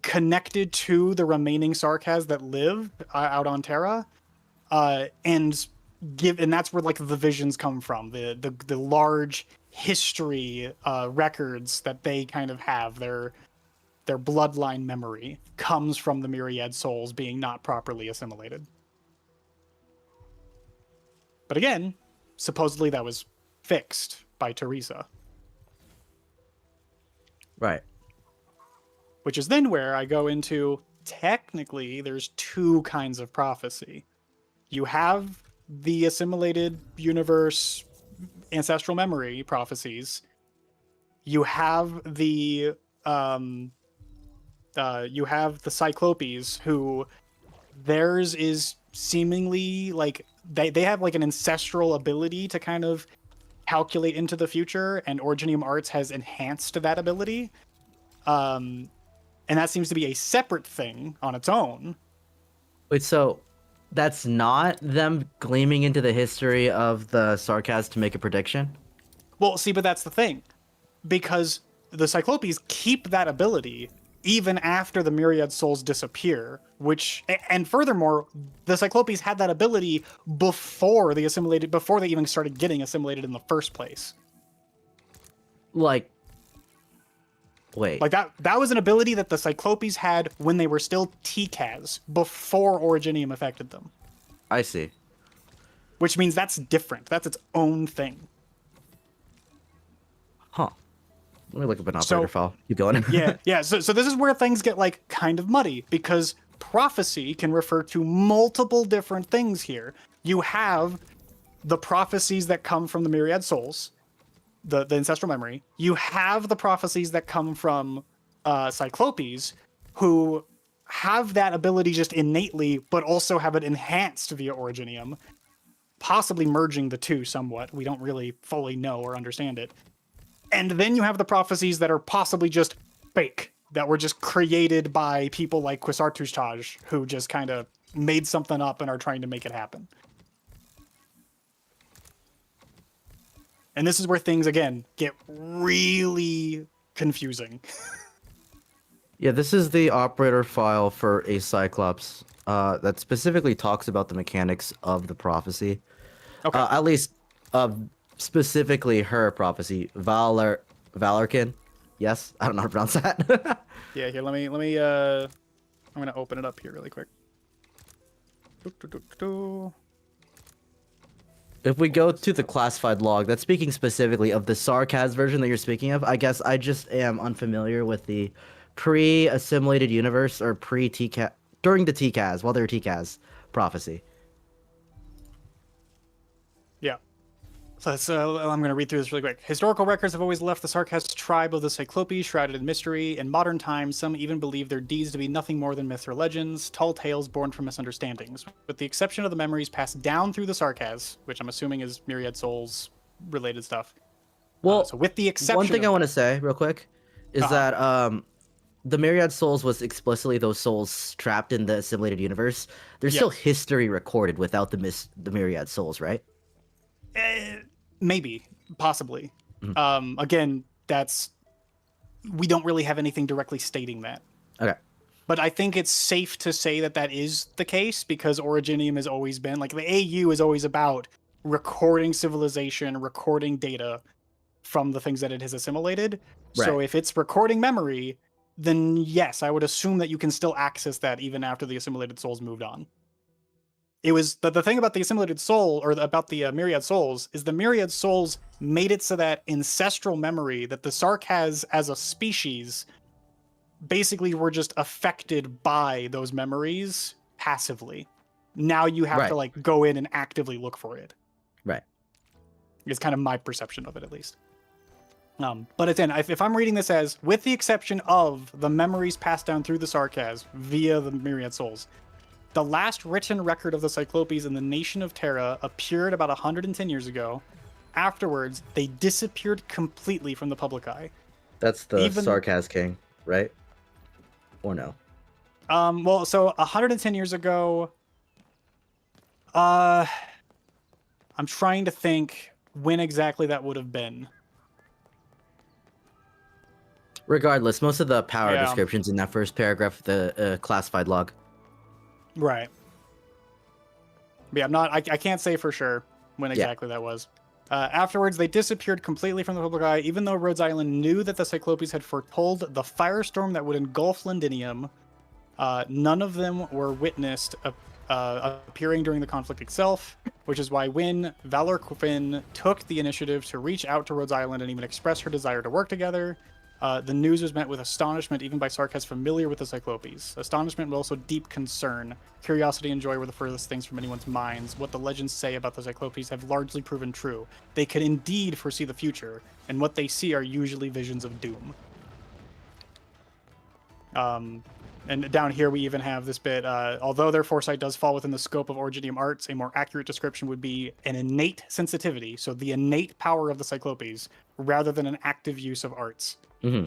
connected to the remaining Sarkaz that live out on Terra, and that's where like the visions come from, the large history records that they kind of have. Their bloodline memory comes from the myriad souls being not properly assimilated. But again, supposedly that was fixed by Teresa. Right. Which is then where I go into, technically, there's two kinds of prophecy. You have the assimilated universe ancestral memory prophecies. You have the Cyclopes, who theirs is seemingly like they have like an ancestral ability to kind of calculate into the future, and Originium Arts has enhanced that ability. And that seems to be a separate thing on its own. Wait, so that's not them gleaming into the history of the Sarkaz to make a prediction? Well, see, but that's the thing. Because the Cyclopes keep that ability even after the myriad souls disappear, and furthermore, the Cyclopes had that ability before they even started getting assimilated in the first place. Like, wait. Like that was an ability that the Cyclopes had when they were still TCAS, before Originium affected them. I see. Which means that's different. That's its own thing. Huh. Let me look up an operator file. Keep going. Yeah. So this is where things get like kind of muddy, because prophecy can refer to multiple different things here. You have the prophecies that come from the myriad souls, the ancestral memory. You have the prophecies that come from Cyclopes, who have that ability just innately, but also have it enhanced via Originium, possibly merging the two somewhat. We don't really fully know or understand it. And then you have the prophecies that are possibly just fake, that were just created by people like Quisartustaj, who just kind of made something up and are trying to make it happen. And this is where things, again, get really confusing. Yeah, this is the operator file for a Cyclops that specifically talks about the mechanics of the prophecy. Okay. At least specifically her prophecy, Valarkin. Yes, I don't know how to pronounce that. Yeah, here, let me I'm going to open it up here really quick. If we go to the classified log, that's speaking specifically of the Sarkaz version that you're speaking of. I guess I just am unfamiliar with the pre-assimilated universe or pre-TCAS, during the TCAS, while they were TCAS prophecy. Yeah. So I'm going to read through this really quick. Historical records have always left the Sarkaz tribe of the Cyclopes shrouded in mystery. In modern times, some even believe their deeds to be nothing more than myths or legends, tall tales born from misunderstandings. With the exception of the memories passed down through the Sarkaz, which I'm assuming is Myriad Souls related stuff. Well, so with the exception, one thing I want to say real quick is that the Myriad Souls was explicitly those souls trapped in the assimilated universe. There's still history recorded without the Myriad Souls, right? Maybe, possibly. Mm-hmm. Again, we don't really have anything directly stating that. Okay. But I think it's safe to say that that is the case, because Originium has always been, like, the AU is always about recording civilization, recording data from the things that it has assimilated. Right. So if it's recording memory, then yes, I would assume that you can still access that even after the assimilated souls moved on. it was the thing about the assimilated soul, or about the myriad souls, is the myriad souls made it so that ancestral memory that the Sark has as a species basically were just affected by those memories passively. Now you have to like go in and actively look for it. Right. It's kind of my perception of it, at least. But it's if I'm reading this as, with the exception of the memories passed down through the Sarkaz via the myriad souls, the last written record of the Cyclopes in the nation of Terra appeared about 110 years ago. Afterwards, they disappeared completely from the public eye. That's the Sarkaz King, right? Or no? Well, so 110 years ago, I'm trying to think when exactly that would have been. Regardless, most of the power descriptions in that first paragraph, the classified log. Right. But yeah, I can't say for sure when exactly that was. Afterwards, they disappeared completely from the public eye, even though Rhodes Island knew that the Cyclopes had foretold the firestorm that would engulf Londinium. None of them were witnessed appearing during the conflict itself, which is why when Valor Quinn took the initiative to reach out to Rhodes Island and even express her desire to work together, the news was met with astonishment even by Sarkaz familiar with the Cyclopes. Astonishment, but also deep concern. Curiosity and joy were the furthest things from anyone's minds. What the legends say about the Cyclopes have largely proven true. They can indeed foresee the future, and what they see are usually visions of doom. And down here we even have this bit, although their foresight does fall within the scope of Originium arts, a more accurate description would be an innate sensitivity, so the innate power of the Cyclopes, rather than an active use of arts. Mm-hmm.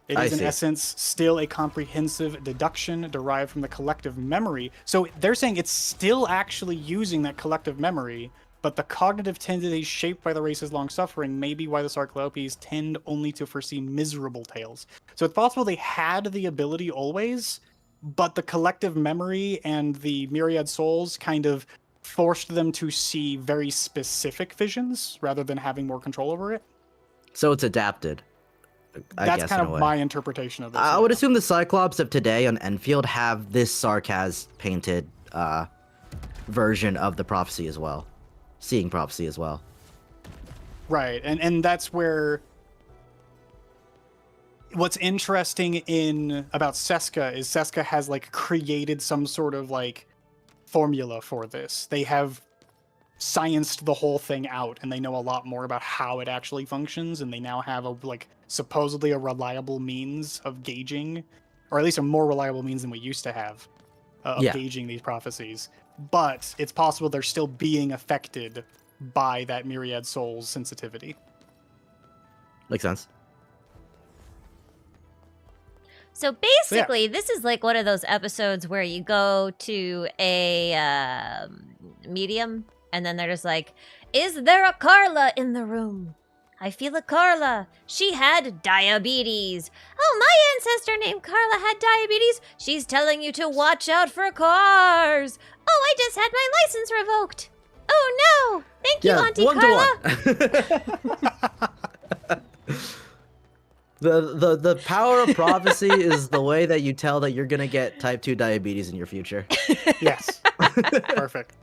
It is, in essence, still a comprehensive deduction derived from the collective memory. So they're saying it's still actually using that collective memory, but the cognitive tendencies shaped by the race's long suffering may be why the Cyclopes tend only to foresee miserable tales. So it's possible they had the ability always, but the collective memory and the myriad souls kind of forced them to see very specific visions rather than having more control over it. So it's adapted. That's kind of my interpretation of this. I would assume the Cyclops of today on Enfield have this Sarkaz painted version of the prophecy as well. Seeing prophecy as well. Right, and that's where what's interesting about Seska is Seska has like created some sort of like formula for this. They have scienced the whole thing out, and they know a lot more about how it actually functions, and they now have supposedly a reliable means of gauging, or at least a more reliable means than we used to have of gauging these prophecies. But it's possible they're still being affected by that myriad soul's sensitivity. Makes sense. So basically, this is like one of those episodes where you go to a medium, and then they're just like, is there a Carla in the room? I feel a Carla. She had diabetes. Oh, my ancestor named Carla had diabetes. She's telling you to watch out for cars. Oh, I just had my license revoked. Oh, no. Thank you, Auntie Carla. The power of prophecy is the way that you tell that you're going to get type 2 diabetes in your future. Yes. Perfect.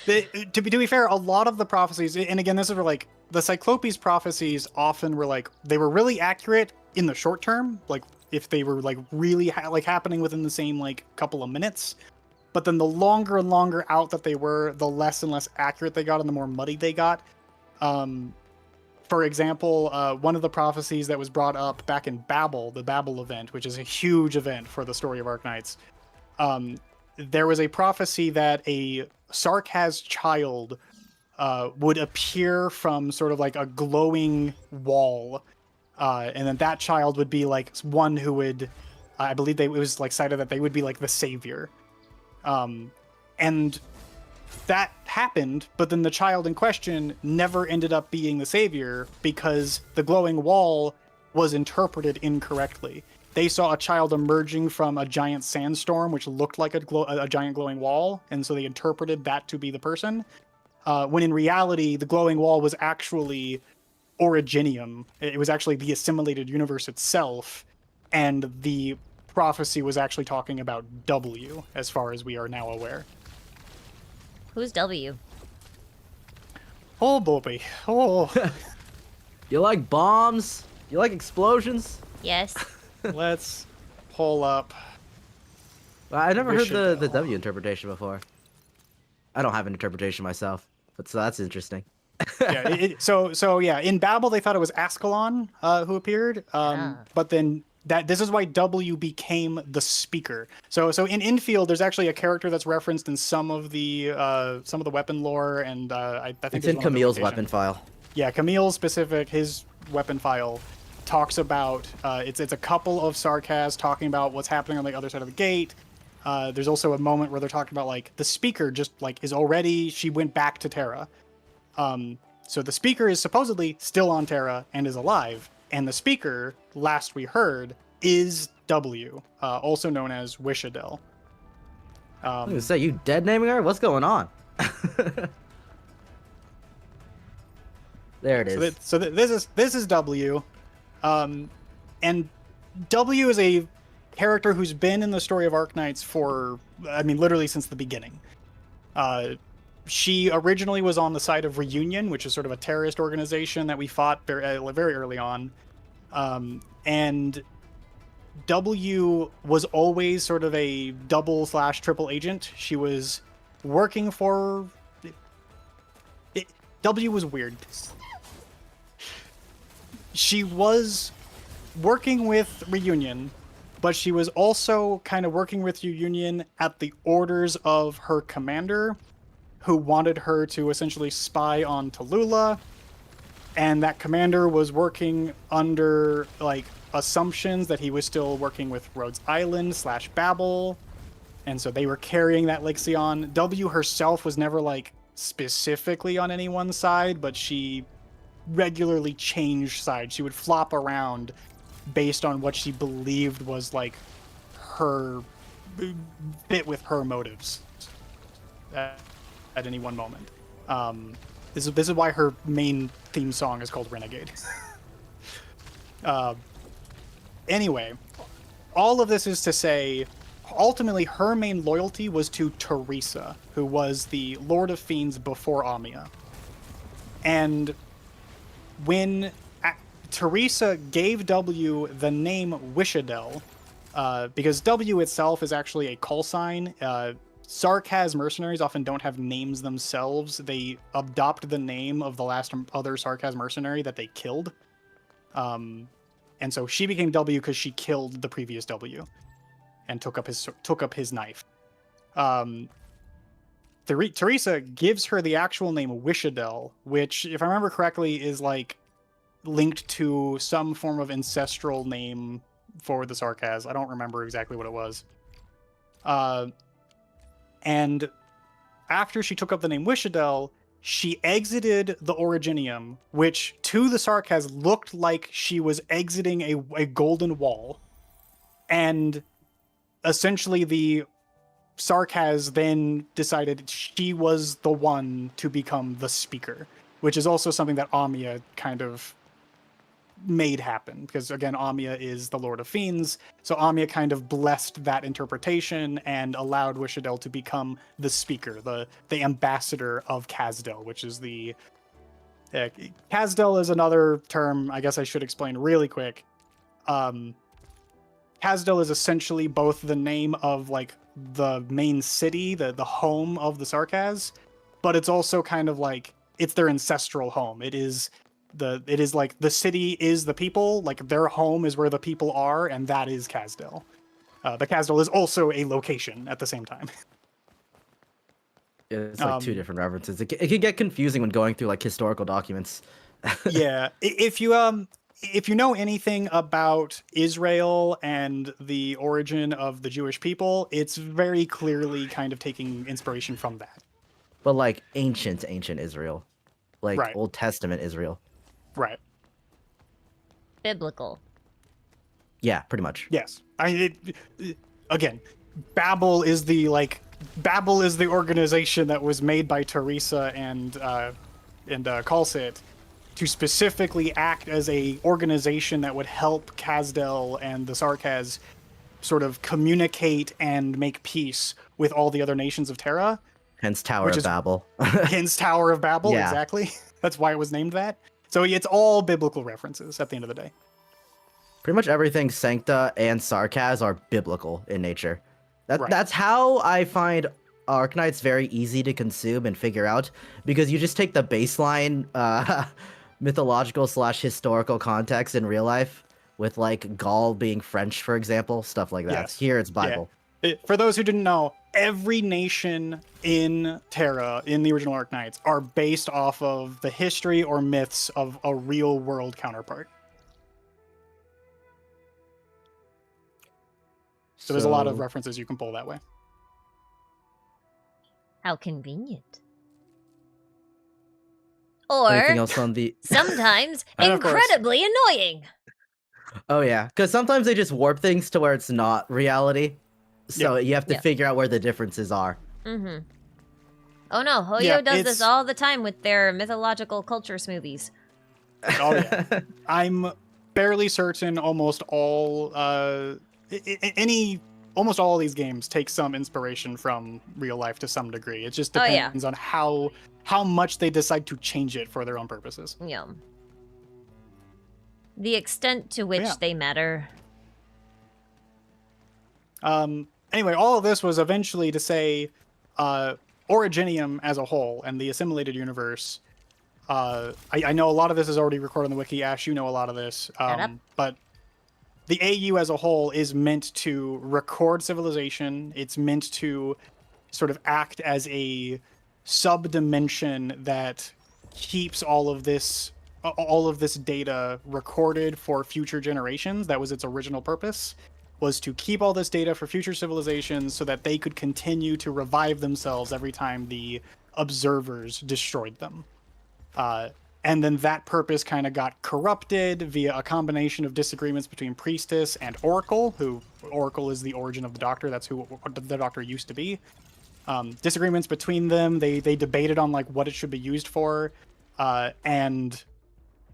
To be fair, a lot of the prophecies, and again, this is where like the Cyclopes prophecies often were like, they were really accurate in the short term, like if they were like really happening within the same like couple of minutes. But then the longer and longer out that they were, the less and less accurate they got and the more muddy they got. For example, one of the prophecies that was brought up back in Babel, the Babel event, which is a huge event for the story of Arknights, there was a prophecy that a Sarkaz child would appear from sort of like a glowing wall, and then that child would be like one who would, I believe it was like cited that they would be like the savior. And that happened, but then the child in question never ended up being the savior because the glowing wall was interpreted incorrectly. They saw a child emerging from a giant sandstorm, which looked like a giant glowing wall, and so they interpreted that to be the person. When in reality, the glowing wall was actually Originium. It was actually the assimilated universe itself, and the prophecy was actually talking about W, as far as we are now aware. Who's W? Oh, Bobby. Oh. You like bombs? You like explosions? Yes. Let's pull up. Well, I never heard the Wishadel. W interpretation before. I don't have an interpretation myself, but so that's interesting. Yeah. So yeah, in Babel they thought it was Ascalon who appeared, but then this is why W became the speaker. So in Infield there's actually a character that's referenced in some of the weapon lore, and I think It's there's in one other Camille's location. weapon file. Yeah, Camille specific, his weapon file talks about it's a couple of Sarkaz talking about what's happening on the other side of the gate. There's also a moment where they're talking about like the speaker just like is already, she went back to Terra. So the speaker is supposedly still on Terra and is alive, and the speaker, last we heard, is W, also known as Wishadel. I was gonna say, you dead naming her? What's going on? There it is. This is W, and W is a character who's been in the story of Arknights for, I mean, literally since the beginning. She originally was on the side of Reunion, which is sort of a terrorist organization that we fought very early on, and W was always sort of a double/triple agent. She was working for. W was weird. She was working with Reunion, but she was also kind of working with Reunion at the orders of her commander, who wanted her to essentially spy on Tallulah, and that commander was working under like assumptions that he was still working with Rhodes Island / Babel, and so they were carrying that Lixion. W herself was never like specifically on anyone's side, but she regularly changed sides. She would flop around based on what she believed was like her fit with her motives at any one moment. This is why her main theme song is called Renegade. Anyway, all of this is to say, ultimately her main loyalty was to Teresa, who was the Lord of Fiends before Amia. And when Teresa gave W the name Wishadel, because W itself is actually a call sign. Sarkaz mercenaries often don't have names themselves. They adopt the name of the last other Sarkaz mercenary that they killed. And so she became W because she killed the previous W and took up his knife. Teresa gives her the actual name Wishadel, which, if I remember correctly, is like linked to some form of ancestral name for the Sarkaz. I don't remember exactly what it was. And after she took up the name Wishadel, she exited the Originium, which to the Sarkaz looked like she was exiting a golden wall. And essentially the Sarkaz then decided she was the one to become the speaker, which is also something that Amia kind of made happen, because again, Amia is the Lord of Fiends, so Amia kind of blessed that interpretation and allowed Wishadel to become the speaker, the ambassador of Kazdel, which is the Kazdel is another term I guess I should explain really quick. Kazdel is essentially both the name of like the main city, the home of the Sarkaz, but it's also kind of like it's their ancestral home. It is like the city is the people, like their home is where the people are, and that is Kazdel. But Kazdel is also a location at the same time. It's like two different references. It can get confusing when going through like historical documents. Yeah, if you know anything about Israel and the origin of the Jewish people, it's very clearly kind of taking inspiration from that. But like ancient Israel, like Right. Old Testament Israel. Right. Biblical. Yeah, pretty much. Yes. Again, Babel is the organization that was made by Teresa and Kalsit to specifically act as a organization that would help Kazdel and the Sarkaz sort of communicate and make peace with all the other nations of Terra. Hence Tower of Babel. Hence Tower of Babel, Yeah. exactly. That's why it was named that. So it's all biblical references at the end of the day. Pretty much everything Sancta and Sarkaz are biblical in nature. Right. That's how I find Arknights very easy to consume and figure out, because you just take the baseline mythological / historical context in real life, with like Gaul being French, for example, stuff like that. Yes. Here it's Bible. Yeah. For those who didn't know, every nation in Terra, in the original Arknights, are based off of the history or myths of a real world counterpart. So there's a lot of references you can pull that way. How convenient. Or anything else on the... sometimes And of course- incredibly annoying. Oh yeah, because sometimes they just warp things to where it's not reality. So you have to figure out where the differences are. Mm-hmm. Oh no, Hoyo Yeah, does this it's- all the time with their mythological culture smoothies. Oh yeah. I'm fairly certain almost all almost all of these games take some inspiration from real life to some degree. It just depends on how much they decide to change it for their own purposes. Yeah. The extent to which they matter. Anyway, all of this was eventually to say Originium as a whole and the assimilated universe. I know a lot of this is already recorded on the wiki. Ash, you know a lot of this. But the AU as a whole is meant to record civilization. It's meant to sort of act as a sub-dimension that keeps all of this data recorded for future generations. That was its original purpose, was to keep all this data for future civilizations so that they could continue to revive themselves every time the observers destroyed them. And then that purpose kind of got corrupted via a combination of disagreements between Priestess and Oracle, who Oracle is the origin of the Doctor. That's who the Doctor used to be. Disagreements between them. They debated on like what it should be used for, so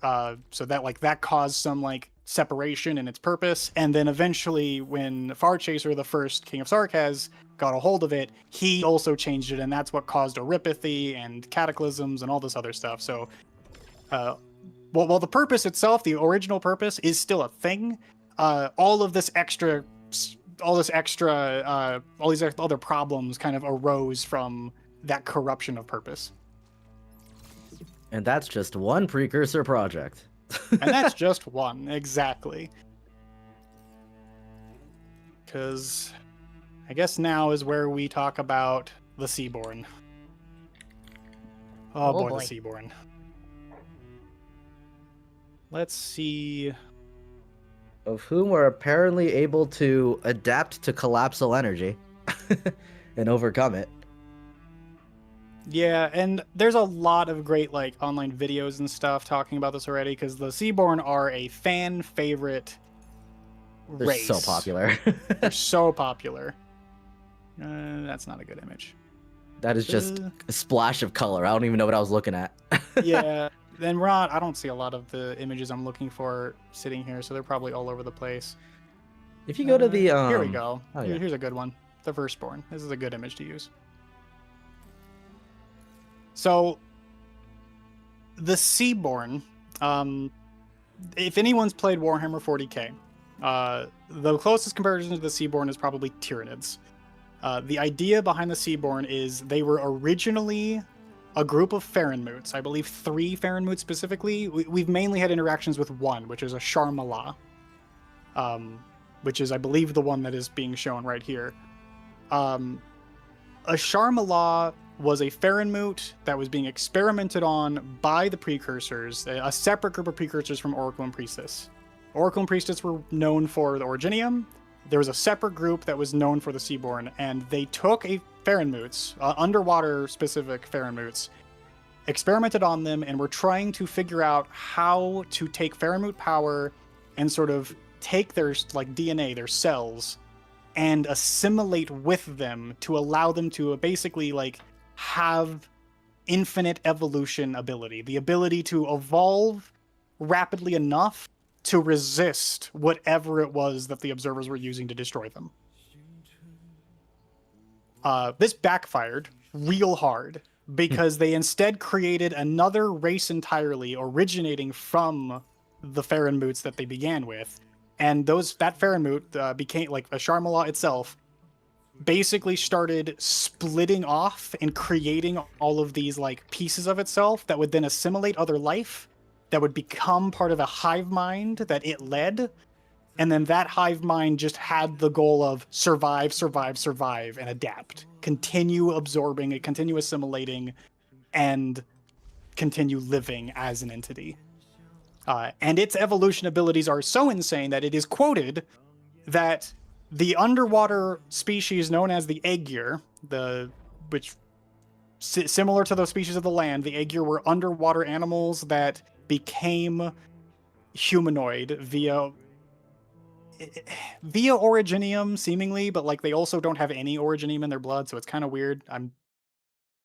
that caused some like separation in its purpose. And then eventually, when Farchaser, the first King of Sarkaz, got a hold of it, he also changed it, and that's what caused Oripathy and cataclysms and all this other stuff. So, while the purpose itself, the original purpose, is still a thing, all these other problems kind of arose from that corruption of purpose. And that's just one precursor project. And that's just one, exactly. Because I guess now is where we talk about the Seaborn. Oh boy, the Seaborn. Let's see. Of whom are apparently able to adapt to collapsal energy and overcome it. Yeah, and there's a lot of great like online videos and stuff talking about this already, because the Seaborn are a fan favorite race. They're so popular. They're so popular. That's not a good image. That is just a splash of color. I don't even know what I was looking at. Yeah, then Rod, I don't see a lot of the images I'm looking for sitting here, so they're probably all over the place. If you go to the here we go. Oh, yeah. Here's a good one. The Firstborn. This is a good image to use. So, the Seaborn, if anyone's played Warhammer 40k, the closest comparison to the Seaborn is probably Tyranids. The idea behind the Seaborn is they were originally a group of Farenmoots. I believe 3 Farenmoots specifically. We've mainly had interactions with one, which is a Sharmala, which is, I believe, the one that is being shown right here. A Sharmala was a Farenmoot that was being experimented on by the Precursors, a separate group of Precursors from Oracle and Priestess. Oracle and Priestess were known for the Originium. There was a separate group that was known for the Seaborn, and they took a Farenmoots, underwater-specific Farenmoots, experimented on them, and were trying to figure out how to take Farenmoot power and sort of take their like DNA, their cells, and assimilate with them to allow them to basically like have infinite evolution ability, the ability to evolve rapidly enough to resist whatever it was that the observers were using to destroy them. This backfired real hard because they instead created another race entirely originating from the Farenmoots that they began with. And that Farenmoot became, like, a Sharmala itself, basically started splitting off and creating all of these, like, pieces of itself that would then assimilate other life, that would become part of a hive mind that it led. And then that hive mind just had the goal of survive, survive, survive, and adapt. Continue absorbing it, continue assimilating, and continue living as an entity. And its evolution abilities are so insane that it is quoted that the underwater species known as the Aegir, which similar to those species of the land, the Aegir were underwater animals that became humanoid via originium, seemingly, but like they also don't have any originium in their blood, so it's kind of weird. I'm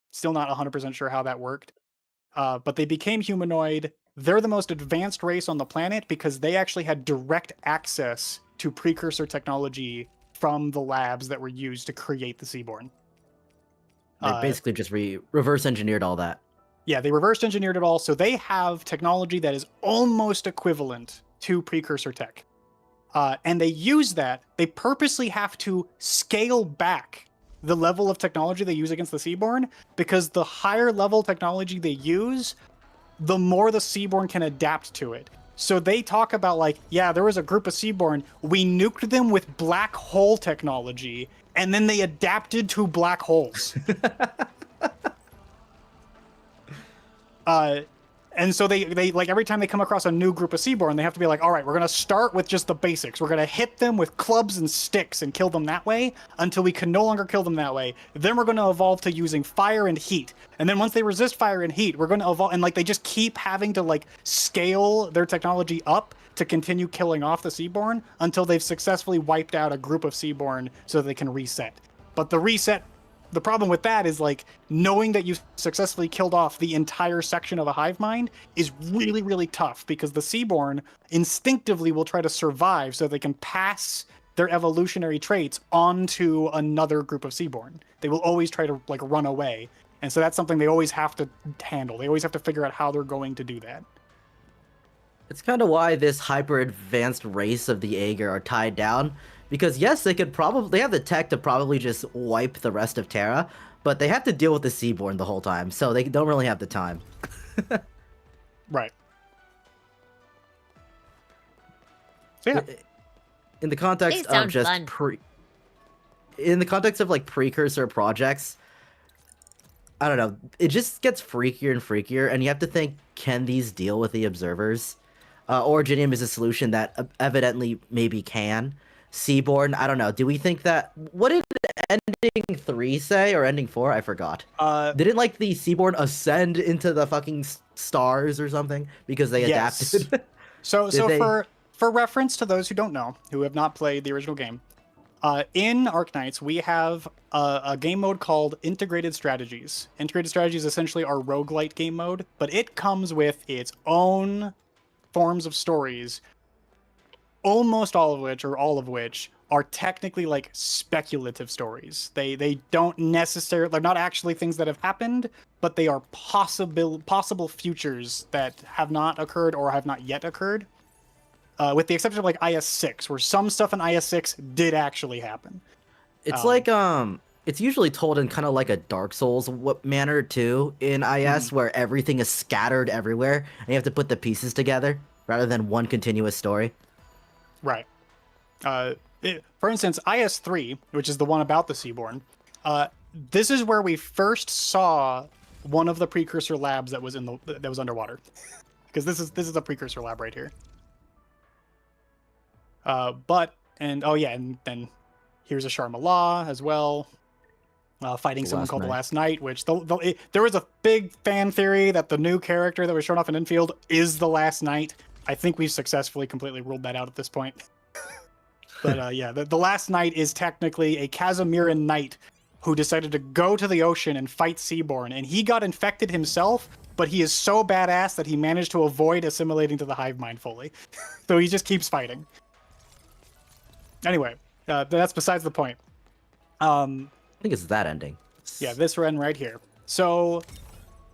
still not 100% sure how that worked. But they became humanoid. They're the most advanced race on the planet because they actually had direct access to precursor technology from the labs that were used to create the Seaborn. They basically just reverse engineered all that. Yeah, they reverse engineered it all, so they have technology that is almost equivalent to precursor tech. And they use that. They purposely have to scale back the level of technology they use against the Seaborn, because the higher level technology they use, the more the Seaborn can adapt to it. So they talk about, like, yeah, there was a group of Seaborn, we nuked them with black hole technology, and then they adapted to black holes. And so they like, every time they come across a new group of Seaborn, they have to be like, all right, we're going to start with just the basics. We're going to hit them with clubs and sticks and kill them that way until we can no longer kill them that way. Then we're going to evolve to using fire and heat. And then once they resist fire and heat, we're going to evolve. And like, they just keep having to like scale their technology up to continue killing off the Seaborn until they've successfully wiped out a group of Seaborn so they can reset. But the problem with that is, like, knowing that you successfully killed off the entire section of a hive mind is really, really tough, because the Seaborn instinctively will try to survive so they can pass their evolutionary traits onto another group of Seaborn. They will always try to, like, run away. And so that's something they always have to handle. They always have to figure out how they're going to do that. It's kind of why this hyper-advanced race of the Aegir are tied down. Because yes, they have the tech to probably just wipe the rest of Terra, but they have to deal with the Seaborn the whole time, so they don't really have the time. Right. So yeah. In the context of just in the context of like precursor projects, I don't know, it just gets freakier and freakier, and you have to think, can these deal with the observers? Originium is a solution that evidently maybe can. Seaborn, I don't know. Do we think that... What did ending 3 say, or ending 4? I forgot. Didn't, like, the Seaborn ascend into the fucking stars or something? Because they adapted? So for reference to those who don't know, who have not played the original game, in Arknights, we have a game mode called Integrated Strategies. Integrated Strategies essentially are roguelite game mode, but it comes with its own forms of stories, almost all of which, or all of which, are technically like speculative stories. They don't necessarily, they're not actually things that have happened, but they are possible futures that have not occurred or have not yet occurred. With the exception of like IS-6, where some stuff in IS-6 did actually happen. It's like it's usually told in kind of like a Dark Souls manner too in IS, where everything is scattered everywhere and you have to put the pieces together rather than one continuous story. Right. For instance, IS-3, which is the one about the Seaborn, this is where we first saw one of the precursor labs that was underwater, because this is a precursor lab right here. And then here's a Sharmala as well, fighting someone called the Last Knight, which there was a big fan theory that the new character that was shown off in Endfield is the Last Knight. I think we've successfully completely ruled that out at this point. But yeah, the Last Knight is technically a Casimiran knight who decided to go to the ocean and fight Seaborn, and he got infected himself, but he is so badass that he managed to avoid assimilating to the hive mind fully. So he just keeps fighting. Anyway, that's besides the point. I think it's that ending. Yeah, this run right here. So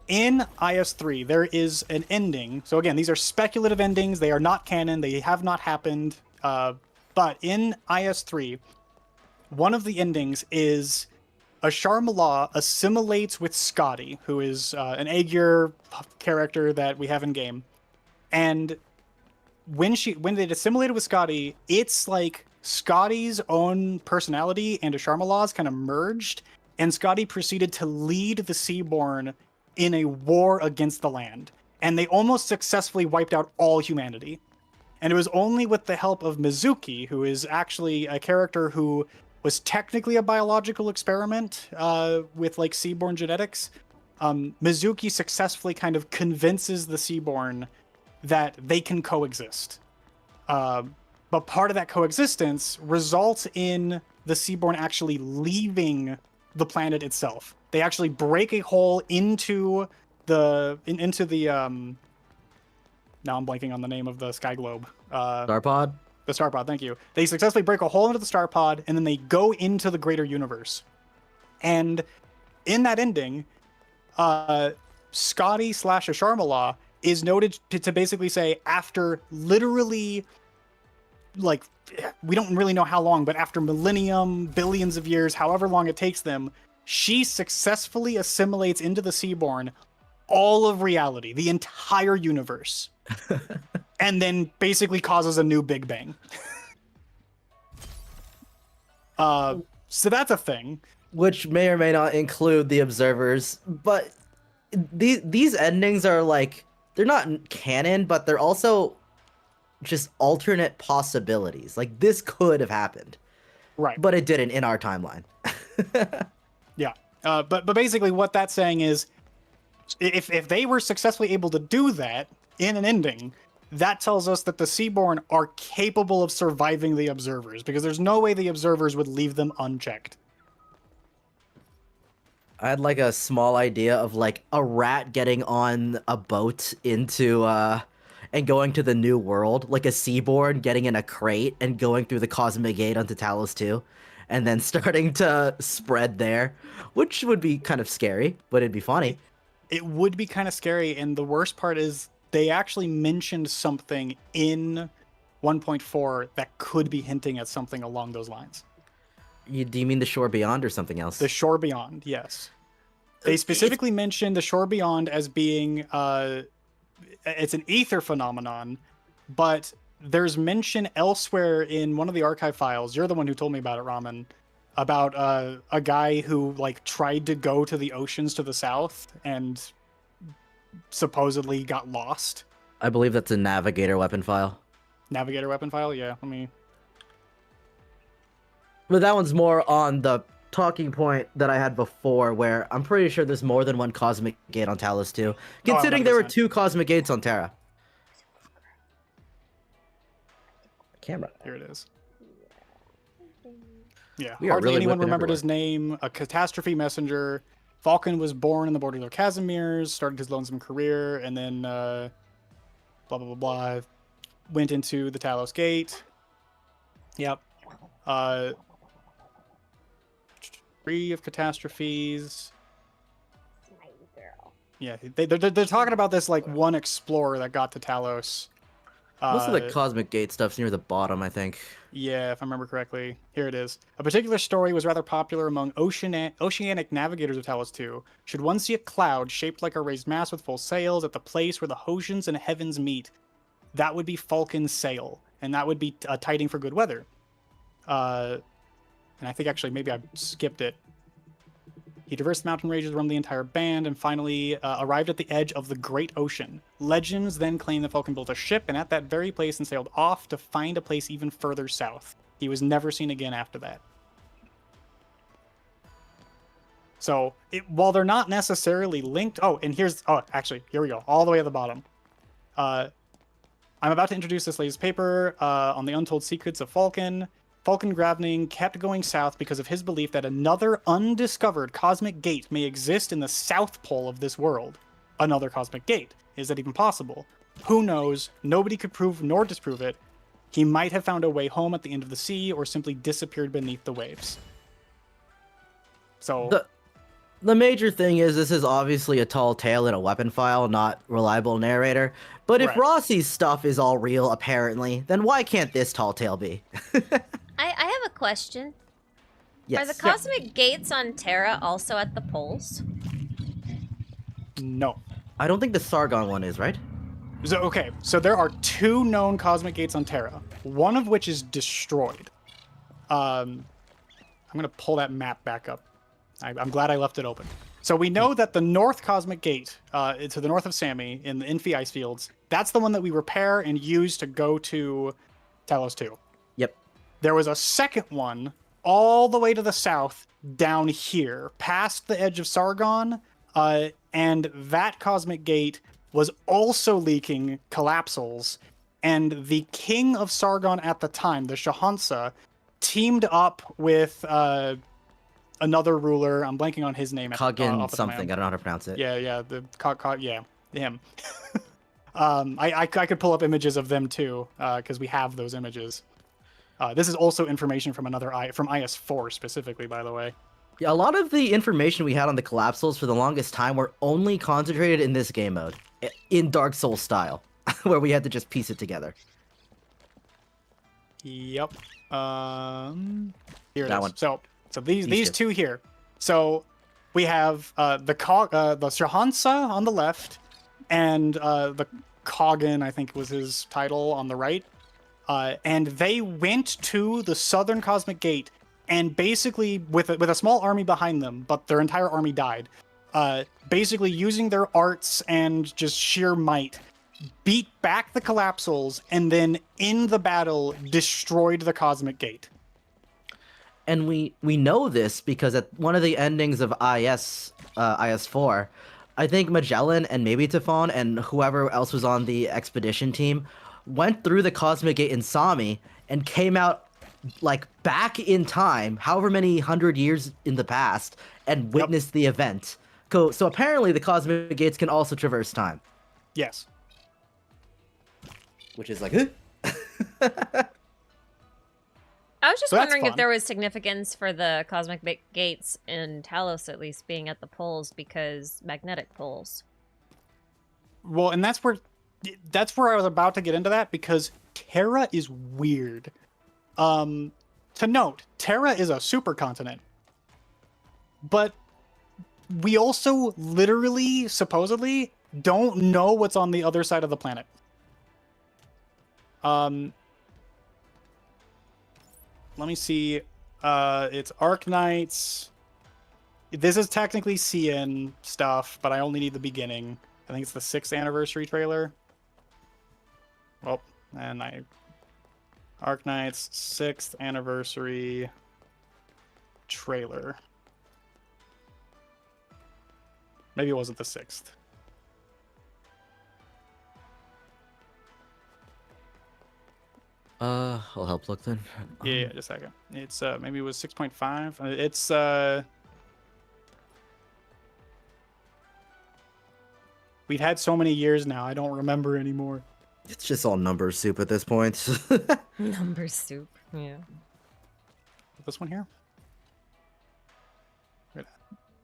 in IS3, there is an ending. So again, these are speculative endings. They are not canon. They have not happened. But in IS3, one of the endings is Ashar assimilates with Scotty, who is an Aegir character that we have in game. And when they assimilated with Scotty, it's like Scotty's own personality and Ashar kind of merged, and Scotty proceeded to lead the Seaborn in a war against the land. And they almost successfully wiped out all humanity. And it was only with the help of Mizuki, who is actually a character who was technically a biological experiment with like Seaborn genetics. Mizuki successfully kind of convinces the Seaborn that they can coexist. But part of that coexistence results in the Seaborn actually leaving the planet itself. They actually break a hole into the now I'm blanking on the name of the sky globe. Star pod? The star pod, thank you. They successfully break a hole into the star pod, and then they go into the greater universe. And in that ending, Scotty / Asharmala is noted to basically say, after literally, like, we don't really know how long, but after millennium, billions of years, however long it takes them, she successfully assimilates into the Seaborn all of reality, the entire universe. And then basically causes a new Big Bang. So that's a thing. Which may or may not include the observers, but these endings are like, they're not canon, but they're also just alternate possibilities. Like, this could have happened. Right. But it didn't in our timeline. Yeah. But basically what that's saying is, if they were successfully able to do that in an ending, that tells us that the Seaborn are capable of surviving the observers, because there's no way the observers would leave them unchecked. I had like a small idea of like a rat getting on a boat into and going to the new world, like a Seaborn getting in a crate and going through the Cosmic Gate onto Talos 2, and then starting to spread there, which would be kind of scary, but it'd be funny. It would be kind of scary, and the worst part is they actually mentioned something in 1.4 that could be hinting at something along those lines. Do you mean the Shore Beyond or something else? The Shore Beyond, yes. They specifically mentioned the Shore Beyond as being it's an ether phenomenon, but there's mention elsewhere in one of the archive files. You're the one who told me about it, Ramen. About a guy who like tried to go to the oceans to the south and supposedly got lost. I believe that's a Navigator weapon file. Navigator weapon file? Yeah, let me... But that one's more on the talking point that I had before, where I'm pretty sure there's more than one Cosmic Gate on Talos 2, considering there were 2 Cosmic Gates on Terra. Camera. Here it is. Yeah, we hardly really anyone remembered everywhere. his name. A catastrophe messenger. Falcon was born in the border of Casimirs, started his lonesome career, and then blah, blah, blah, blah. Went into the Talos Gate. Yep. Free of catastrophes. Yeah, they're talking about this like one explorer that got to Talos. Most of the Cosmic Gate stuff's near the bottom, I think. Yeah, if I remember correctly. Here it is. A particular story was rather popular among oceanic navigators of Talos 2. Should one see a cloud shaped like a raised mast with full sails at the place where the oceans and heavens meet, that would be Falcon's sail, and that would be a tiding for good weather. And I think actually maybe I skipped it. He traversed the mountain ranges, roamed the entire band, and finally arrived at the edge of the Great Ocean. Legends then claim the Falcon built a ship, and at that very place and sailed off to find a place even further south. He was never seen again after that. So, while they're not necessarily linked... Oh, and here's... Oh, actually, here we go. All the way at the bottom. I'm about to introduce this latest paper on the untold secrets of Falcon. Falcon Gravning kept going south because of his belief that another undiscovered cosmic gate may exist in the south pole of this world. Another cosmic gate. Is that even possible? Who knows? Nobody could prove nor disprove it. He might have found a way home at the end of the sea or simply disappeared beneath the waves. So... The major thing is this is obviously a tall tale in a weapon file, not reliable narrator. But if Right. Rossi's stuff is all real, apparently, then why can't this tall tale be? I have a question. Yes. Are the cosmic gates on Terra also at the poles? No. I don't think the Sargon one is, right? So there are 2 known cosmic gates on Terra, one of which is destroyed. I'm gonna pull that map back up. I'm glad I left it open. So we know that the North Cosmic Gate, to the north of Sammy, in the Infi ice fields, that's the one that we repair and use to go to Talos 2. Yep. There was a second one all the way to the south, down here, past the edge of Sargon, and that Cosmic Gate was also leaking collapsals, and the king of Sargon at the time, the Shahansa, teamed up with another ruler. I'm blanking on his name. Kagin something. I don't know how to pronounce it. Yeah, him. I could pull up images of them too, because we have those images. This is also information from from IS4 specifically, by the way. Yeah, a lot of the information we had on the collapsals for the longest time were only concentrated in this game mode, in Dark Souls style, where we had to just piece it together. Yep. Here it That is. one. So these 2 here. So we have the Shahansa on the left, and the Kagin, I think was his title, on the right. And they went to the southern Cosmic Gate, and basically with a small army behind them, but their entire army died. Basically using their arts and just sheer might, beat back the collapsals, and then in the battle destroyed the Cosmic Gate. And we know this because at one of the endings of IS4, I think Magellan and maybe Tefon and whoever else was on the expedition team went through the Cosmic Gate in Sami and came out like back in time, however many 100 years in the past, and witnessed the event. So apparently the Cosmic Gates can also traverse time. Yes. Which is like, I was just So that's wondering if fun. there was significance for the cosmic gates in Talos at least being at the poles because magnetic poles. Well, and that's where I was about to get into that, because Terra is weird. To note, Terra is a supercontinent, but we also literally, supposedly, don't know what's on the other side of the planet. Let me see. It's Arknights. This is technically CN stuff, but I only need the beginning. I think it's the 6th anniversary trailer. Well, and Arknights 6th anniversary trailer. Maybe it wasn't the 6th. I'll help look then. Yeah, just a second. It's maybe it was 6.5. It's we've had so many years now, I don't remember anymore. It's just all number soup at this point. Number soup. Yeah. This one here? Wait,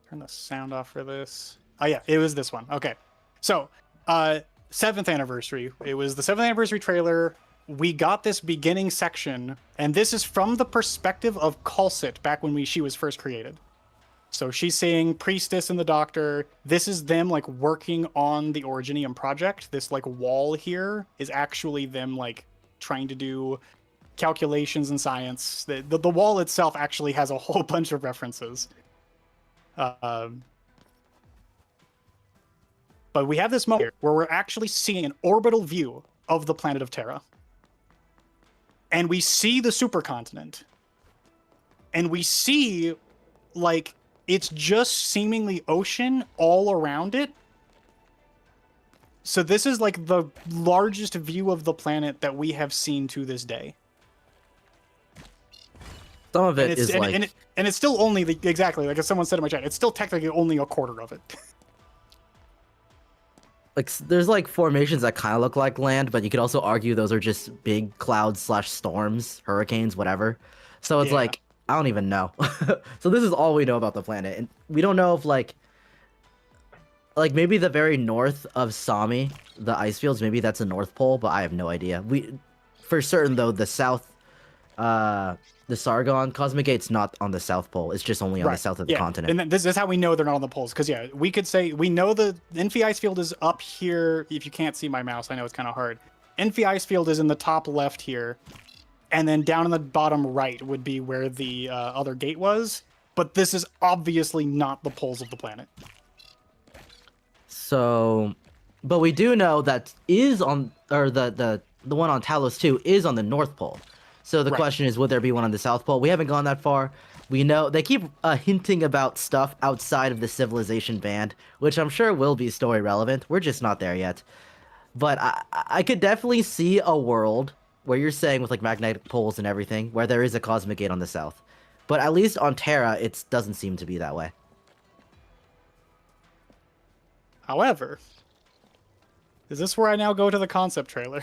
turn the sound off for this. Oh yeah, it was this one. Okay. So, 7th anniversary. It was the 7th anniversary trailer. We got this beginning section, and this is from the perspective of Kalsit back when she was first created. So she's saying Priestess and the Doctor. This is them like working on the Originium project. This like wall here is actually them like trying to do calculations in science. The wall itself actually has a whole bunch of references. But we have this moment where we're actually seeing an orbital view of the planet of Terra. And we see the supercontinent. And we see, like, it's just seemingly ocean all around it. So this is, like, the largest view of the planet that we have seen to this day. Some of it is like... And it's still only, exactly, like as someone said in my chat, it's still technically only a quarter of it. Like, there's like formations that kind of look like land, but you could also argue those are just big clouds / storms, hurricanes, whatever. So it's Yeah. like I don't even know. So this is all we know about the planet, and we don't know if like maybe the very north of Sami, the ice fields, maybe that's a North Pole, but I have no idea. We, for certain though, the south, the Sargon Cosmic Gate's not on the South Pole. It's just only on the south of the continent. And this is how we know they're not on the poles, because yeah, we could say we know the Enfi ice field is up here. If you can't see my mouse, I know it's kind of hard. Enfi ice field is in the top left here, and then down in the bottom right would be where the other gate was. But this is obviously not the poles of the planet. So, but we do know that is on, or the one on Talos 2 is on the North Pole. So the question is, would there be one on the South Pole? We haven't gone that far. We know they keep hinting about stuff outside of the civilization band, which I'm sure will be story relevant. We're just not there yet. But I could definitely see a world where you're saying with like magnetic poles and everything, where there is a cosmic gate on the south. But at least on Terra, it doesn't seem to be that way. However, is this where I now go to the concept trailer?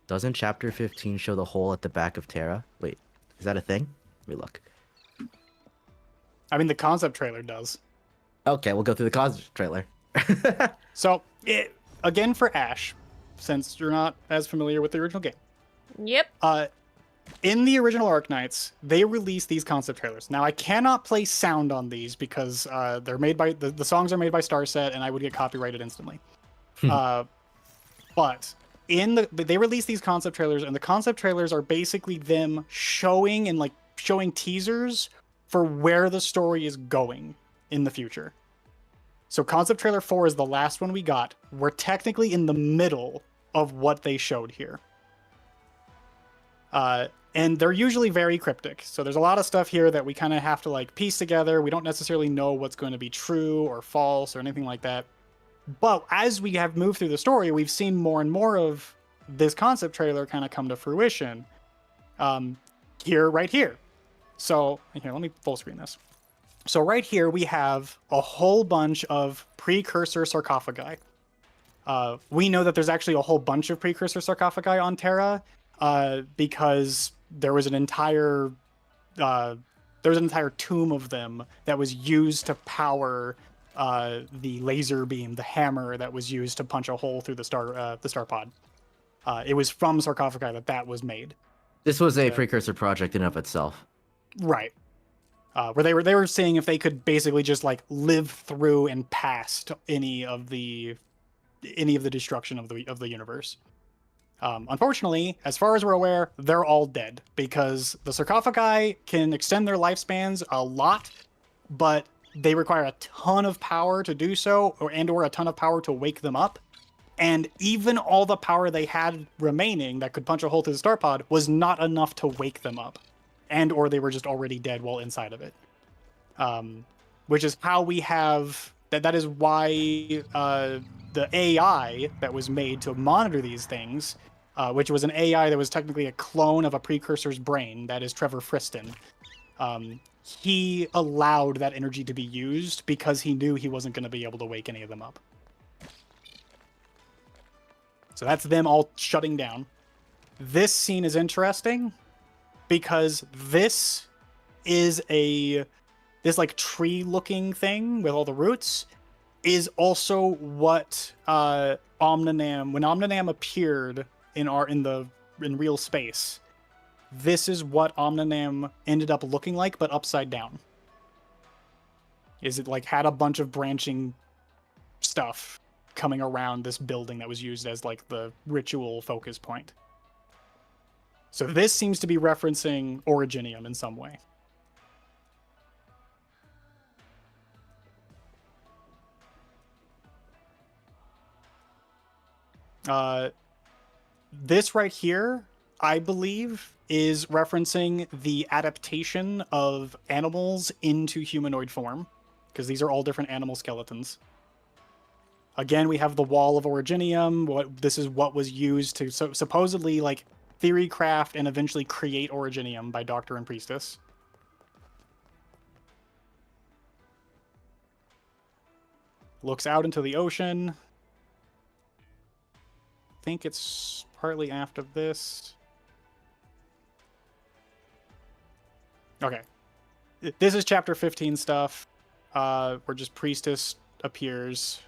Doesn't Chapter 15 show the hole at the back of Terra? Wait, is that a thing? Let me look. I mean, the concept trailer does. Okay, we'll go through the concept trailer. So, again for Ash, since you're not as familiar with the original game. Yep. In the original Arknights, they released these concept trailers. Now, I cannot play sound on these because they're made by the songs are made by Starset, and I would get copyrighted instantly. But they released these concept trailers, and the concept trailers are basically them showing teasers for where the story is going in the future. So concept trailer 4 is the last one we got. We're technically in the middle of what they showed here. And they're usually very cryptic. So there's a lot of stuff here that we kind of have to like piece together. We don't necessarily know what's going to be true or false or anything like that. But as we have moved through the story, we've seen more and more of this concept trailer kind of come to fruition. Right here. So here, let me full screen this. So right here, we have a whole bunch of precursor sarcophagi. We know that there's actually a whole bunch of precursor sarcophagi on Terra because there was an entire tomb of them that was used to power the laser beam, the hammer that was used to punch a hole through the star pod. It was from sarcophagi that was made. This was a precursor project in of itself, right? Where they were seeing if they could basically just like live through and past any of the destruction of the universe. Unfortunately, as far as we're aware, they're all dead because the sarcophagi can extend their lifespans a lot, but they require a ton of power to do so, or a ton of power to wake them up. And even all the power they had remaining that could punch a hole through the star pod was not enough to wake them up, or they were just already dead while inside of it. Which is how we have that is why the AI that was made to monitor these things, which was an AI that was technically a clone of a precursor's brain, that is Trevor Friston. He allowed that energy to be used because he knew he wasn't going to be able to wake any of them up. So that's them all shutting down. This scene is interesting because this is this like tree looking thing with all the roots is also what Omninam, when Omninam appeared in real space, this is what Omninam ended up looking like, but upside down. Is it like had a bunch of branching stuff coming around this building that was used as like the ritual focus point. So this seems to be referencing Originium in some way. This right here, I believe, is referencing the adaptation of animals into humanoid form, because these are all different animal skeletons. Again, we have the Wall of Originium. This is what was used to supposedly like theory craft and eventually create Originium by Doctor and Priestess. Looks out into the ocean. I think it's partly aft of this. Okay. This is chapter 15 stuff, where just Priestess appears.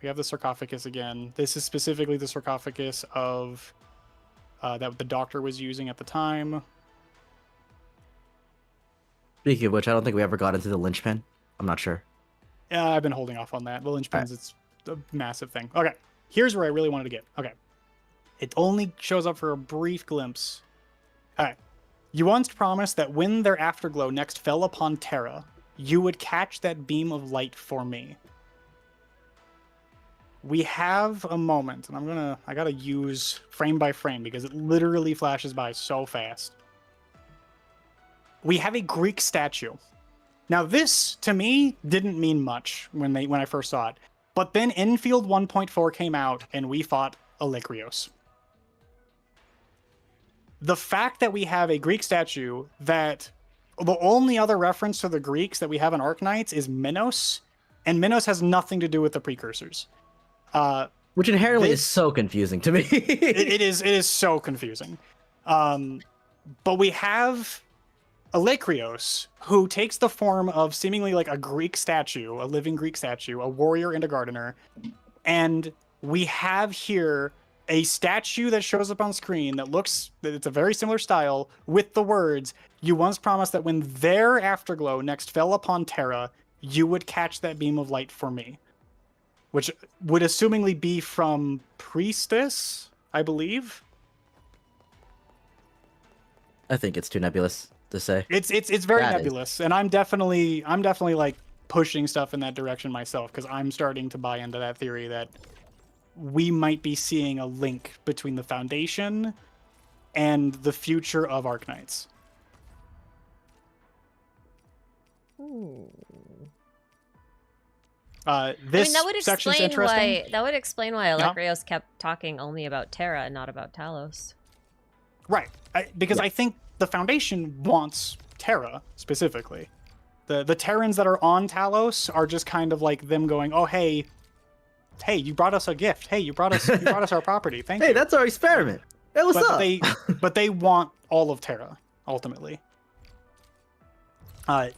We have the sarcophagus again. This is specifically the sarcophagus of that the doctor was using at the time. Speaking of which, I don't think we ever got into the linchpin. I'm not sure. I've been holding off on that. The linchpins, it's a massive thing. Okay, here's where I really wanted to get. Okay. It only shows up for a brief glimpse. All right. You once promised that when their afterglow next fell upon Terra, you would catch that beam of light for me. We have a moment, and I gotta use frame by frame because it literally flashes by so fast. We have a Greek statue. Now this, to me, didn't mean much when I first saw it. But then Enfield 1.4 came out and we fought Alikrios. The fact that we have a Greek statue that the only other reference to the Greeks that we have in Arknights is Minos, and Minos has nothing to do with the precursors. Which inherently is so confusing to me. it is so confusing. But we have Alikrios, who takes the form of seemingly like a Greek statue, a living Greek statue, a warrior and a gardener. And we have here a statue that shows up on screen that it's a very similar style with the words, "You once promised that when their afterglow next fell upon Terra, you would catch that beam of light for me." Which would assumingly be from Priestess, I believe. I think it's too nebulous to say. It's very nebulous, and I'm definitely like pushing stuff in that direction myself because I'm starting to buy into that theory that we might be seeing a link between the Foundation and the future of Arknights. This that would section's explain interesting. why Alikrios kept talking only about Terra and not about Talos. Right, because I think the Foundation wants Terra specifically. The Terrans that are on Talos are just kind of like them going, "Oh hey, you brought us a gift. Hey, you brought us our property. Thank you." Hey, that's our experiment. Hey, what's up? But they want all of Terra ultimately.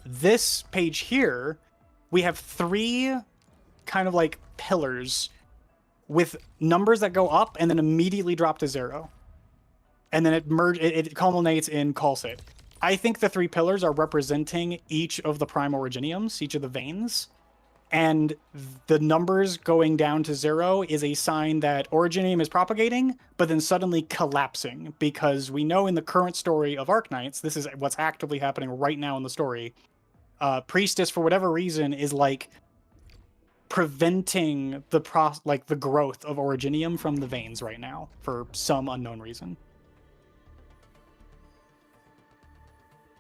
This page here, we have 3 kind of like pillars with numbers that go up and then immediately drop to 0. And then it culminates in Calcid. I think the 3 pillars are representing each of the prime originiums, each of the veins. And the numbers going down to 0 is a sign that originium is propagating, but then suddenly collapsing. Because we know in the current story of Arknights, this is what's actively happening right now in the story. Priestess, for whatever reason, is like preventing the growth of originium from the veins right now for some unknown reason.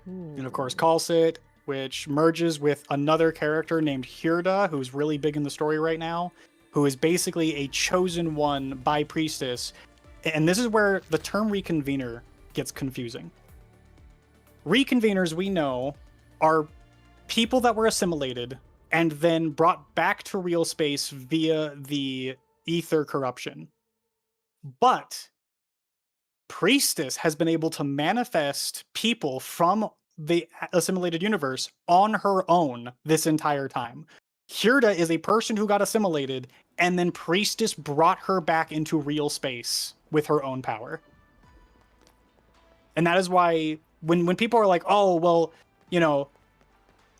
And of course, Calcit, which merges with another character named Hirda, who's really big in the story right now, who is basically a chosen one by Priestess. And this is where the term Reconvener gets confusing. Reconveners, we know, are people that were assimilated and then brought back to real space via the ether corruption. But Priestess has been able to manifest people from the assimilated universe on her own this entire time. Hirda is a person who got assimilated, and then Priestess brought her back into real space with her own power. And that is why when people are like, "Oh, well, you know,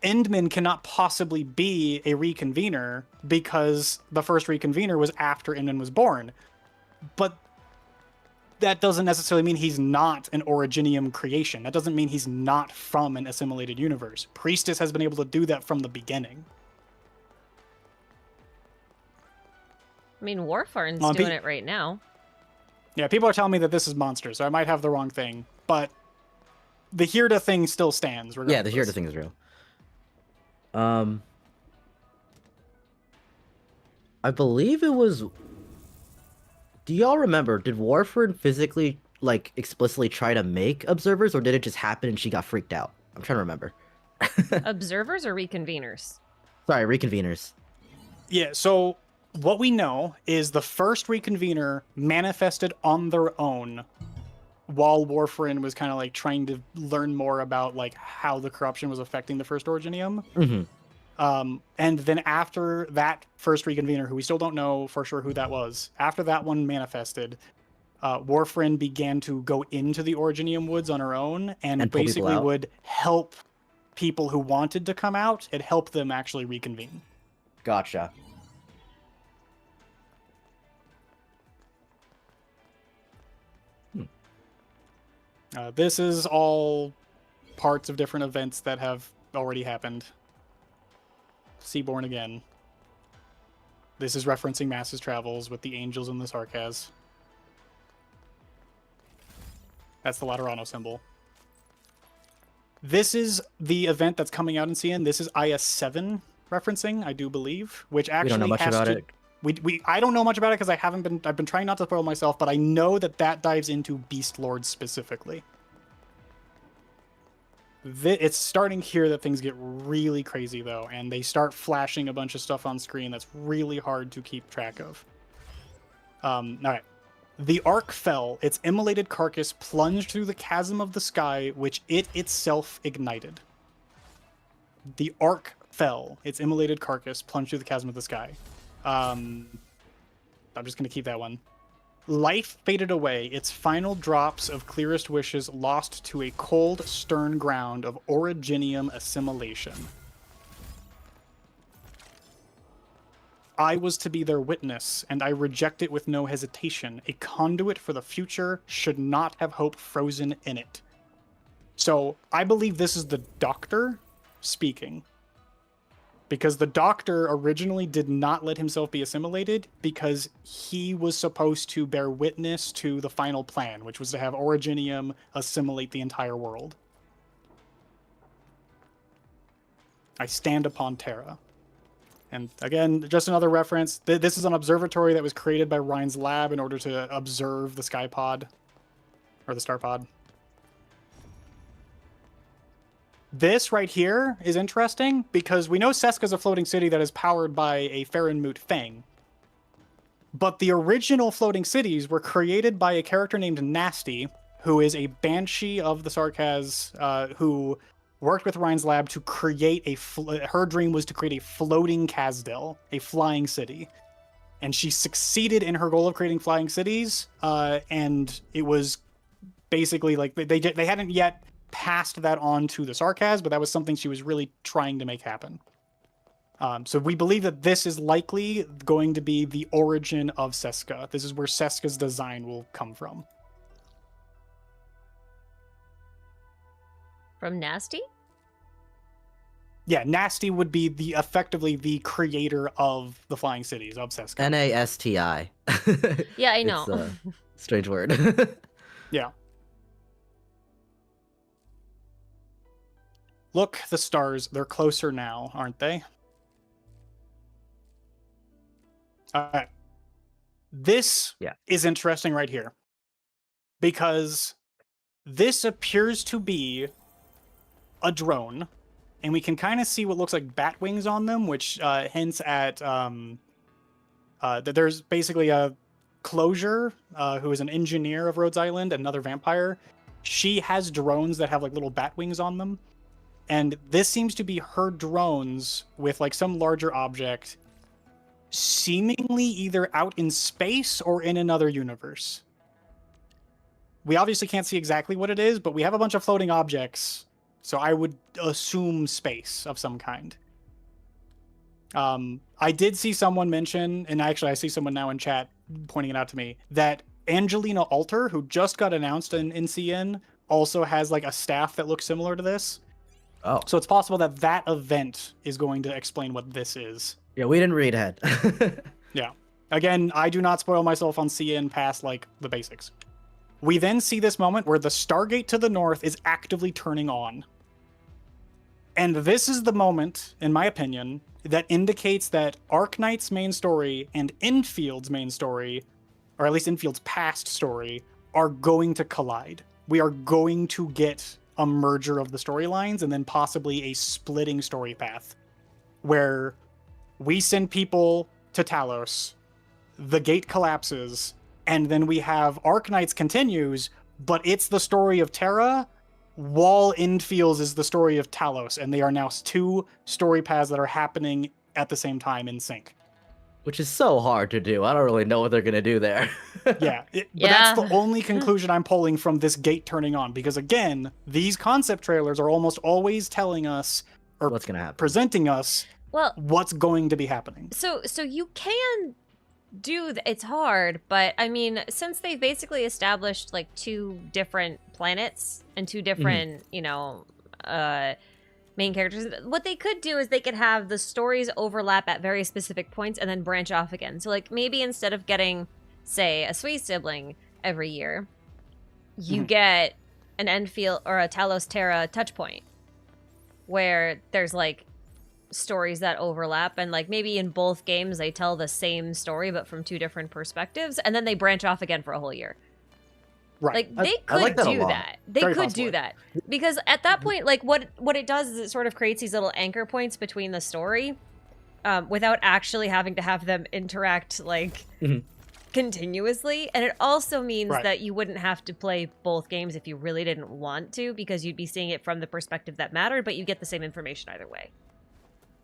Endman cannot possibly be a Reconvener because the first Reconvener was after Endman was born." But that doesn't necessarily mean he's not an Originium creation. That doesn't mean he's not from an assimilated universe. Priestess has been able to do that from the beginning. I mean, Warfarn's doing it right now. Yeah, people are telling me that this is monster, so I might have the wrong thing. But the Hirda thing still stands. Yeah, the Hirda thing is real. I believe it was... Do y'all remember, did Warford physically, like, explicitly try to make observers, or did it just happen and she got freaked out? I'm trying to remember. Observers or Reconveners? Sorry, Reconveners. Yeah, so what we know is the first Reconvener manifested on their own while Warfarin was kind of like trying to learn more about like how the corruption was affecting the First Originium. And then after that first reconvener, who we still don't know for sure who that was, after that one manifested, Warfarin began to go into the Originium Woods on her own and basically would help people who wanted to come out and help them actually reconvene. Gotcha. This is all parts of different events that have already happened. Seaborn again. This is referencing Masses Travels with the angels and the Sarkaz. That's the Laterano symbol. This is the event that's coming out in CN. This is IS-7 referencing, I do believe, which actually we don't know much about it. I don't know much about it because I've been trying not to spoil myself, but I know that dives into Beast Lords specifically. It's starting here that things get really crazy though, and they start flashing a bunch of stuff on screen that's really hard to keep track of. All right. The Ark fell, its immolated carcass plunged through the chasm of the sky, which it itself ignited. The Ark fell, its immolated carcass plunged through the chasm of the sky. I'm just going to keep that one. Life faded away, its final drops of clearest wishes lost to a cold, stern ground of originium assimilation. I was to be their witness, and I reject it with no hesitation. A conduit for the future should not have hope frozen in it. So, I believe this is the Doctor speaking. Because the Doctor originally did not let himself be assimilated because he was supposed to bear witness to the final plan, which was to have Originium assimilate the entire world. I stand upon Terra. And again, just another reference. This is an observatory that was created by Ryan's lab in order to observe the sky pod, or the star pod. This right here is interesting because we know Seska's a floating city that is powered by a Farinmut Fang. But the original floating cities were created by a character named Nasty, who is a banshee of the Sarkaz, who worked with Ryan's lab to create her dream was to create a floating Kazdel, a flying city. And she succeeded in her goal of creating flying cities, and it was basically like they hadn't yet passed that on to the Sarkaz, but that was something she was really trying to make happen. So we believe that this is likely going to be the origin of Seska. This is where Seska's design will come from. From Nasty? Yeah, Nasty would be effectively the creator of the flying cities of Seska. Nasti. Yeah, I know. It's a strange word. Yeah. Look, the stars, they're closer now, aren't they? Alright. This is interesting right here. Because this appears to be a drone, and we can kind of see what looks like bat wings on them, which hints at that there's basically a Closure, who is an engineer of Rhodes Island, another vampire. She has drones that have like little bat wings on them. And this seems to be her drones with like some larger object, seemingly either out in space or in another universe. We obviously can't see exactly what it is, but we have a bunch of floating objects, so I would assume space of some kind. I did see someone mention, and actually I see someone now in chat pointing it out to me, that Angelina Alter, who just got announced in CN, also has like a staff that looks similar to this. Oh. So it's possible that that event is going to explain what this is. Yeah, we didn't read ahead. Yeah. Again, I do not spoil myself on CN past, like, the basics. We then see this moment where the Stargate to the north is actively turning on. And this is the moment, in my opinion, that indicates that Arknights' main story and Enfield's main story, or at least Enfield's past story, are going to collide. We are going to get a merger of the storylines and then possibly a splitting story path where we send people to Talos, the gate collapses, and then we have Arknights continues, but it's the story of Terra, while Endfields is the story of Talos, and they are now two story paths that are happening at the same time in sync. Which is so hard to do. I don't really know what they're gonna do there. Yeah, but that's the only conclusion I'm pulling from this gate turning on, because again, these concept trailers are almost always telling us, or what's gonna happen, presenting us, what's going to be happening. So you can do it's hard, but I mean, since they've basically established like two different planets and two different, you know, main characters, what they could do is they could have the stories overlap at very specific points and then branch off again. So like maybe instead of getting, say, a Sui sibling every year, you get an Endfield or a Talos Terra touch point where there's like stories that overlap, and like maybe in both games they tell the same story but from two different perspectives, and then they branch off again for a whole year. Right. Like they could do that. They could do that. Because at that point, like what it does is it sort of creates these little anchor points between the story, without actually having to have them interact like continuously. And it also means that you wouldn't have to play both games if you really didn't want to, because you'd be seeing it from the perspective that mattered, but you get the same information either way.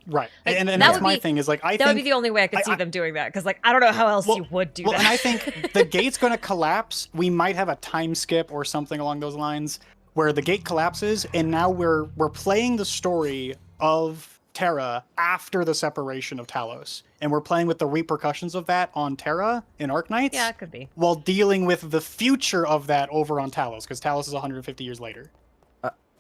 Right. Like, and that's my thing is like, I think that would be the only way I could see them doing that, because like I don't know how else you would do that. And I think the gate's going to collapse. We might have a time skip or something along those lines where the gate collapses, and now we're playing the story of Terra after the separation of Talos, and we're playing with the repercussions of that on Terra in Arknights. Yeah, it could be. While dealing with the future of that over on Talos, because Talos is 150 years later.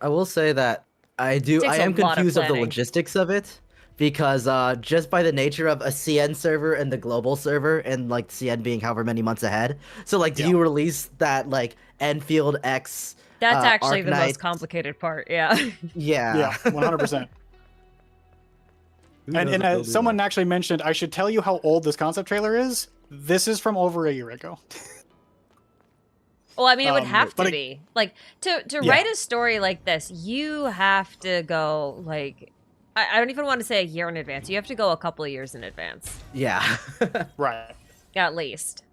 I will say that I am confused of the logistics of it. Because just by the nature of a CN server and the global server, and like CN being however many months ahead, so like do you release that like Enfield X? That's actually Arknights? the most complicated part. Yeah. Yeah, 100%. And someone actually mentioned I should tell you how old this concept trailer is. This is from over a year ago. Well, I mean, it would have to be like to write a story like this. You have to go like. I don't even want to say a year in advance. You have to go a couple of years in advance. Yeah. Right. At least.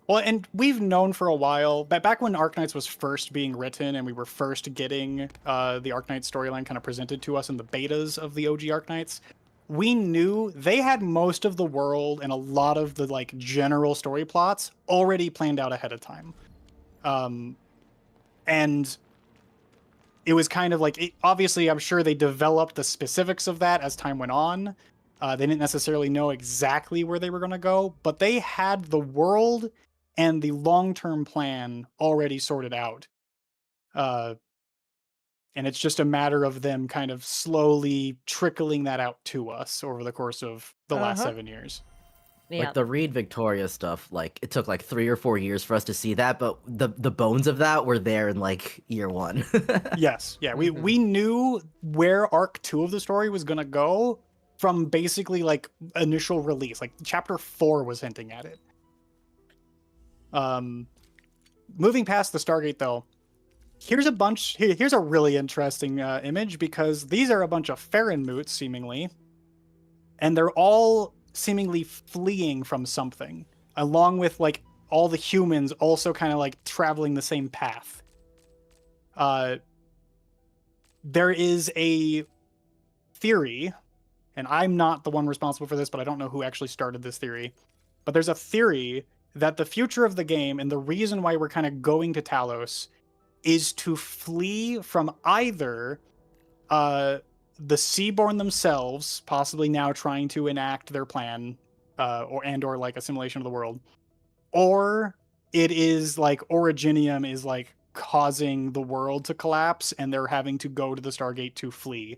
Well, and we've known for a while, back when Arknights was first being written and we were first getting the Arknights storyline kind of presented to us in the betas of the OG Arknights, we knew they had most of the world and a lot of the like general story plots already planned out ahead of time. And it was kind of like, obviously, I'm sure they developed the specifics of that as time went on. They didn't necessarily know exactly where they were going to go, but they had the world and the long-term plan already sorted out. And it's just a matter of them kind of slowly trickling that out to us over the course of the last 7 years. Yeah. Like the Reed Victoria stuff, like it took like 3 or 4 years for us to see that, but the bones of that were there in like year 1. Yes, yeah, we knew where Arc 2 of the story was gonna go from basically like initial release. Like Chapter 4 was hinting at it. Moving past the Stargate though, here's a really interesting image, because these are a bunch of Farron moots seemingly, and they're all seemingly fleeing from something, along with like all the humans also kind of like traveling the same path. There is a theory, and I'm not the one responsible for this, but I don't know who actually started this theory, but there's a theory that the future of the game and the reason why we're kind of going to Talos is to flee from either the Seaborn themselves, possibly now trying to enact their plan, or like assimilation of the world, or it is like Originium is like causing the world to collapse, and they're having to go to the Stargate to flee,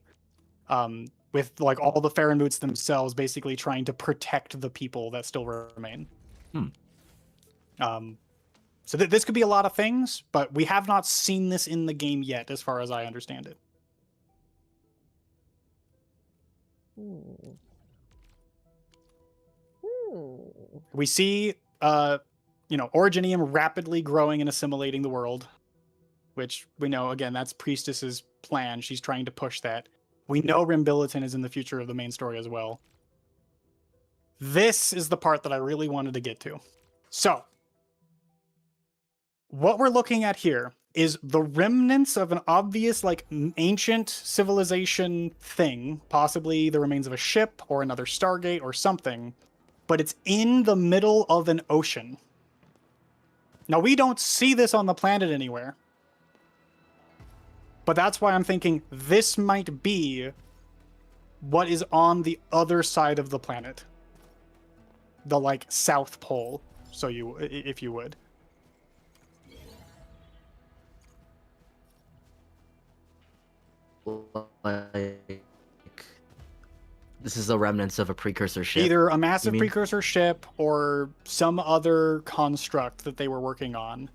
with like all the Farron moots themselves basically trying to protect the people that still remain. So this could be a lot of things, but we have not seen this in the game yet, as far as I understand it. Ooh. We see, Originium rapidly growing and assimilating the world, which we know, again, that's Priestess's plan. She's trying to push that. We know Rimbiliton is in the future of the main story as well. This is the part that I really wanted to get to. So, what we're looking at here is the remnants of an obvious, like, ancient civilization thing, possibly the remains of a ship or another Stargate or something, but it's in the middle of an ocean. Now, we don't see this on the planet anywhere, but that's why I'm thinking this might be what is on the other side of the planet. The, like, South Pole, so if you would. Like, this is the remnants of a precursor ship. Either a massive precursor ship or some other construct that they were working on.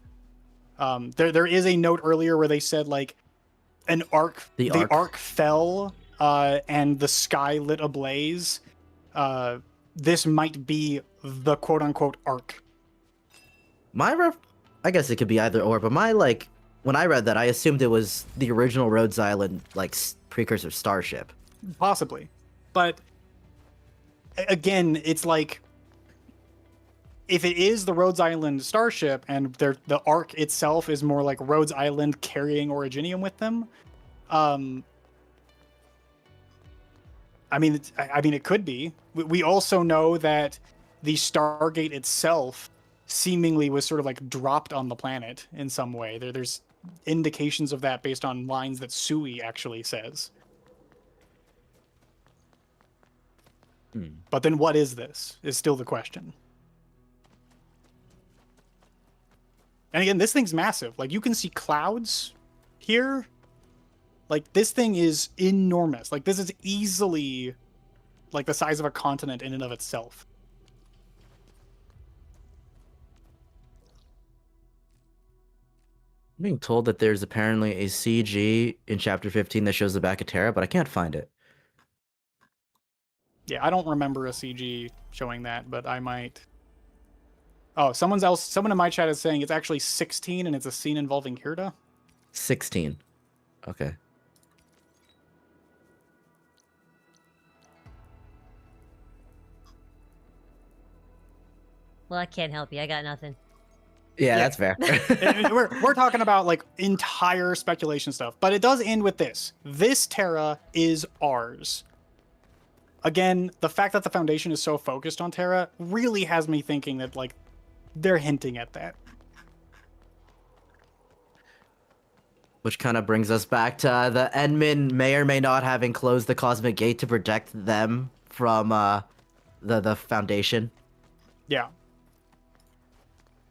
There is a note earlier where they said, like, an arc. The arc fell and the sky lit ablaze. This might be the quote-unquote arc. I guess it could be either or, but when I read that, I assumed it was the original Rhodes Island, like, precursor starship. Possibly. But, again, it's like, if it is the Rhodes Island starship, and the arc itself is more like Rhodes Island carrying Originium with them, I mean, it could be. We also know that the Stargate itself seemingly was sort of, like, dropped on the planet in some way. There's indications of that based on lines that Sui actually says. But then what is this is still the question. And again, this thing's massive. Like, you can see clouds here. Like, this thing is enormous. Like, this is easily, like, the size of a continent in and of itself. I'm being told that there's apparently a CG in Chapter 15 that shows the back of Terra, but I can't find it. Yeah, I don't remember a CG showing that, but I might. Oh, someone in my chat is saying it's actually 16 and it's a scene involving Hirda. 16. Okay. Well, I can't help you. I got nothing. Yeah, that's fair. we're talking about, like, entire speculation stuff, but it does end with this. This Terra is ours. Again, the fact that the Foundation is so focused on Terra really has me thinking that, like, they're hinting at that. Which kind of brings us back to the Enmin may or may not have enclosed the Cosmic Gate to protect them from the Foundation. Yeah.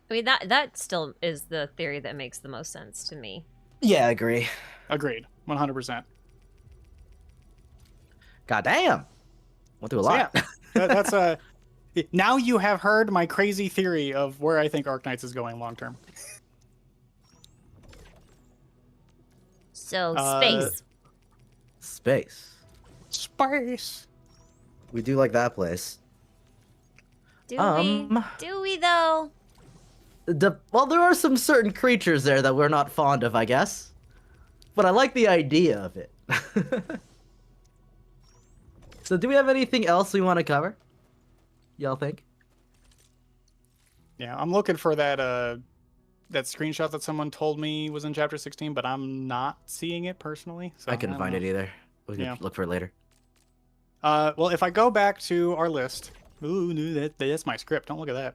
I mean, that still is the theory that makes the most sense to me. Yeah, I agree. Agreed. 100%. Goddamn. Went through a lot. Yeah, that's now you have heard my crazy theory of where I think Arknights is going long term. So, space. Space. We do like that place. Do we? Do we, though? Well, there are some certain creatures there that we're not fond of, I guess. But I like the idea of it. So do we have anything else we want to cover? Y'all think? Yeah, I'm looking for that that screenshot that someone told me was in chapter 16, but I'm not seeing it personally. So I couldn't find it either. We can look for it later. Well, if I go back to our list, ooh, no, that's my script. Don't look at that.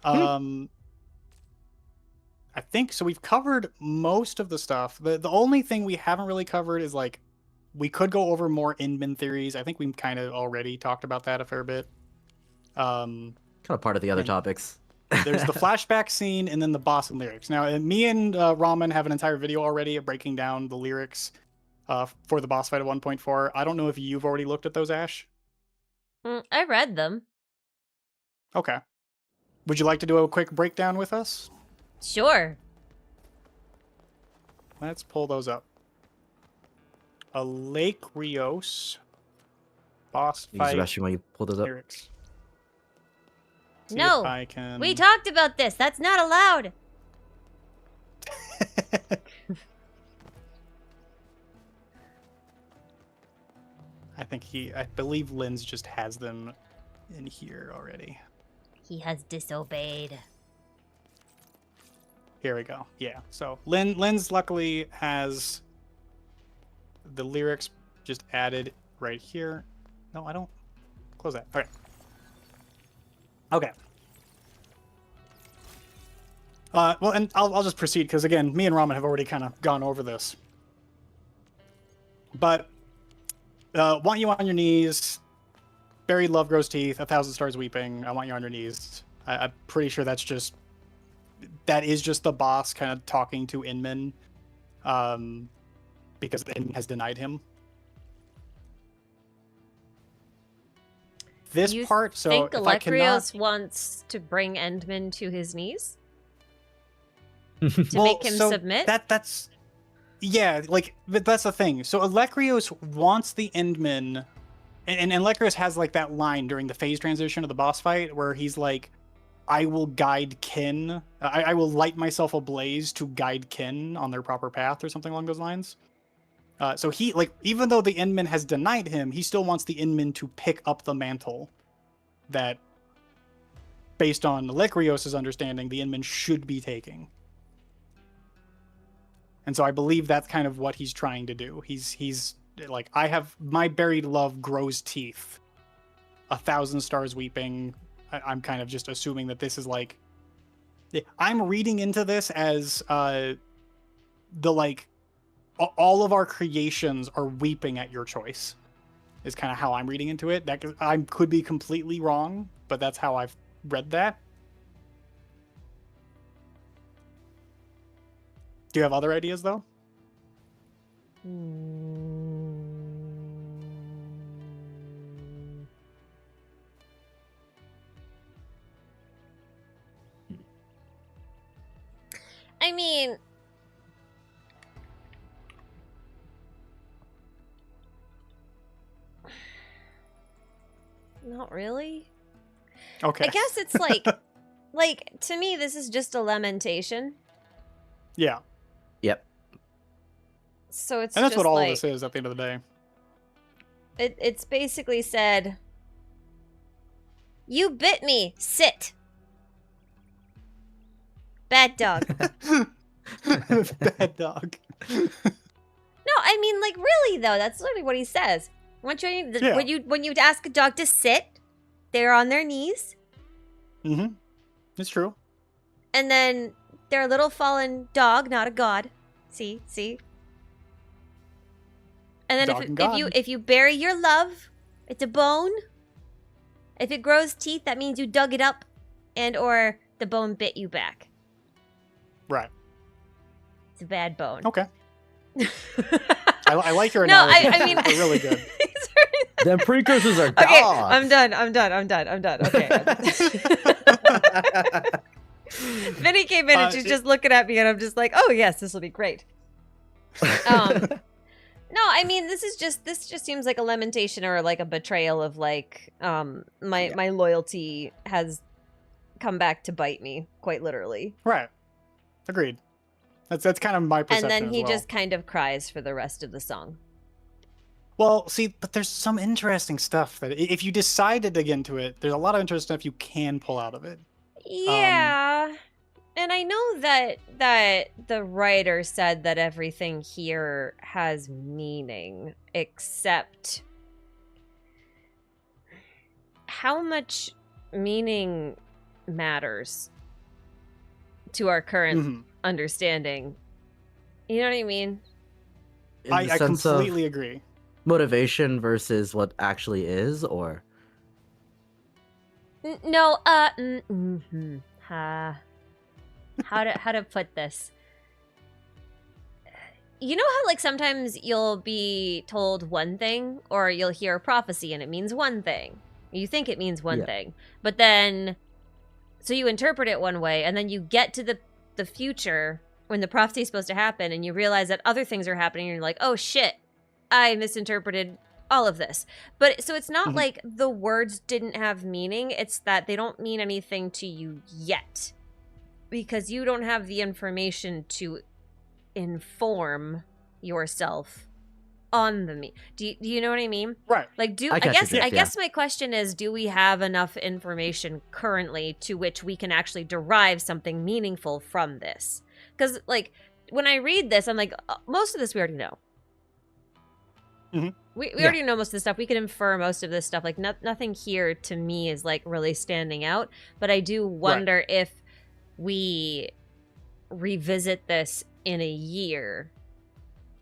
I think so. We've covered most of the stuff. The only thing we haven't really covered is, like, we could go over more Inman theories. I think we kind of already talked about that a fair bit. Kind of part of the other topics. There's the flashback scene and then the boss and lyrics. Now, me and Ramen have an entire video already of breaking down the lyrics for the boss fight at 1.4. I don't know if you've already looked at those, Ash. I read them. Okay. Would you like to do a quick breakdown with us? Sure. Let's pull those up. A Lake Rios boss fight. Sebastian, while you pull those up. Lyrics. See No, if I can... we talked about this. That's not allowed. I believe Linz just has them in here already. He has disobeyed. Here we go. Yeah. So Lynn's luckily has the lyrics just added right here. No, I don't. Close that. All right. Okay. Well, and I'll just proceed because again, me and Ramen have already kind of gone over this. But want you on your knees. Buried love grows teeth. 1,000 stars weeping. I want you on your knees. I'm pretty sure that is just the boss kind of talking to Inman, because Inman has denied him. This you part, so think if I Alecrios cannot... wants to bring Endman to his knees to well, make him so submit? That's yeah, like, but that's the thing. So Alecrios wants the Endman, and Alecrios has like that line during the phase transition of the boss fight where he's like, I will guide kin. I will light myself ablaze to guide kin on their proper path, or something along those lines. So he, like, even though the Endman has denied him, he still wants the Endman to pick up the mantle that, based on Alecrios' understanding, the Endman should be taking. And so I believe that's kind of what he's trying to do. He's like, I have my buried love grows teeth. 1,000 stars weeping. I'm kind of just assuming that this is like, I'm reading into this as the like, all of our creations are weeping at your choice, is kind of how I'm reading into it. That I could be completely wrong, but that's how I've read that. Do you have other ideas though? I mean, not really. Okay. I guess it's like, to me, this is just a lamentation. Yeah. Yep. So it's And that's just what all like, of this is at the end of the day. It's basically said, you bit me, sit. Bad dog. Bad dog. No, I mean, like, really though, that's literally what he says. Yeah. When you ask a dog to sit, they're on their knees, Mm-hmm. It's true. and then they're a little fallen dog, not a god. See. And then Dog and god. if you bury your love, it's a bone. If it grows teeth, that means you dug it up, and or the bone bit you back. Right. It's a bad bone. Okay. I like your No, analogy. I mean, They're really good. Them precursors are dogs. Okay, I'm done. Okay. Vinny came in and she's just looking at me, and I'm just like, oh yes, this will be great. No, I mean, this just seems like a lamentation or like a betrayal of like, my loyalty has come back to bite me, quite literally. Right. Agreed. That's kind of my perception. And then he as well. just kind of cries for the rest of the song. Well, see, but there's some interesting stuff that if you decide to dig into it, there's a lot of interesting stuff you can pull out of it. Yeah. And I know that the writer said that everything here has meaning, except how much meaning matters to our current understanding. You know what I mean? I completely agree. Motivation versus what actually is, or No, how to put this? You know how like sometimes you'll be told one thing, or you'll hear a prophecy and it means one thing. You think it means one thing, but then so you interpret it one way, and then you get to the future when the prophecy is supposed to happen, and you realize that other things are happening, and you're like, oh shit, I misinterpreted all of this. But so it's not like the words didn't have meaning, it's that they don't mean anything to you yet, because you don't have the information to inform yourself on the do you know what I mean? Right. Like, I guess my question is, do we have enough information currently to which we can actually derive something meaningful from this? Because, like, when I read this, I'm like, most of this we already know. Mm-hmm. We already know most of this stuff. We can infer most of this stuff. Like, nothing here to me is, like, really standing out. But I do wonder if we revisit this in a year.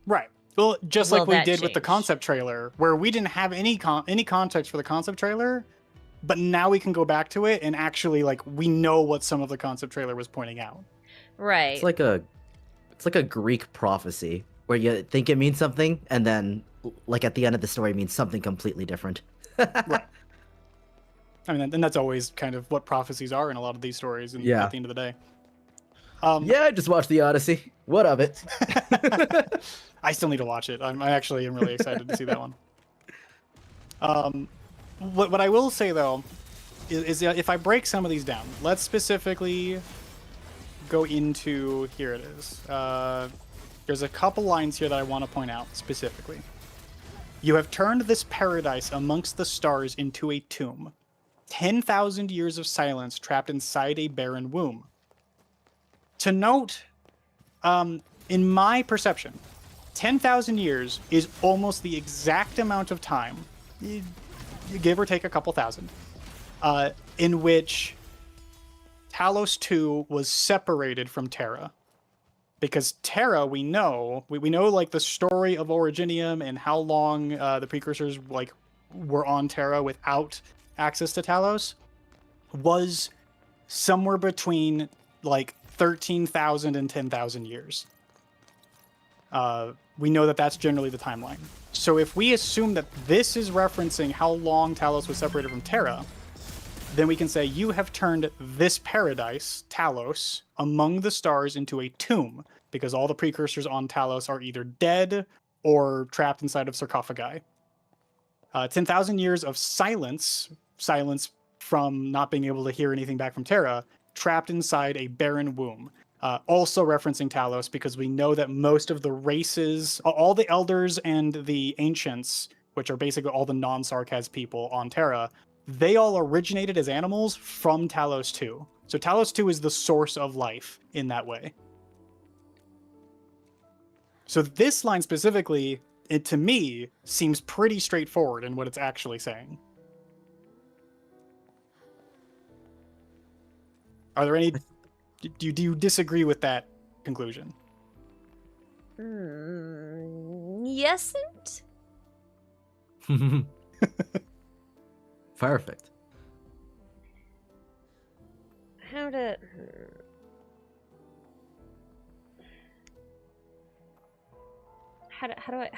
Right. Well, just like we did with the change? concept trailer, where we didn't have any context for the concept trailer, but now we can go back to it and actually, like, we know what some of the concept trailer was pointing out. Right. It's like a Greek prophecy where you think it means something, and then, like, at the end of the story, it means something completely different. Right. I mean, and that's always kind of what prophecies are in a lot of these stories. And at the end of the day. Yeah, I just watched the Odyssey. What of it? I still need to watch it. I actually am really excited to see that one. What I will say, though, is if I break some of these down, let's specifically go into, here it is. There's a couple lines here that I want to point out specifically. You have turned this paradise amongst the stars into a tomb. 10,000 years of silence trapped inside a barren womb. To note, in my perception, 10,000 years is almost the exact amount of time, you give or take a couple thousand, in which Talos 2 was separated from Terra. Because Terra, we know like the story of Originium and how long the precursors like were on Terra without access to Talos, was somewhere between like 13,000 and 10,000 years. We know that that's generally the timeline. So if we assume that this is referencing how long Talos was separated from Terra, then we can say you have turned this paradise, Talos, among the stars into a tomb, because all the precursors on Talos are either dead or trapped inside of sarcophagi. 10,000 years of silence from not being able to hear anything back from Terra, trapped inside a barren womb. Also referencing Talos, because we know that most of the races, all the elders and the ancients, which are basically all the non-Sarkaz people on Terra, they all originated as animals from Talos 2. So Talos 2 is the source of life in that way. So this line specifically, it to me seems pretty straightforward in what it's actually saying. Are there any... Do you disagree with that conclusion? Yes. Perfect. How do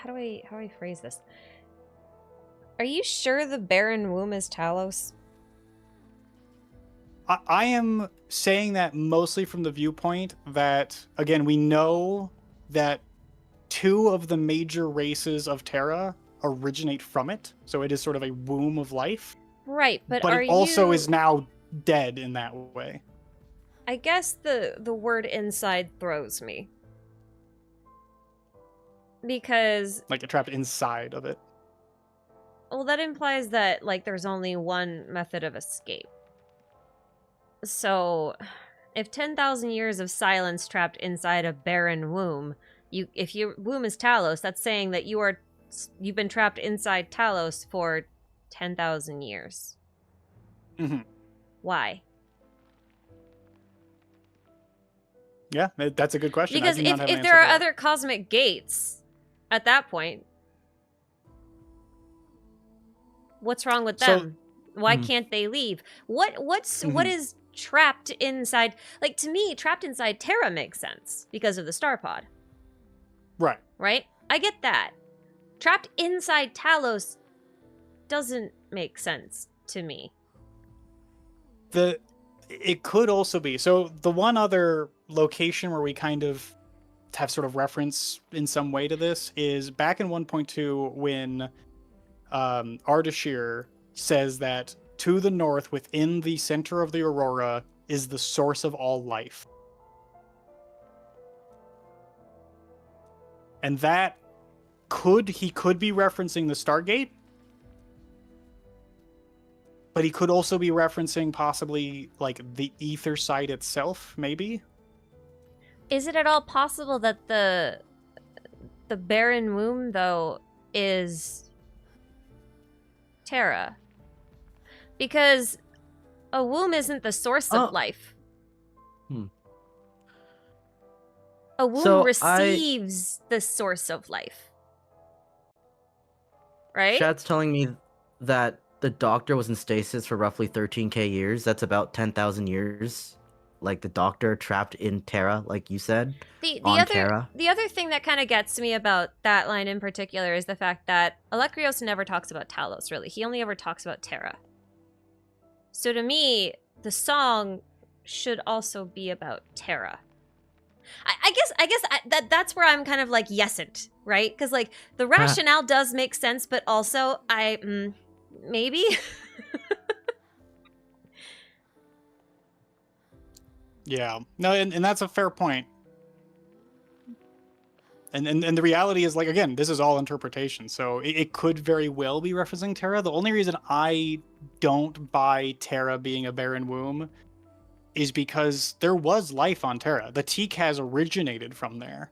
I phrase this? Are you sure the barren womb is Talos? I am saying that mostly from the viewpoint that, again, we know that 2 of the major races of Terra originate from it, so it is sort of a womb of life. Right, but it also is now dead in that way. I guess the word inside throws me. Because... Like, you're trapped inside of it. Well, that implies that, like, there's only one method of escape. So, if 10,000 years of silence trapped inside a barren womb, if your womb is Talos, that's saying that you've been trapped inside Talos for 10,000 years. Mm-hmm. Why? Yeah, that's a good question. Because if there are other cosmic gates at that point, what's wrong with them? Why can't they leave? What is trapped inside? Like, to me, trapped inside Terra makes sense because of the star pod. Right. Right? I get that. Trapped inside Talos doesn't make sense to me. It could also be. So the one other location where we kind of have sort of reference in some way to this is back in 1.2 when Ardashir says that to the north within the center of the aurora is the source of all life. And that he could be referencing the Stargate, but he could also be referencing possibly like the ether side itself, maybe. Is it at all possible that the barren womb, though, is Terra? Because a womb isn't the source of life. A womb receives the source of life. Right? Chat's telling me that the Doctor was in stasis for roughly 13k years. That's about 10,000 years. Like the Doctor trapped in Terra, like you said, Terra. The other thing that kind of gets me about that line in particular is the fact that Alecryos never talks about Talos, really. He only ever talks about Terra. So to me, the song should also be about Terra. I guess that's where I'm kind of like yesn't, right? Because like the rationale does make sense, but also maybe. Yeah, no, and that's a fair point. And the reality is, like, again, this is all interpretation, so it could very well be referencing Terra. The only reason I don't buy Terra being a barren womb is because there was life on Terra. The TCAS originated from there.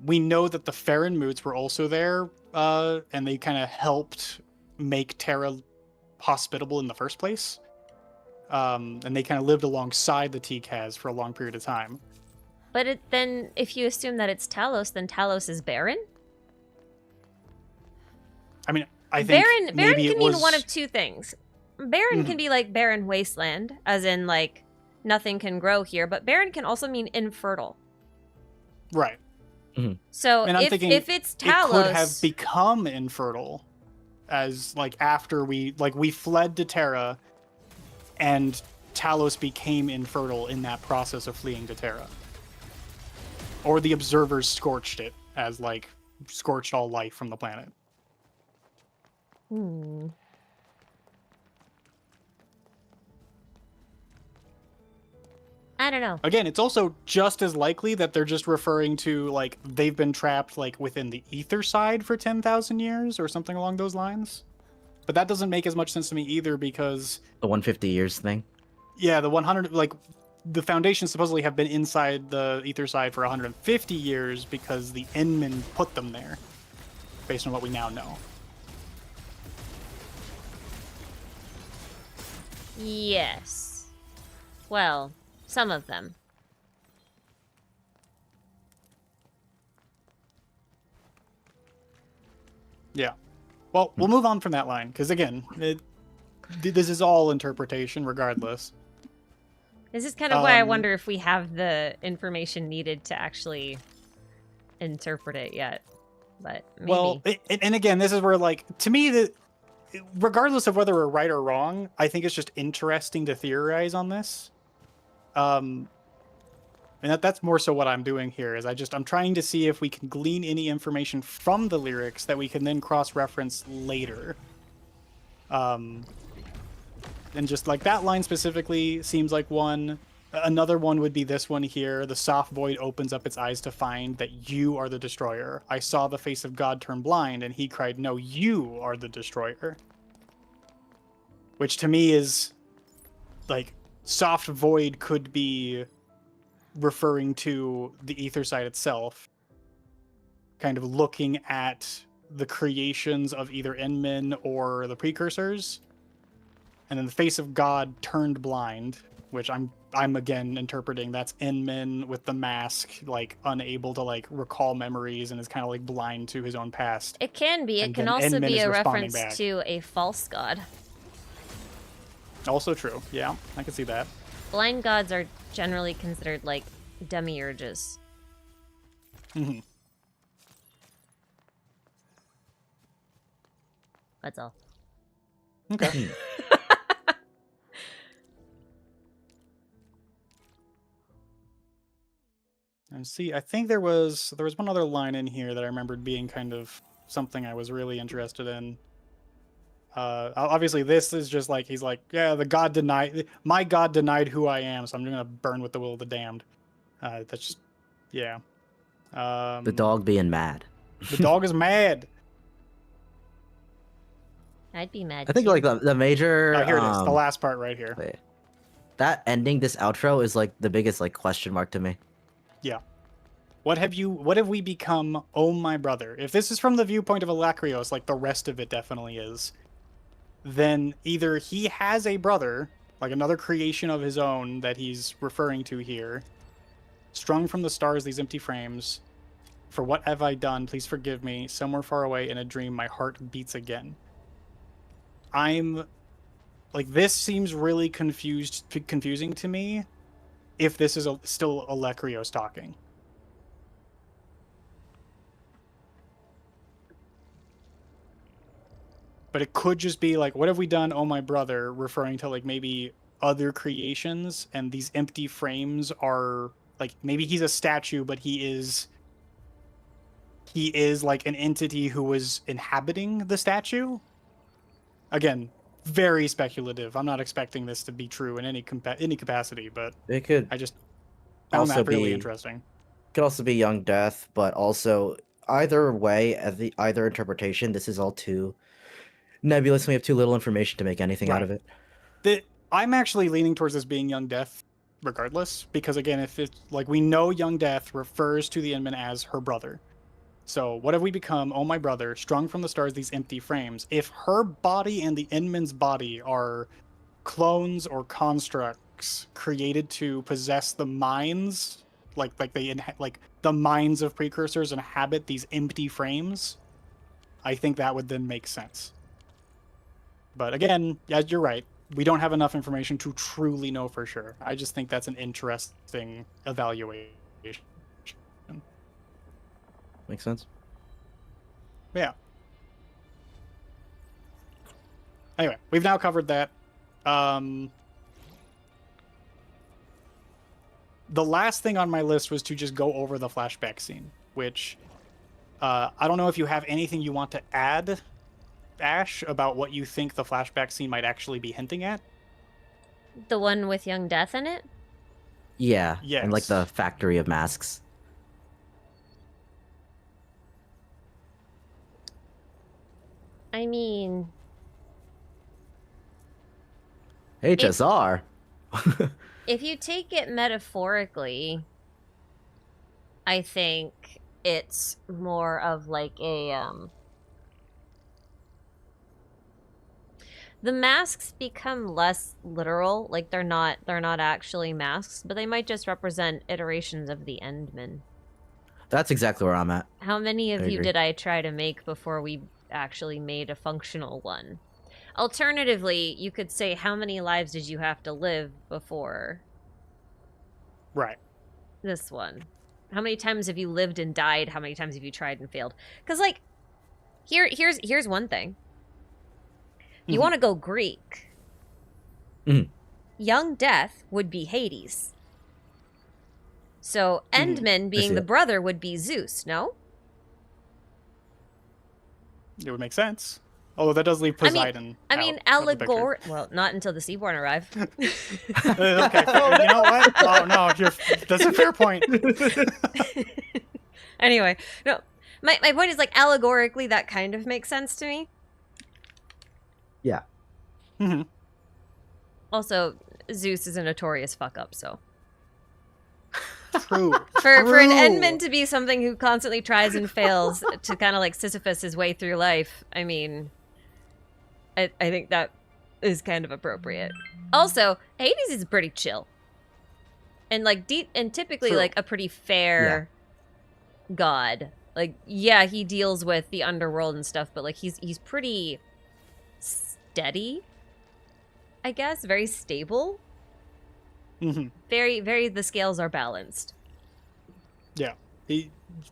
We know that the Farron moods were also there, and they kind of helped make Terra hospitable in the first place. And they kind of lived alongside the TCAS for a long period of time. But then, if you assume that it's Talos, then Talos is barren? I mean, I think barren can mean one of two things. Barren can be like barren wasteland, as in like nothing can grow here, but barren can also mean infertile. Right. So and I'm thinking if it's Talos, it could have become infertile, as like after we fled to Terra, and Talos became infertile in that process of fleeing to Terra. Or the observers scorched it, as like scorched all life from the planet. I don't know. Again, it's also just as likely that they're just referring to like they've been trapped like within the ether side for 10,000 years or something along those lines. But that doesn't make as much sense to me either, because the 150 years thing. Yeah, the 100, like the Foundations supposedly have been inside the ether side for 150 years because the Endmen put them there, based on what we now know. Yes. Well, some of them. Yeah. Well, we'll move on from that line, because again, this is all interpretation regardless. This is kind of why I wonder if we have the information needed to actually interpret it yet. But maybe. Well, and again, this is where, like, to me, regardless of whether we're right or wrong, I think it's just interesting to theorize on this. And that's more so what I'm doing here, is I'm trying to see if we can glean any information from the lyrics that we can then cross-reference later. And just like that line specifically seems like one. Another one would be this one here. The soft void opens up its eyes to find that you are the destroyer. I saw the face of God turn blind, and he cried, no, you are the destroyer. Which to me is like soft void could be referring to the ether side itself, kind of looking at the creations of either Endmen or the precursors. And then the face of God turned blind, which I'm again interpreting that's Endmen with the mask, like unable to like recall memories and is kind of like blind to his own past. It can be. It can also be a reference to a false god. Also true. Yeah, I can see that. Blind gods are generally considered like demiurges. That's all. Okay. And see, I think there was one other line in here that I remembered being kind of something I was really interested in. Obviously, this is just like he's like, yeah, my God denied who I am, so I'm gonna burn with the will of the damned. That's just, yeah. The dog being mad. The dog is mad. I'd be mad. I think like the major. Here it is, the last part right here. Wait. that ending, this outro is like the biggest like question mark to me. Yeah. What have we become, oh my brother? If this is from the viewpoint of Alakrios, like the rest of it definitely is, then either he has a brother, like another creation of his own that he's referring to here, strung from the stars, these empty frames. For what have I done? Please forgive me. Somewhere far away in a dream, my heart beats again. This seems really confusing to me if this is still Alekrios talking. But it could just be like, what have we done, oh my brother, referring to like maybe other creations, and these empty frames are like, maybe he's a statue, but he is like an entity who was inhabiting the statue. Again, very speculative. I'm not expecting this to be true in any capacity, but It could. I just found that really interesting. Could also be Young Death, but also either way, either interpretation, this is all too nebulous. We have too little information to make anything out of it. I'm actually leaning towards this being Young Death, regardless, because again, if it's like, we know Young Death refers to the Inman as her brother. So what have we become, oh my brother, strung from the stars, these empty frames? If her body and the Inman's body are clones or constructs created to possess the minds, like the minds of precursors inhabit these empty frames, I think that would then make sense. But again, yeah, you're right. We don't have enough information to truly know for sure. I just think that's an interesting evaluation. Makes sense. Yeah. Anyway, we've now covered that. The last thing on my list was to just go over the flashback scene, which I don't know if you have anything you want to add, Ash, about what you think the flashback scene might actually be hinting at. The one with Young Death in it? Yeah. Yes. And like the factory of masks. I mean... HSR? If you take it metaphorically, I think it's more of like a, the masks become less literal, like they're not actually masks, but they might just represent iterations of the Endman. That's exactly where I'm at. How many of you did I try to make before we actually made a functional one? Alternatively, you could say, how many lives did you have to live before Right. this one? How many times have you lived and died? How many times have you tried and failed? Because, like, here's one thing. You want to go Greek. Young Death would be Hades. So Endman being the brother would be Zeus, no? It would make sense. Although that does leave Poseidon. I mean, allegory. Well, not until the Seaborn arrive. Okay, you know what? Oh no, that's a fair point. Anyway, no, my point is, like, allegorically, that kind of makes sense to me. Yeah. Also, Zeus is a notorious fuck up, so. True. For an Endman to be something who constantly tries and fails to kind of like Sisyphus his way through life, I mean, I think that is kind of appropriate. Also, Hades is pretty chill. And like typically like a pretty fair god. Like, yeah, he deals with the underworld and stuff, but like he's pretty steady, I guess, very stable. Very, very, the scales are balanced. Yeah.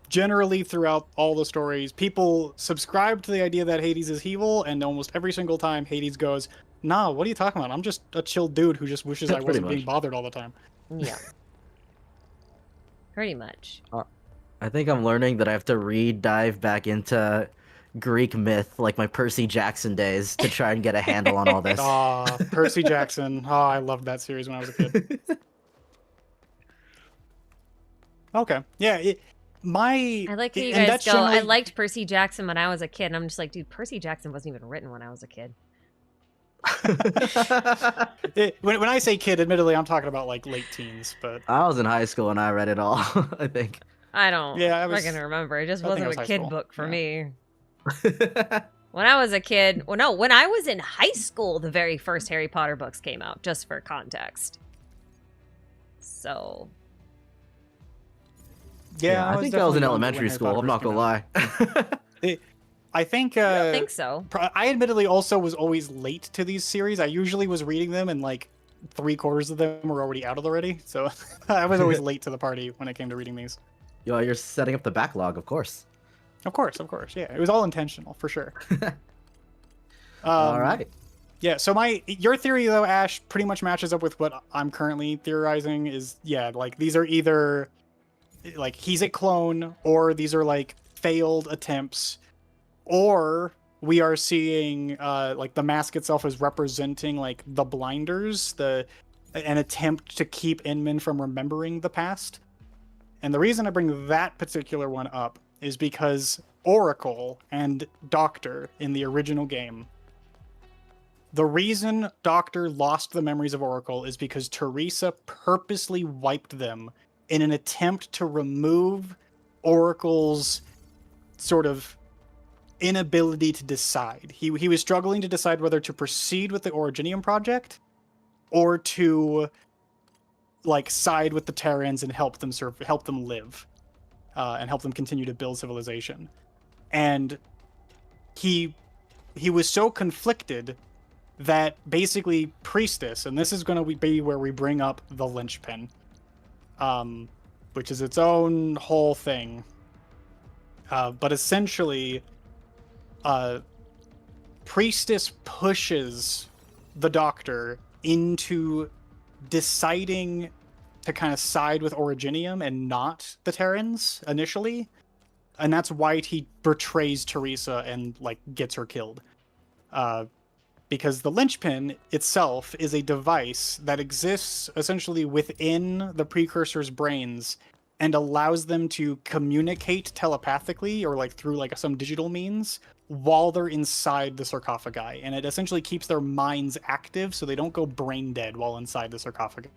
Generally, throughout all the stories, people subscribe to the idea that Hades is evil, and almost every single time Hades goes, nah, what are you talking about? I'm just a chill dude who just wishes I wasn't being bothered all the time. Yeah. Pretty much. I think I'm learning that I have to dive back into Greek myth, like my Percy Jackson days, to try and get a handle on all this. Percy Jackson. I loved that series when I was a kid. Okay. Yeah. I like how you guys go, I liked Percy Jackson when I was a kid. And I'm just like, dude, Percy Jackson wasn't even written when I was a kid. When I say kid, admittedly, I'm talking about like late teens, but I was in high school when I read it all, I think. I don't yeah, I fucking remember. It just I think it wasn't was a high kid school. book for Yeah. me. When I was a kid, well, no, when I was in high school, the very first Harry Potter books came out, just for context. So, Yeah, I think I was in definitely younger when elementary Harry school. Potter I'm not first gonna came out. lie. I think I don't think so. I admittedly also was always late to these series. I usually was reading them and like 3/4 of them were already out already. So I was always late to the party when it came to reading these. Yo, you're setting up the backlog, of course. Of course. Yeah, it was all intentional for sure. All right. Yeah, so your theory though, Ash, pretty much matches up with what I'm currently theorizing. Is like these are either like he's a clone, or these are like failed attempts, or we are seeing like the mask itself is representing like the blinders, an attempt to keep Inman from remembering the past. And the reason I bring that particular one up is because Oracle and Doctor in the original game, the reason Doctor lost the memories of Oracle is because Teresa purposely wiped them in an attempt to remove Oracle's sort of inability to decide. He was struggling to decide whether to proceed with the Originium project or to like side with the Terrans and help them live, and help them continue to build civilization. And he was so conflicted that basically Priestess, and this is going to be where we bring up the linchpin, which is its own whole thing. But essentially, Priestess pushes the Doctor into deciding to kind of side with Originium and not the Terrans initially. And that's why he betrays Teresa and like gets her killed. Because the linchpin itself is a device that exists essentially within the precursor's brains and allows them to communicate telepathically or like through like some digital means while they're inside the sarcophagi. And it essentially keeps their minds active so they don't go brain dead while inside the sarcophagi.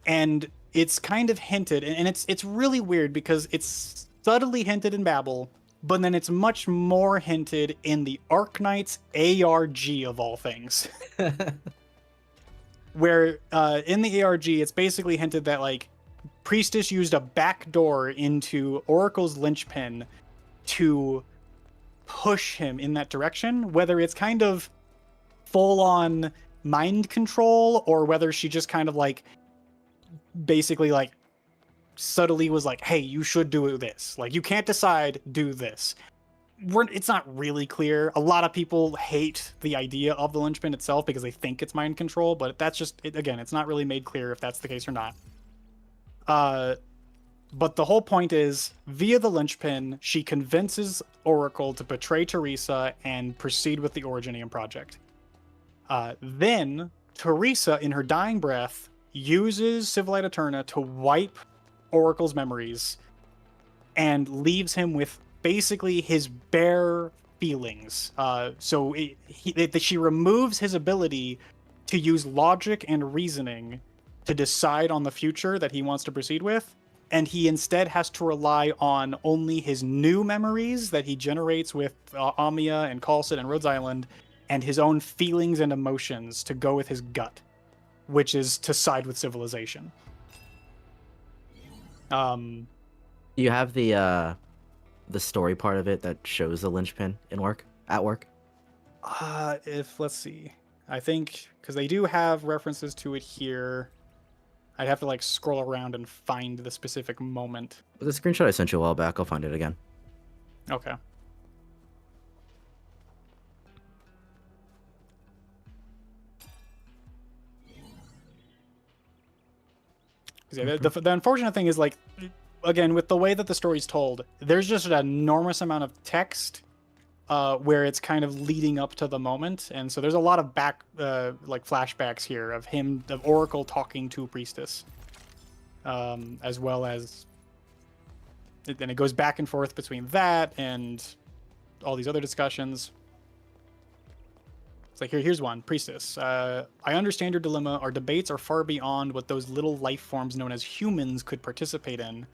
And it's kind of hinted, and it's really weird because it's subtly hinted in Babel, but then it's much more hinted in the Arknights ARG of all things. Where in the ARG, it's basically hinted that like Priestess used a backdoor into Oracle's linchpin to push him in that direction, whether it's kind of full-on mind control or whether she just kind of like basically like subtly was like, hey, you should do this, like you can't decide, do this. It's not really clear. A lot of people hate the idea of the linchpin itself because they think it's mind control, but that's just again, it's not really made clear if that's the case or not. But the whole point is, via the linchpin, she convinces Oracle to betray Teresa and proceed with the Originium project. Then Teresa, in her dying breath, uses Civilite Eterna to wipe Oracle's memories and leaves him with basically his bare feelings. So she removes his ability to use logic and reasoning to decide on the future that he wants to proceed with, and he instead has to rely on only his new memories that he generates with Amia and Khalsid and Rhodes Island, and his own feelings and emotions to go with his gut, which is to side with civilization. You have the story part of it that shows the linchpin at work. Let's see, I think because they do have references to it here. I'd have to like scroll around and find the specific moment. The screenshot I sent you a while back, I'll find it again. Okay. The unfortunate thing is, like, again, with the way that the story's told, there's just an enormous amount of text where it's kind of leading up to the moment, and so there's a lot of like flashbacks here of Oracle talking to Priestess, as well as, and it goes back and forth between that and all these other discussions. It's like, here's one. Priestess. I understand your dilemma. Our debates are far beyond what those little life forms known as humans could participate in.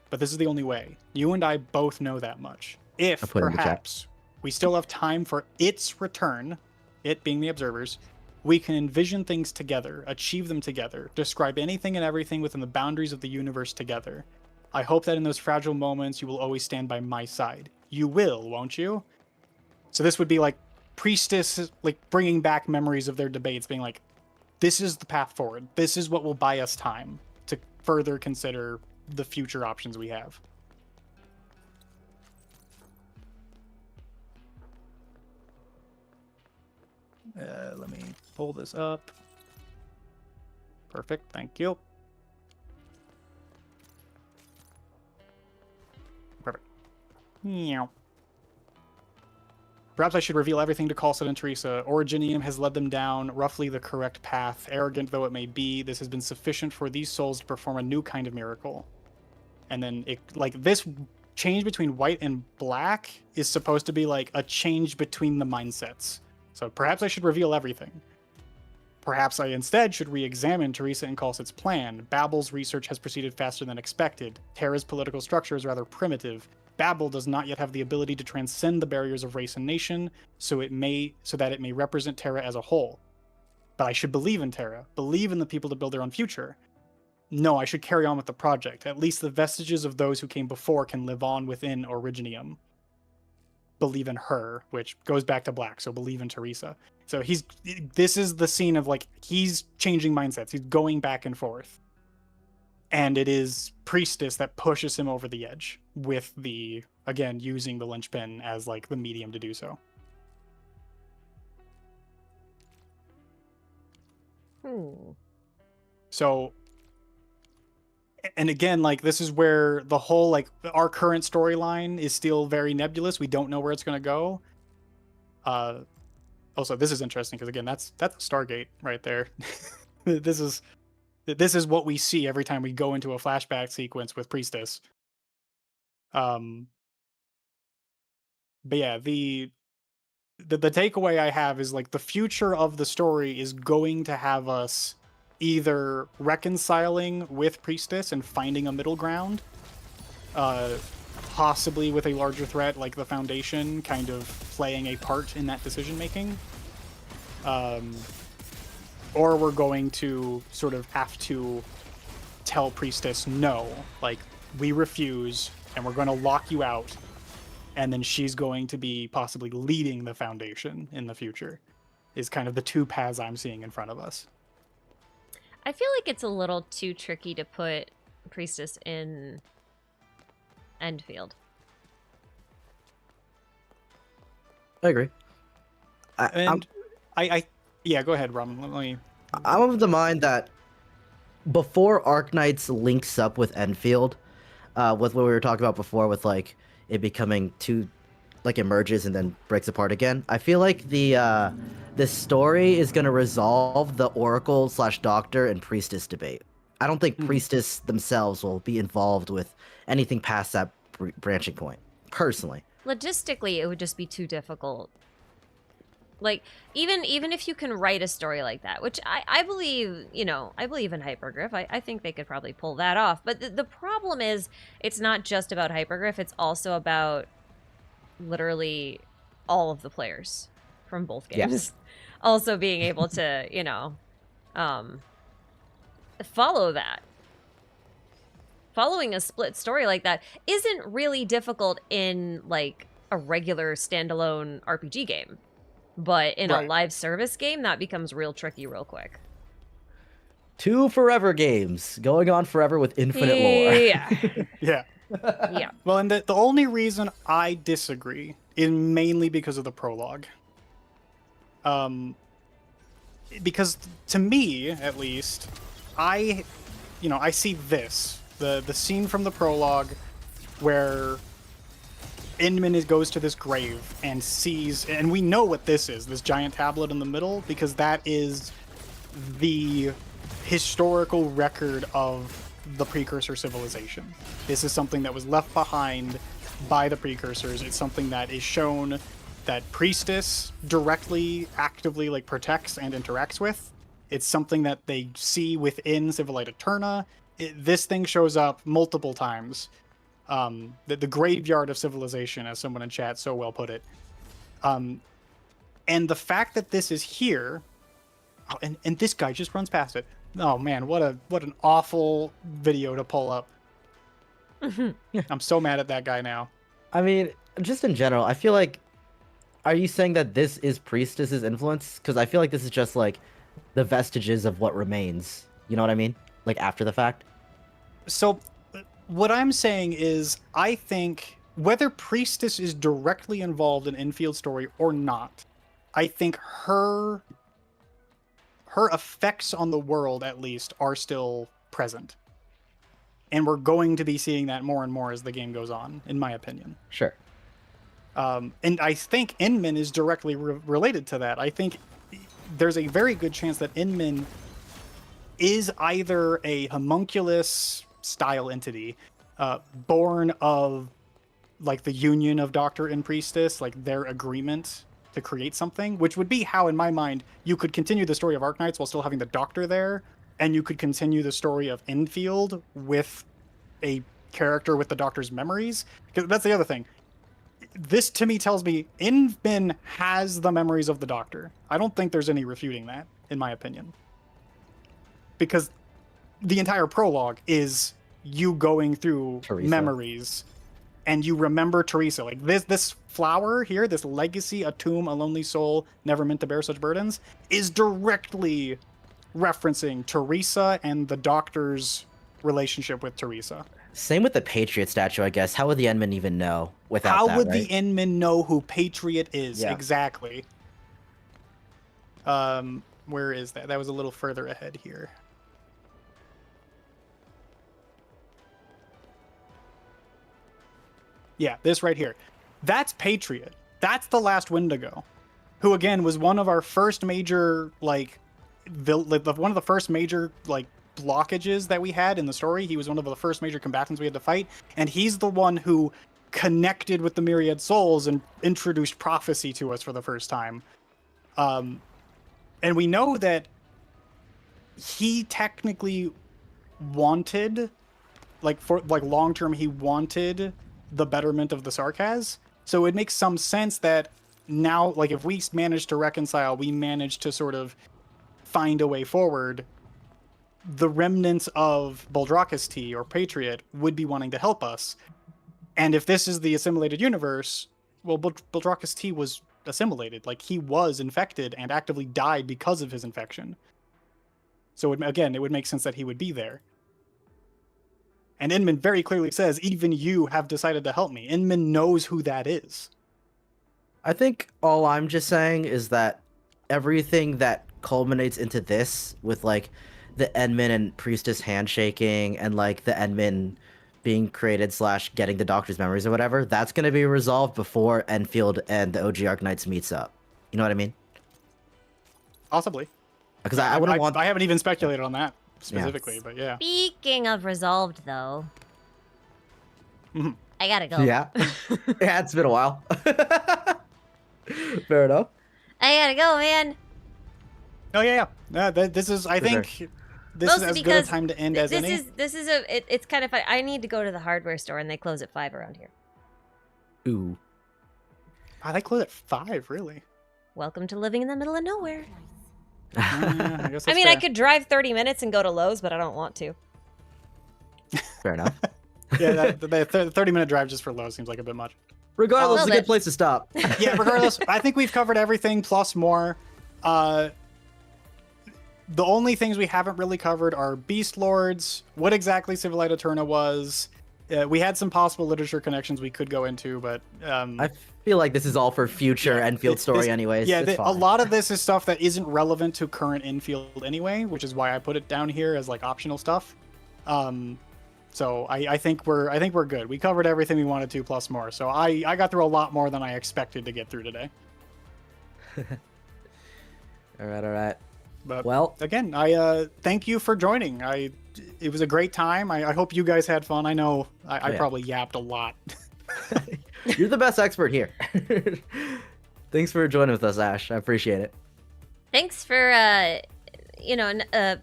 But this is the only way. You and I both know that much. If, perhaps, we still have time for its return, it being the observers, we can envision things together, achieve them together, describe anything and everything within the boundaries of the universe together. I hope that in those fragile moments, you will always stand by my side. You will, won't you? So this would be like Priestess, like bringing back memories of their debates, being like, this is the path forward. This is what will buy us time to further consider the future options we have. Let me pull this up. Perfect, thank you. Perfect. Meow. Perhaps I should reveal everything to Khalsid and Teresa. Originium has led them down roughly the correct path. Arrogant though it may be, this has been sufficient for these souls to perform a new kind of miracle. And then, this change between white and black is supposed to be like a change between the mindsets. So perhaps I should reveal everything. Perhaps I instead should re-examine Teresa and Khalsid's plan. Babel's research has proceeded faster than expected. Terra's political structure is rather primitive. Babel does not yet have the ability to transcend the barriers of race and nation, so that it may represent Terra as a whole. But I should believe in Terra, believe in the people to build their own future. No, I should carry on with the project. At least the vestiges of those who came before can live on within Originium. Believe in her, which goes back to black, so believe in Teresa. So this is the scene of like, he's changing mindsets, he's going back and forth. And it is Priestess that pushes him over the edge with again, using the linchpin as like the medium to do so. So, and again, like, this is where the whole, like, our current storyline is still very nebulous. We don't know where it's going to go. Also, this is interesting because, again, that's Stargate right there. This is what we see every time we go into a flashback sequence with Priestess. But yeah, the takeaway I have is like the future of the story is going to have us either reconciling with Priestess and finding a middle ground, possibly with a larger threat like the Foundation kind of playing a part in that decision making, or we're going to sort of have to tell Priestess no, like, we refuse and we're going to lock you out, and then she's going to be possibly leading the Foundation in the future, is kind of the two paths I'm seeing in front of us. I feel like it's a little too tricky to put Priestess in Endfield. I agree. Yeah, go ahead, Ramen. I'm of the mind that before Arknights links up with Endfield, with what we were talking about before, with like it becoming too, like, it merges and then breaks apart again. I feel like this story is going to resolve the Oracle/Doctor and Priestess debate. I don't think Priestess themselves will be involved with anything past that branching point, personally. Logistically, it would just be too difficult. Like, even if you can write a story like that, which I believe, I believe in Hypergriff. I think they could probably pull that off. But the problem is, it's not just about Hypergriff. It's also about literally all of the players from both games. Yes. Also being able to, follow that. Following a split story like that isn't really difficult in, like, a regular standalone RPG game. But in a live service game, that becomes real tricky real quick. 2 forever games going on forever with infinite lore. Yeah. Yeah. Yeah. Well, and the only reason I disagree is mainly because of the prologue. Because to me, at least, I see this, the scene from the prologue where Inman goes to this grave and sees, and we know what this is, this giant tablet in the middle, because that is the historical record of the precursor civilization. This is something that was left behind by the precursors. It's something that is shown Priestess directly, actively like protects and interacts with. It's something that they see within Civilite Eterna. This thing shows up multiple times. The graveyard of civilization, as someone in chat so well put it. And the fact that this is here, and this guy just runs past it. Oh man, what an awful video to pull up. I'm so mad at that guy now. I mean, just in general, I feel like, are you saying that this is Priestess's influence? Because I feel like this is just like the vestiges of what remains. You know what I mean? Like after the fact. So what I'm saying is, I think whether Priestess is directly involved in Enfield story or not, I think her effects on the world, at least, are still present. And we're going to be seeing that more and more as the game goes on, in my opinion. Sure. And I think Inman is directly related to that. I think there's a very good chance that Inman is either a homunculus style entity, born of like the union of Doctor and Priestess, like their agreement to create something, which would be how, in my mind, you could continue the story of Arknights while still having the Doctor there, and you could continue the story of Enfield with a character with the Doctor's memories. Because that's the other thing. This, to me, tells me Inman has the memories of the Doctor. I don't think there's any refuting that, in my opinion. Because the entire prologue is you going through Teresa. Memories, and you remember Teresa. Like this flower here, this legacy, a tomb, a lonely soul, never meant to bear such burdens, is directly referencing Teresa and the Doctor's relationship with Teresa. Same with the Patriot statue, I guess. How would the Enman even know without that, How would right? the Inman know who Patriot is? Yeah. Exactly. Where is that? That was a little further ahead here. Yeah, this right here. That's Patriot. That's the last Wendigo, who again was one of our first major one of the first major blockages that we had in the story. He was one of the first major combatants we had to fight, and he's the one who connected with the Myriad Souls and introduced prophecy to us for the first time. And we know that he technically wanted, long term, he wanted the betterment of the Sarkaz. So it makes some sense that now, if we manage to reconcile, we manage to sort of find a way forward, the remnants of Buldrakus T or Patriot would be wanting to help us. And if this is the assimilated universe, well, Buldrakus T was assimilated. He was infected and actively died because of his infection. So it would make sense that he would be there. And Inman very clearly says, even you have decided to help me. Inman knows who that is. I think all I'm just saying is that everything that culminates into this with the Enman and Priestess handshaking and the Enman being created / getting the Doctor's memories or whatever, that's going to be resolved before Enfield and the OG Arknights meets up. You know what I mean? Possibly. Because I wouldn't want... I haven't even speculated on that specifically, but yeah. Speaking of resolved, though, Mhm. I gotta go. Yeah. Yeah, it's been a while. Fair enough. I gotta go, man. Oh yeah. This is, I think, this is Mostly as good a time to end as any. It's kind of fun. I need to go to the hardware store, and they close at 5 around here. Ooh. Oh, they close at 5, really? Welcome to living in the middle of nowhere. Yeah, I guess I that's mean, I fair. could drive 30 minutes and go to Lowe's, but I don't want to. Fair enough. Yeah, the 30-minute drive just for Lowe's seems like a bit much. Regardless, it's a bit. good place to stop. Yeah, regardless, I think we've covered everything plus more. The only things we haven't really covered are Beast Lords, what exactly Civilite Eterna was. We had some possible literature connections we could go into, but I feel like this is all for future Enfield story anyways. Yeah, It's a fine. lot of this is stuff that isn't relevant to current Enfield anyway, which is why I put it down here as optional stuff. So I think we're good. We covered everything we wanted to plus more. So I got through a lot more than I expected to get through today. All right. But Well, again, I thank you for joining. It was a great time. I hope you guys had fun. I know I Yeah. probably yapped a lot. you're the best expert here. Thanks for joining with us, Ash. I appreciate it. Thanks for,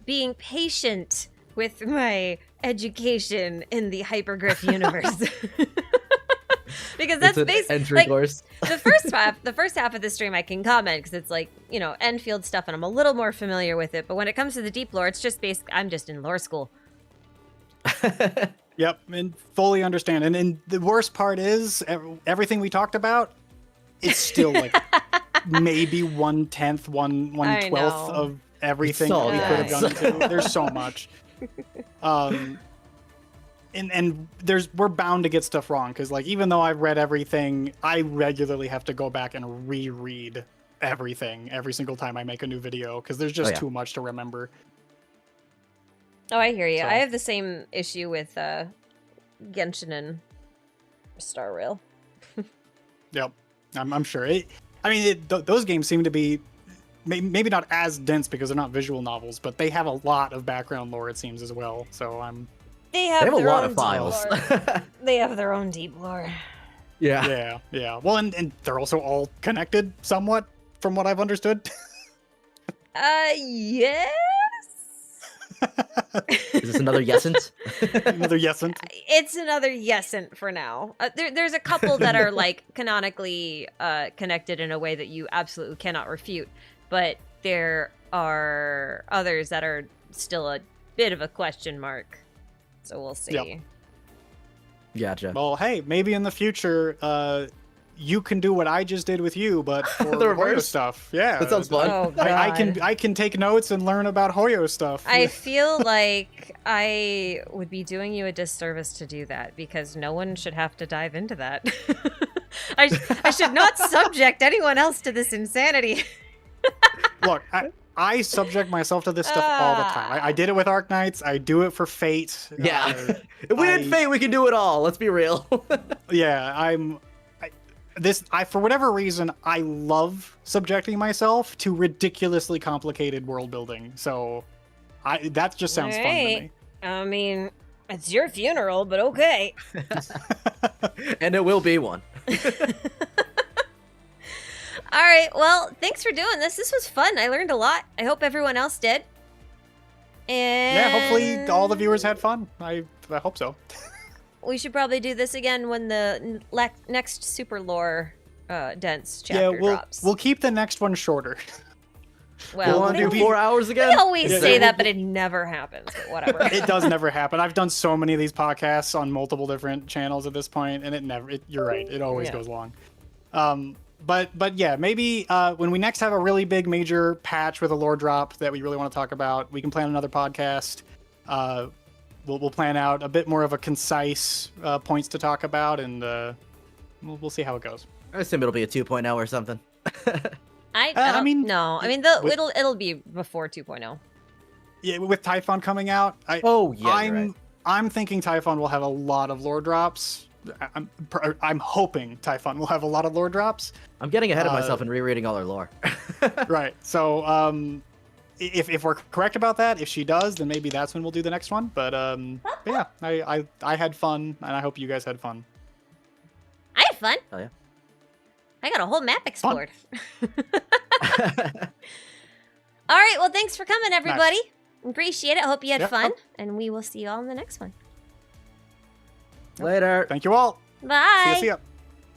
being patient with my education in the hypergriff universe. Because that's basically entry like, course. the first half of the stream I can comment because it's like, Enfield stuff and I'm a little more familiar with it. But when it comes to the deep lore, it's just I'm just in lore school. Yep, and fully understand. And the worst part is everything we talked about, it's still like maybe 1/10, 1/12 of everything that we could have gone into. There's so much. And we're bound to get stuff wrong because, like, even though I've read everything, I regularly have to go back and reread everything every single time I make a new video because there's just too much to remember. Oh, I hear you. So. I have the same issue with Genshin and Star Rail. Yep, I'm sure. Those games seem to be maybe not as dense because they're not visual novels, but they have a lot of background lore, it seems, as well. So They have a their lot own of files. They have their own deep lore. Yeah. Yeah. Well, and they're also all connected somewhat, from what I've understood. Yes. Is this another yesent? Another yesent? It's another yesent for now. There's a couple that are like canonically connected in a way that you absolutely cannot refute, but there are others that are still a bit of a question mark. So we'll see. Yep. Gotcha. Well, hey, maybe in the future, you can do what I just did with you, but for The reverse? Hoyo stuff. Yeah, That sounds fun. Oh, God. I can take notes and learn about Hoyo stuff. I feel like I would be doing you a disservice to do that because no one should have to dive into that. I should not subject anyone else to this insanity. Look, I subject myself to this stuff all the time. I did it with Arknights. I do it for Fate. Yeah. If we did Fate, we can do it all. Let's be real. Yeah, for whatever reason, I love subjecting myself to ridiculously complicated world building. So that just sounds fun to me. I mean, it's your funeral, but okay. And it will be one. All right, well, thanks for doing this. This was fun. I learned a lot. I hope everyone else did. And Yeah, hopefully all the viewers had fun. I hope so. we should probably do this again when the next super lore dense chapter drops. We'll keep the next one shorter. Well, want to do 4 hours again? We always say that, but it never happens. But whatever. It does never happen. I've done so many of these podcasts on multiple different channels at this point, and you're right. It always goes long. But yeah, maybe when we next have a really big major patch with a lore drop that we really want to talk about, we can plan another podcast. We'll plan out a bit more of a concise points to talk about, and we'll see how it goes. I assume it'll be a 2.0 or something. I mean, no. I mean, it'll be before 2.0. Yeah, with Typhon coming out, I'm thinking Typhon will have a lot of lore drops. I'm hoping Typhon will have a lot of lore drops. I'm getting ahead of myself and rereading all her lore. Right. So if we're correct about that, if she does, then maybe that's when we'll do the next one. But yeah, I had fun, and I hope you guys had fun. I had fun. Oh yeah. I got a whole map explored. All right. Well, thanks for coming, everybody. Nice. Appreciate it. Hope you had fun, and we will see you all in the next one. Later. Thank you all. Bye. See ya.